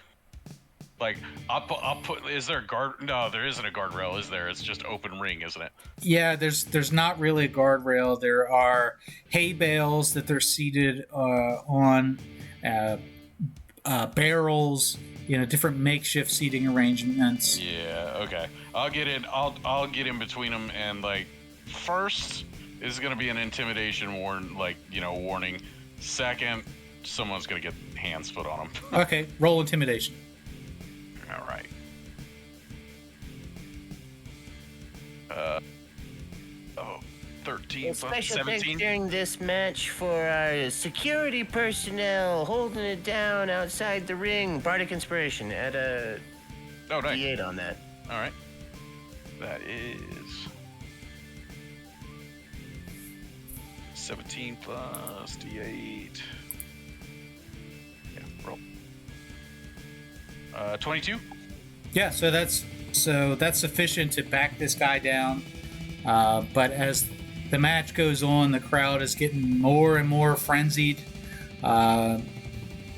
Like, I'll put. Is there a guard? No, there isn't a guardrail, is there? It's just open ring, isn't it? Yeah, there's not really a guardrail. There are hay bales that they're seated on, barrels. Different makeshift seating arrangements. Yeah. Okay. I'll get in. I'll get in between them, and like, first is gonna be an intimidation warning. Second, someone's gonna get hands put on them. Okay, roll intimidation. All right. 13 plus Special 17. thanks during this match for our security personnel holding it down outside the ring. Bardic Inspiration at a Oh, nice. D8 on that. All right. That is 17 plus D8. Yeah, roll. 22. Yeah, so that's sufficient to back this guy down. But as the match goes on, the crowd is getting more and more frenzied. And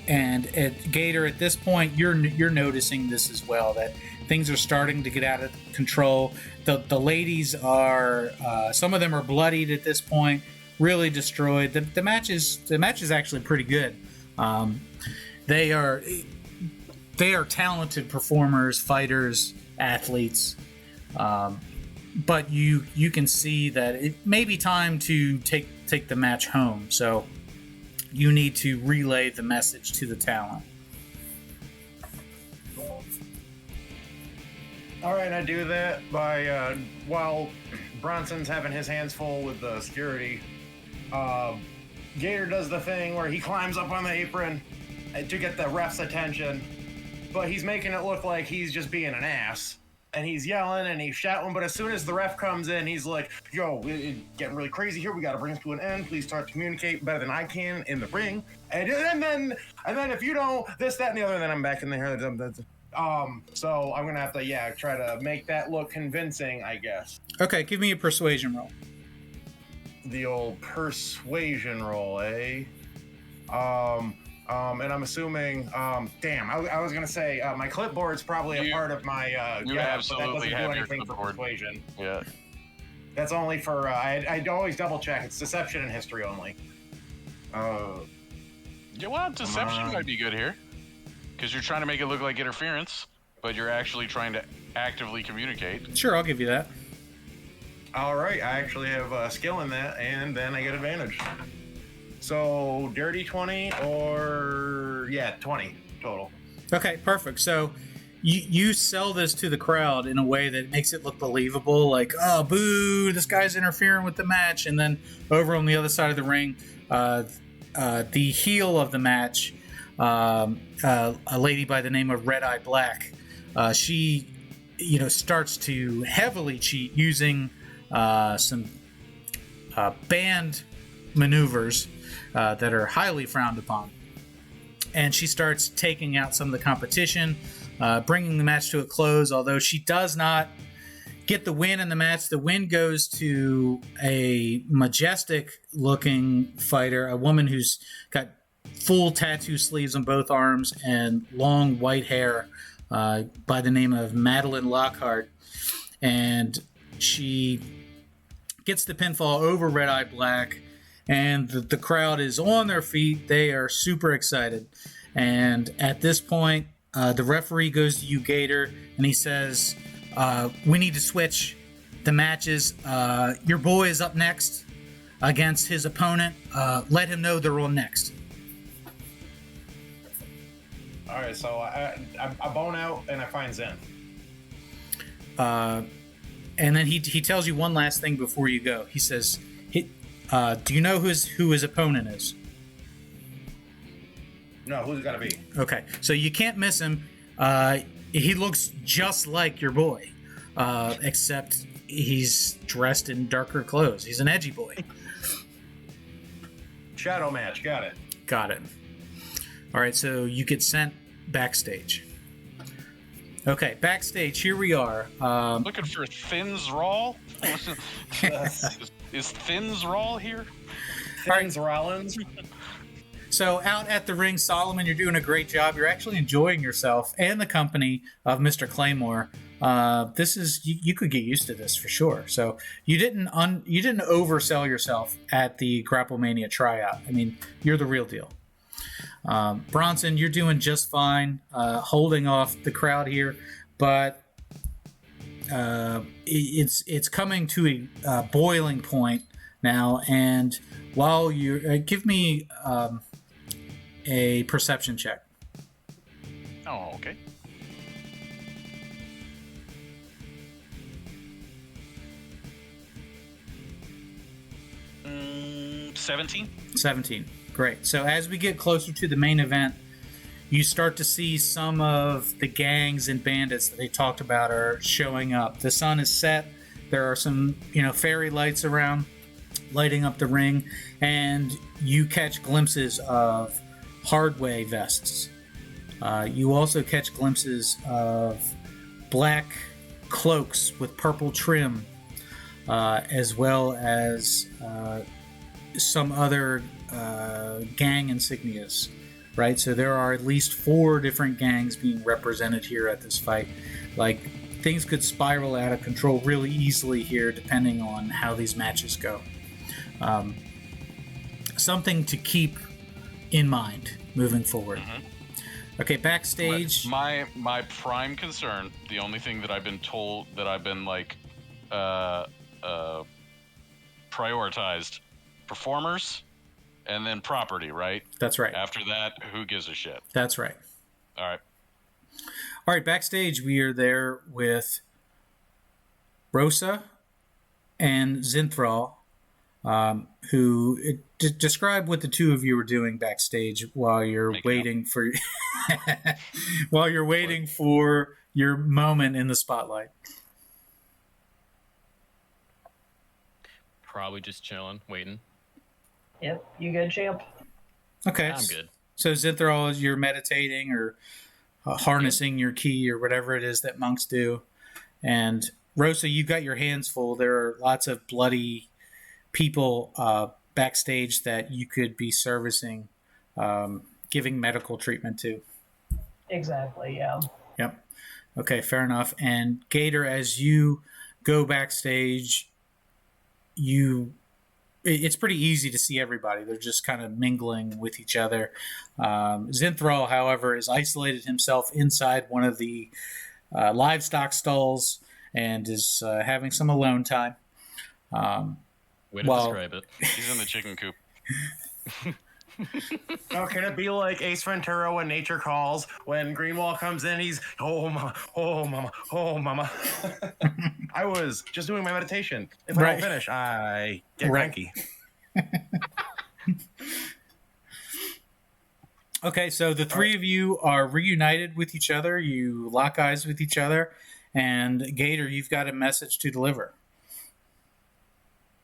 at Gator, at this point, you're noticing this as well, that things are starting to get out of control. The ladies are, some of them are bloodied at this point, really destroyed. The match is actually pretty good. They are talented performers, fighters, athletes. But you can see that it may be time to take the match home. So you need to relay the message to the talent. All right, I do that by while Bronson's having his hands full with the security. Gator does the thing where he climbs up on the apron to get the ref's attention, but he's making it look like he's just being an ass. And he's yelling and he's shouting, but as soon as the ref comes in, he's like, yo, it's getting really crazy here. We got to bring this to an end. Please start to communicate better than I can in the ring. And then if you don't, this, that, and the other, then I'm back in there. So I'm going to have to, try to make that look convincing, I guess. Okay, give me a persuasion roll. The old persuasion roll, eh? And I'm assuming, I was going to say my clipboard's probably a part of my, you absolutely but that doesn't have do your anything for clipboard. persuasion. Yeah. That's only for, I always double check. It's deception and history only. Yeah, well, deception might be good here. Because you're trying to make it look like interference, but you're actually trying to actively communicate. Sure, I'll give you that. All right, I actually have skill in that, and then I get advantage. So, dirty 20 or, 20 total. Okay, perfect. So you sell this to the crowd in a way that makes it look believable, like, oh, boo, this guy's interfering with the match. And then over on the other side of the ring, the heel of the match, a lady by the name of Red Eye Black, she, starts to heavily cheat using some banned maneuvers that are highly frowned upon. And she starts taking out some of the competition, bringing the match to a close. Although she does not get the win in the match, the win goes to a majestic-looking fighter, a woman who's got full tattoo sleeves on both arms and long white hair, by the name of Madeline Lockhart. And she gets the pinfall over Red Eye Black. And the crowd is on their feet. They are super excited. And at this point, the referee goes to you, Gator, and he says, we need to switch the matches. Your boy is up next against his opponent. Let him know they're on next. All right, so I bone out and I find Zen. And then he tells you one last thing before you go. He says, do you know who his opponent is? No, who's it got to be? Okay, so you can't miss him. He looks just like your boy, except he's dressed in darker clothes. He's an edgy boy. Shadow match. Got it. Got it. All right, so you get sent backstage. Okay, backstage, here we are. Looking for Zinthral? Is Zinthral here? Thins Rollins. So out at the ring, Solomon, you're doing a great job. You're actually enjoying yourself and the company of Mr. Claymore. This is you could get used to this for sure. So you didn't oversell yourself at the Grapplemania tryout. I mean, you're the real deal. Bronson, you're doing just fine, holding off the crowd here, but it's coming to a boiling point now. And while you give me a perception check. Oh, okay. Mm, 17. 17. Great. So as we get closer to the main event, you start to see some of the gangs and bandits that they talked about are showing up. The sun is set. There are some, fairy lights around, lighting up the ring, and you catch glimpses of hardway vests. You also catch glimpses of black cloaks with purple trim, as well as some other gang insignias, right? So there are at least 4 different gangs being represented here at this fight. Like, things could spiral out of control really easily here depending on how these matches go. Something to keep in mind moving forward. Mm-hmm. Okay, backstage. My prime concern, the only thing that I've been told that I've been prioritized, performers and then property, right? That's right. After that, who gives a shit? That's right. All right, backstage we are there with Rosa and Zinthral, who describe what the two of you are doing backstage while you're waiting for your moment in the spotlight. Probably just chilling, waiting. Yep, you good, champ? Okay. I'm good. So Zinthral, you're meditating or harnessing your key or whatever it is that monks do. And Rosa, you've got your hands full. There are lots of bloody people backstage that you could be servicing, giving medical treatment to. Exactly, yeah. Yep. Okay, fair enough. And Gator, as you go backstage, it's pretty easy to see everybody. They're just kind of mingling with each other. Zinthral, however, has isolated himself inside one of the livestock stalls and is having some alone time. Way to describe it. He's in the chicken coop. Oh, can it be like Ace Ventura when nature calls? When Greenwald comes in, he's, oh, mama, oh, mama, oh, mama. I was just doing my meditation. If I don't finish, I get cranky. Okay, so the three of you are reunited with each other. You lock eyes with each other. And Gator, you've got a message to deliver.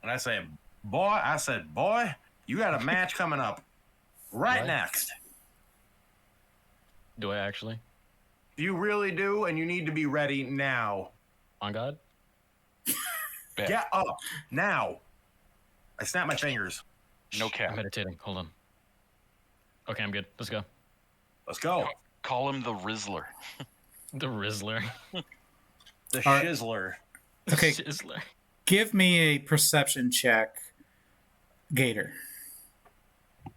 And I said, boy, you got a match coming up right next. Do I actually? You really do, and you need to be ready now. On God? Get up now. I snap my fingers. No cap. I'm meditating. Hold on. Okay, I'm good. Let's go. Let's go. Call him the Rizzler. The Rizzler. The Shizzler. Okay. Shizzler. Give me a perception check, Gator.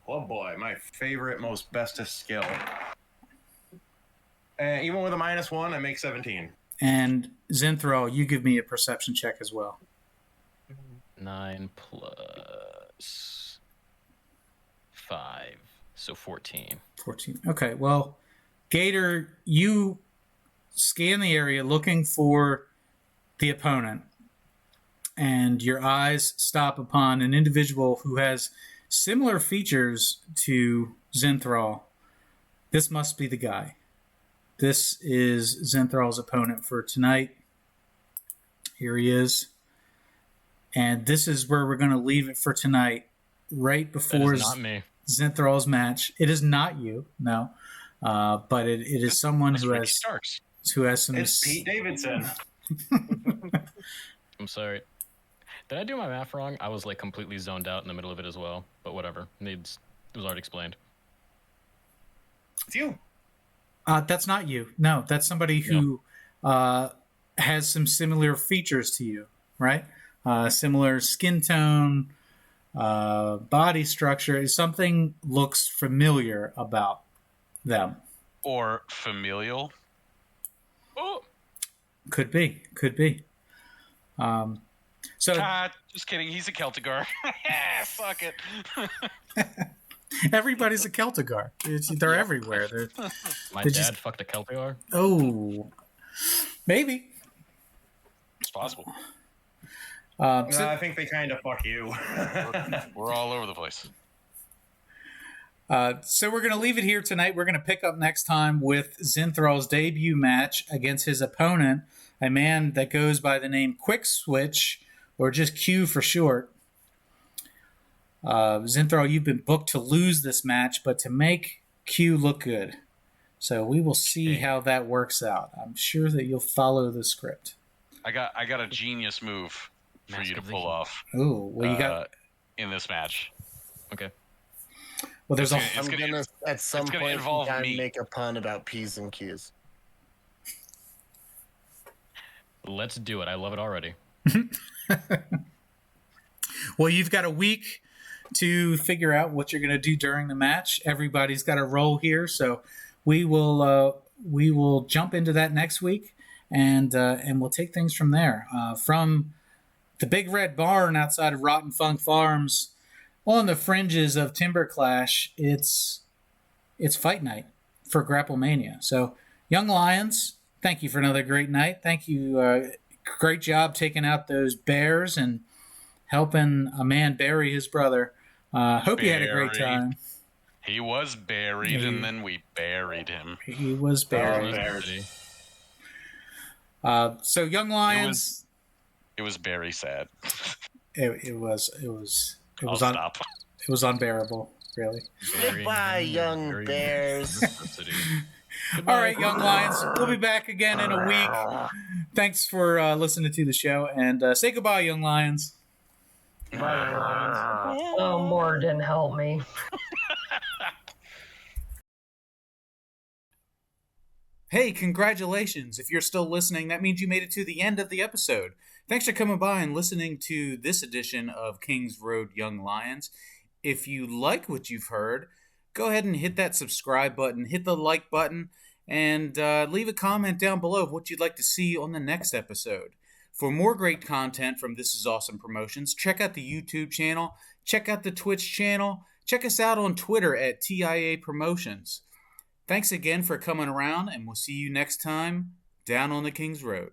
Oh boy, my favorite, most bestest skill. And even with a -1, I make 17. And Zinthral, you give me a perception check as well. 9 plus 5, so 14. 14. Okay, well, Gator, you scan the area looking for the opponent, and your eyes stop upon an individual who has similar features to Zinthral. This must be the guy. This is Zinthral's opponent for tonight. Here he is. And this is where we're going to leave it for tonight. right before That is not me. Zinthral's match. It is not you, no. But it is someone It's Ricky Starks. who has some. It's Pete Davidson. I'm sorry. Did I do my math wrong? I was like completely zoned out in the middle of it as well. But whatever. It was already explained. It's you. That's not you. No, that's somebody who has some similar features to you, right? Similar skin tone, body structure. Something looks familiar about them. Or familial. Oh. Could be. Just kidding. He's a Celtigar. Fuck it. Everybody's a Celtigar. They're everywhere. My dad fucked a Celtigar? Oh, maybe. It's possible. I think they kind of fuck you. We're all over the place. So we're going to leave it here tonight. We're going to pick up next time with Zinthral's debut match against his opponent, a man that goes by the name Quick Switch, or just Q for short. Zinthral, you've been booked to lose this match, but to make Q look good. So we will see how that works out. I'm sure that you'll follow the script. I got a genius move for you to pull off. Ooh, well, you got in this match. Okay. Well, there's I'm gonna at some point involve me. make a pun about P's and Q's. Let's do it. I love it already. Well, you've got a week to figure out what you're going to do during the match. Everybody's got a role here, so we will jump into that next week, and we'll take things from there. From the Big Red Barn outside of Rotten Funk Farms, on the fringes of Timber Clash, it's fight night for Grapplemania. So, Young Lions, thank you for another great night. Thank you. Great job taking out those bears and helping a man bury his brother. Hope you had a great time. He was buried, and then we buried him. He was buried. So, Young Lions. It was very sad. It was stop. It was unbearable, really. Goodbye, young bears. All right, Young Lions. We'll be back again in a week. Thanks for listening to the show, and say goodbye, Young Lions. Oh, more didn't help me. Hey, congratulations. If you're still listening, that means you made it to the end of the episode. Thanks for coming by and listening to this edition of Kings Road Young Lions. If you like what you've heard, go ahead and hit that subscribe button, hit the like button, and leave a comment down below of what you'd like to see on the next episode. For more great content from This Is Awesome Promotions, check out the YouTube channel, check out the Twitch channel, check us out on Twitter at TIA Promotions. Thanks again for coming around, and we'll see you next time down on the King's Road.